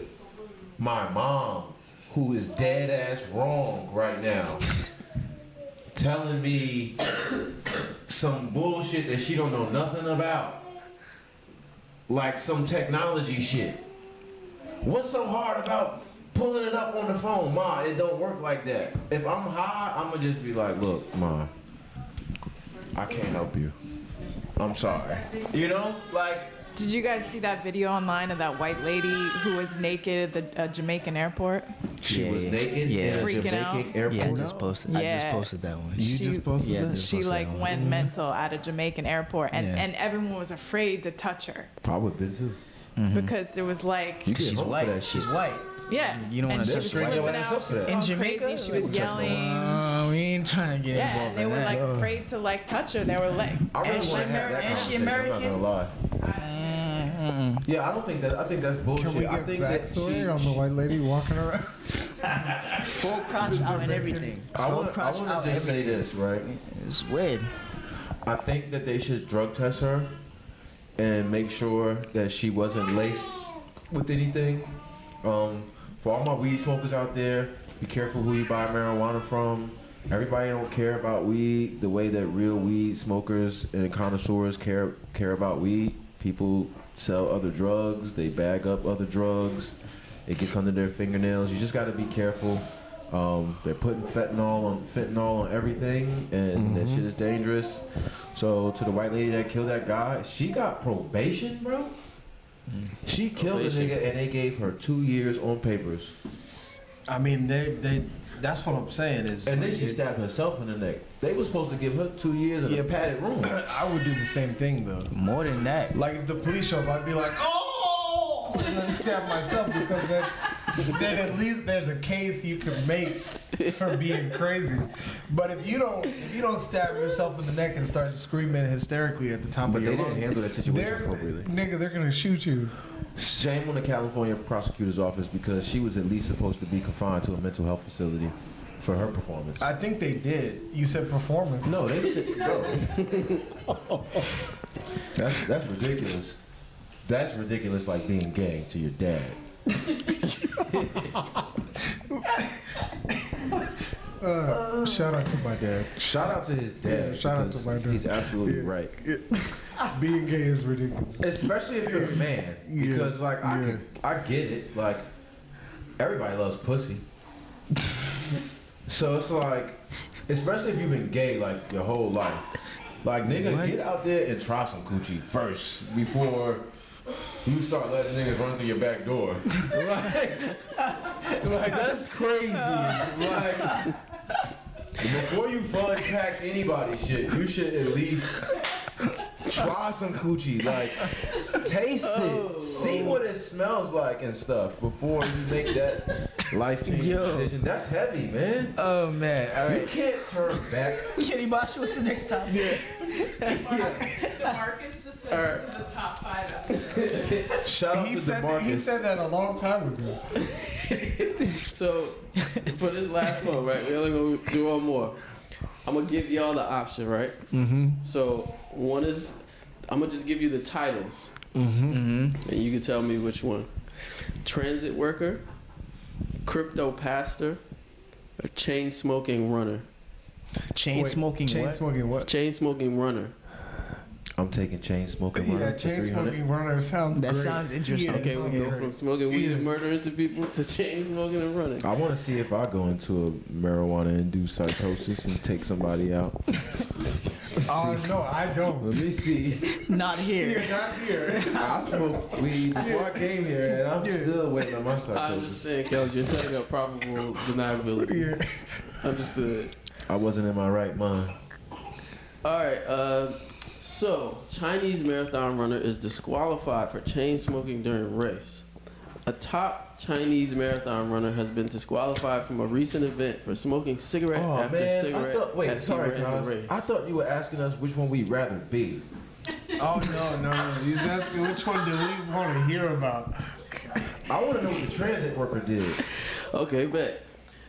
my mom, who is dead ass wrong right now, telling me some bullshit that she don't know nothing about. Like some technology shit. What's so hard about pulling it up on the phone? Ma, it don't work like that. If I'm high, I'ma just be like, look, Ma, I can't help you. I'm sorry. You know? Like, Did you guys see that video online of that white lady who was naked at the Jamaican airport? she was naked Yeah. in a Freaking Jamaican out. airport. Yeah, I just posted. I just Yeah. posted that one. You just posted Yeah, that? just She posted like that one. went mental at a Jamaican airport, and, Yeah. and everyone was afraid to touch her I would have been too. because it was like, You get She's home for white. that She's shit. white. yeah, You don't and wanna she touch was her. flipping Bring your ass out, up she for was that. In going Jamaica? crazy, she was Like, yelling. we ain't trying to get Yeah, involved and they in were that. like afraid to like touch her. They were like, I really And she want to have that Ameri- and she conversation. I'm not American? gonna lie. Yeah, I don't think that. I think that's bullshit. Can we I get think that backstory on the white lady walking around? Full crotch out and everything. I Full want crotch to out just say everything. this, right? It's weird. I think that they should drug test her and make sure that she wasn't laced with anything. For all my weed smokers out there, be careful who you buy marijuana from. Everybody don't care about weed the way that real weed smokers and connoisseurs care about weed. People sell other drugs, they bag up other drugs, it gets under their fingernails. You just got to be careful. They're putting fentanyl on everything, and that shit is dangerous. So to the white lady that killed that guy, she got probation, bro. She killed a Probation. nigga, and they gave her 2 years on papers. I mean, they. That's what I'm saying is. And then she stabbed herself in the neck. They were supposed to give her 2 years in a padded room. I would do the same thing though. More than that. Like if the police show up, I'd be like, oh, and then stab myself because then at least there's a case you could make for being crazy. But if you don't stab yourself in the neck and start screaming hysterically at the top But of your they didn't lungs, handle that situation appropriately. Nigga, they're gonna shoot you. Shame on the California prosecutor's office because she was at least supposed to be confined to a mental health facility for her performance. I think they did. You said performance. No, they should. No. That's ridiculous. That's ridiculous, like being gay to your dad. Shout out to my dad. Shout out to his dad. Yeah, shout out because to my dad. He's absolutely Yeah. right. Being gay is ridiculous. Especially if you're a man, because like I get it. Like everybody loves pussy. So it's like, especially if you've been gay like your whole life. Like, nigga, get out there and try some coochie first before you start letting niggas run through your back door. like that's crazy. Like, before you fun pack anybody's shit, you should at least try some coochie. Like, taste it. See what it smells like and stuff before you make that life-changing decision. That's heavy, man. Oh man! All You right. can't turn back. Kenny Bosch, what's the next time? Yeah. DeMarcus just said this is the top 5 episodes. Shout out to DeMarcus. He said that a long time ago. So, for this last one, right, we're only going to do one more. I'm going to give y'all the option, right? Mm-hmm. So, one is, I'm going to just give you the titles. Mm-hmm. And you can tell me which one. Transit worker, crypto pastor, or chain smoking runner. Chain smoking what? Chain smoking runner. I'm taking chain smoking runner Yeah, for chain 300. smoking runner sounds That great. sounds interesting. Okay, we go from smoking weed and murdering to people to chain smoking and running. I want to see if I go into a marijuana-induced psychosis and take somebody out. Oh, no, I don't. Let me see. Not here. You're not here. I smoked weed before I came here, and I'm still waiting on my I was just psychosis. saying, Kellz, you're setting up probable deniability. Yeah. Understood. I wasn't in my right mind. All right. So, Chinese marathon runner is disqualified for chain smoking during race. A top Chinese marathon runner has been disqualified from a recent event for smoking cigarette after cigarette as he ran the race. I thought you were asking us which one we'd rather be. Oh, no. He's asking which one do we want to hear about? I want to know what the transit worker did. Okay, bet.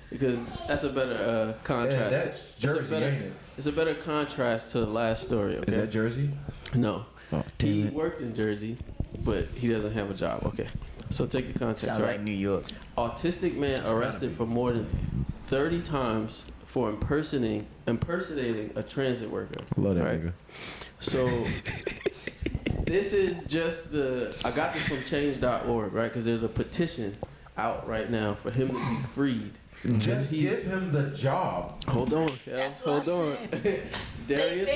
Because that's a better contrast. Yeah, that's Jersey, ain't it? It's a better contrast to the last story. Okay? Is that Jersey? No. Oh, He damn it. worked in Jersey, but he doesn't have a job. Okay. So take the context, Sounds right? like New York. Autistic man arrested for more than 30 times for impersonating a transit worker. Love that right? nigga. So this is just I got this from change.org, right? Because there's a petition out right now for him to be freed. Just give him the job. Hold on, Kellz. Hold on. Darius.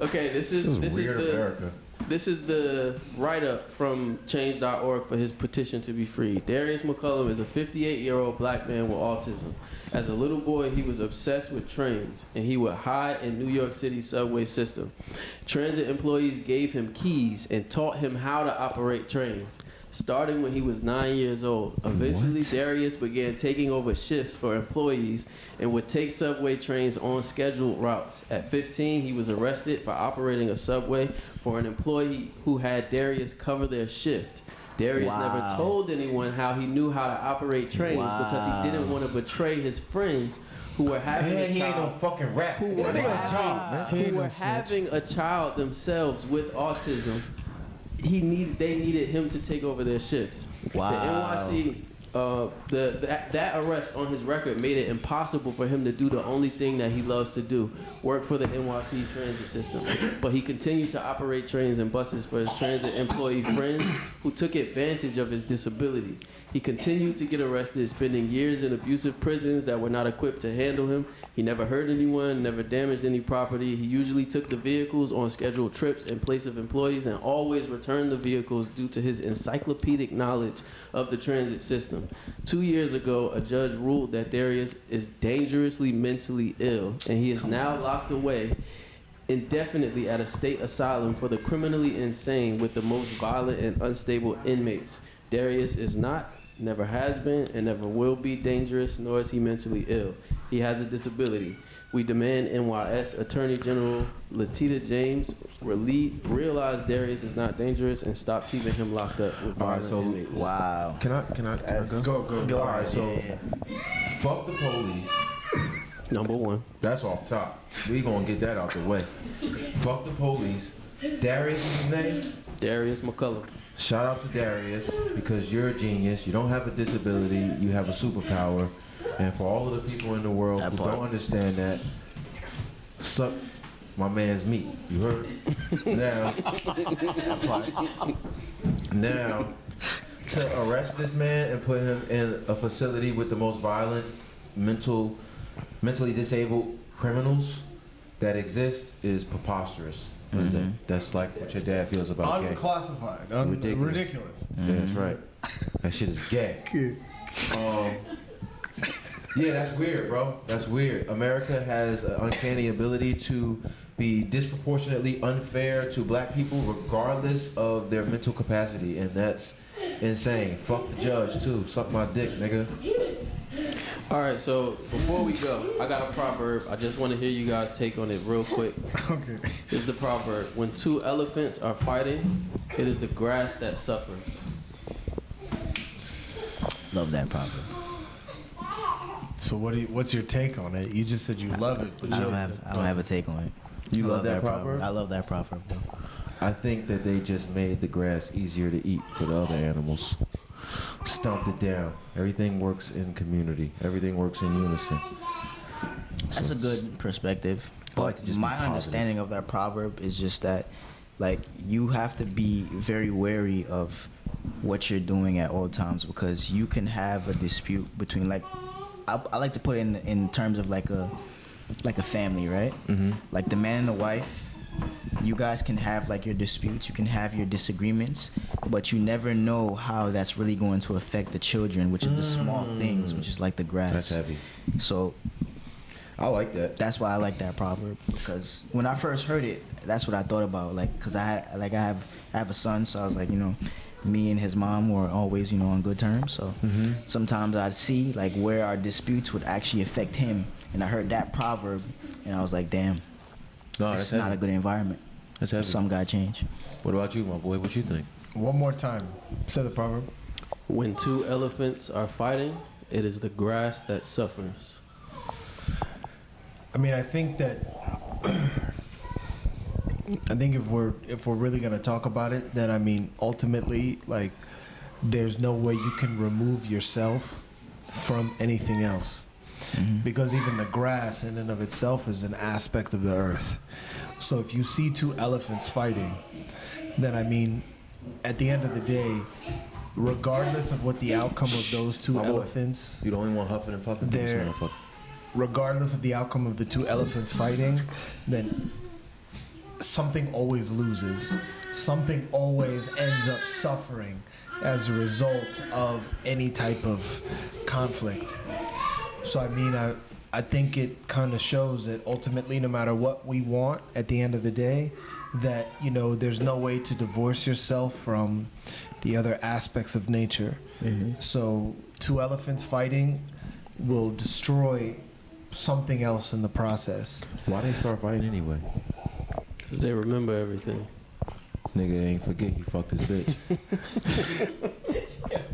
Okay, this is weird the America. this is the write-up from change.org for his petition to be freed. Darius McCullum is a 58-year-old black man with autism. As a little boy, he was obsessed with trains, and he would hide in New York City's subway system. Transit employees gave him keys and taught him how to operate trains. Starting when he was 9 years old. Eventually, Darius began taking over shifts for employees and would take subway trains on scheduled routes. At 15, he was arrested for operating a subway for an employee who had Darius cover their shift. Darius never told anyone how he knew how to operate trains because he didn't want to betray his friends who were having a He ain't child. no fucking rat. Who were Nigga, having a child themselves with autism. They needed him to take over their shifts. Wow. The NYC, that arrest on his record made it impossible for him to do the only thing that he loves to do, work for the NYC transit system. But he continued to operate trains and buses for his transit employee friends who took advantage of his disability. He continued to get arrested, spending years in abusive prisons that were not equipped to handle him. He never hurt anyone, never damaged any property. He usually took the vehicles on scheduled trips in place of employees and always returned the vehicles due to his encyclopedic knowledge of the transit system. 2 years ago, a judge ruled that Darius is dangerously mentally ill, and he is now locked away indefinitely at a state asylum for the criminally insane with the most violent and unstable inmates. Darius is not, never has been, and never will be dangerous, nor is he mentally ill. He has a disability. We demand NYS Attorney General Letitia James realize Darius is not dangerous and stop keeping him locked up with violent inmates. Wow. Can I go? Go All right, on, so yeah. fuck the police. Number one. That's off top. We gonna get that out the way. Fuck the police. Darius is his name? Darius McCullum. Shout out to Darius because you're a genius. You don't have a disability. You have a superpower. And for all of the people in the world who don't understand that, suck my man's meat. You heard? Now, to arrest this man and put him in a facility with the most violent, mentally disabled criminals that exist is preposterous. That's like what your dad feels about gay. Unclassified. Ridiculous. Yeah, that's right. That shit is gay. Yeah, that's weird, bro. That's weird. America has an uncanny ability to be disproportionately unfair to black people regardless of their mental capacity, and that's insane. Fuck the judge, too. Suck my dick, nigga. All right, so before we go, I got a proverb. I just want to hear you guys take on it real quick. Okay. This is the proverb. When two elephants are fighting, it is the grass that suffers. Love that proverb. So what's your take on it? You just said you love it, but I don't have a take on it. You I love that proverb? I love that proverb, bro. I think that they just made the grass easier to eat for the other animals. Stomped it down. Everything works in community. Everything works in unison. That's a good perspective. I like But to just be my positive. understanding of that proverb is just that, like, you have to be very wary of what you're doing at all times, because you can have a dispute between, like, I like to put it in terms of like a family, right? Mm-hmm. Like the man and the wife. You guys can have like your disputes, you can have your disagreements, but you never know how that's really going to affect the children, which is the small things, which is like the grass. That's heavy. So I like that. that's why I like that proverb, because when I first heard it, that's what I thought about. Like, cause I have a son, so I was like, me and his mom were always, on good terms. So sometimes I'd see like where our disputes would actually affect him, and I heard that proverb, and I was like, damn, No, it's that's not heavy. a good environment. That's heavy. Some gotta change. What about you, my boy? What you think? one more time. Say the proverb. When two elephants are fighting, it is the grass that suffers. I mean, I think that if we're really gonna talk about it, then I mean, ultimately, like, there's no way you can remove yourself from anything else, because even the grass in and of itself is an aspect of the earth. So if you see two elephants fighting, then I mean, at the end of the day, regardless of what the outcome of those two My boy. elephants, You the only one huffing and puffing? There- This motherfucker. regardless of the outcome of the two elephants fighting, then something always loses. Something always ends up suffering as a result of any type of conflict. So I mean, I think it kind of shows that ultimately, no matter what we want at the end of the day, that, there's no way to divorce yourself from the other aspects of nature. So two elephants fighting will destroy something else in the process. Why they start fighting anyway? Because they remember everything. Nigga ain't forget he fucked his bitch.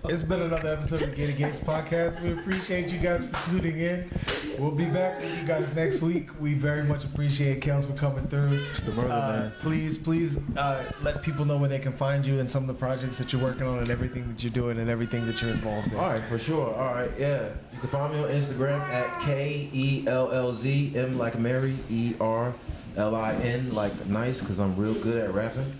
It's been another episode of the Gated Gates podcast. We appreciate you guys for tuning in. We'll be back with you guys next week. We very much appreciate Kellz for coming through. It's the Merlin, man. Please let people know where they can find you and some of the projects that you're working on and everything that you're doing and everything that you're involved in. All right, for sure. All right, yeah. You can find me on Instagram at KELLZ, M like Mary, ERLIN like nice, because I'm real good at rapping.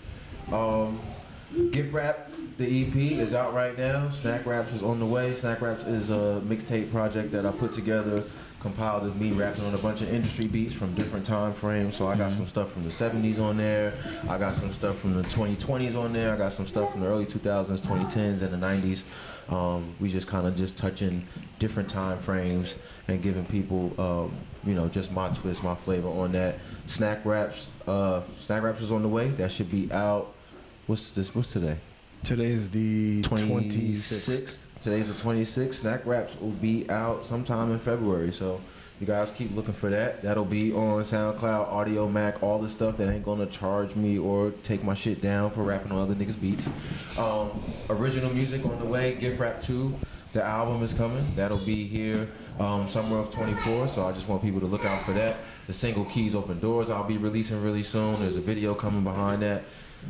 Gift Wrap, the EP is out right now. Snack Raps is on the way. Snack Raps is a mixtape project that I put together, compiled of me rapping on a bunch of industry beats from different time frames. So I got some stuff from the 70s on there. I got some stuff from the 2020s on there. I got some stuff from the early 2000s, 2010s, and the 90s. We just kind of just touching different time frames and giving people, just my twist, my flavor on that. Snack Raps is on the way. That should be out. What's today? Today's the 26th. 26th. Today's the 26th. Snack Raps will be out sometime in February. So you guys keep looking for that. That'll be on SoundCloud, Audio Mac, all the stuff that ain't gonna charge me or take my shit down for rapping on other niggas' beats. Original music on the way. Gift Wrap 2. The album is coming. That'll be here summer of 24. So I just want people to look out for that. The single Keys Open Doors I'll be releasing really soon. There's a video coming behind that.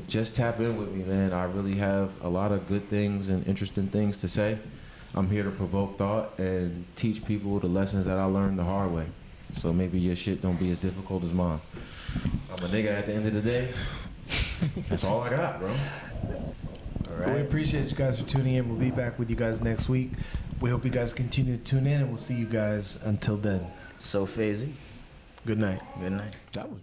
Just tap in with me, man. I really have a lot of good things and interesting things to say. I'm here to provoke thought and teach people the lessons that I learned the hard way. So maybe your shit don't be as difficult as mine. I'm a nigga at the end of the day. That's all I got, bro. right. We appreciate you guys for tuning in. We'll be back with you guys next week. We hope you guys continue to tune in, and we'll see you guys until then. So Fazy, Good night. good night. That was.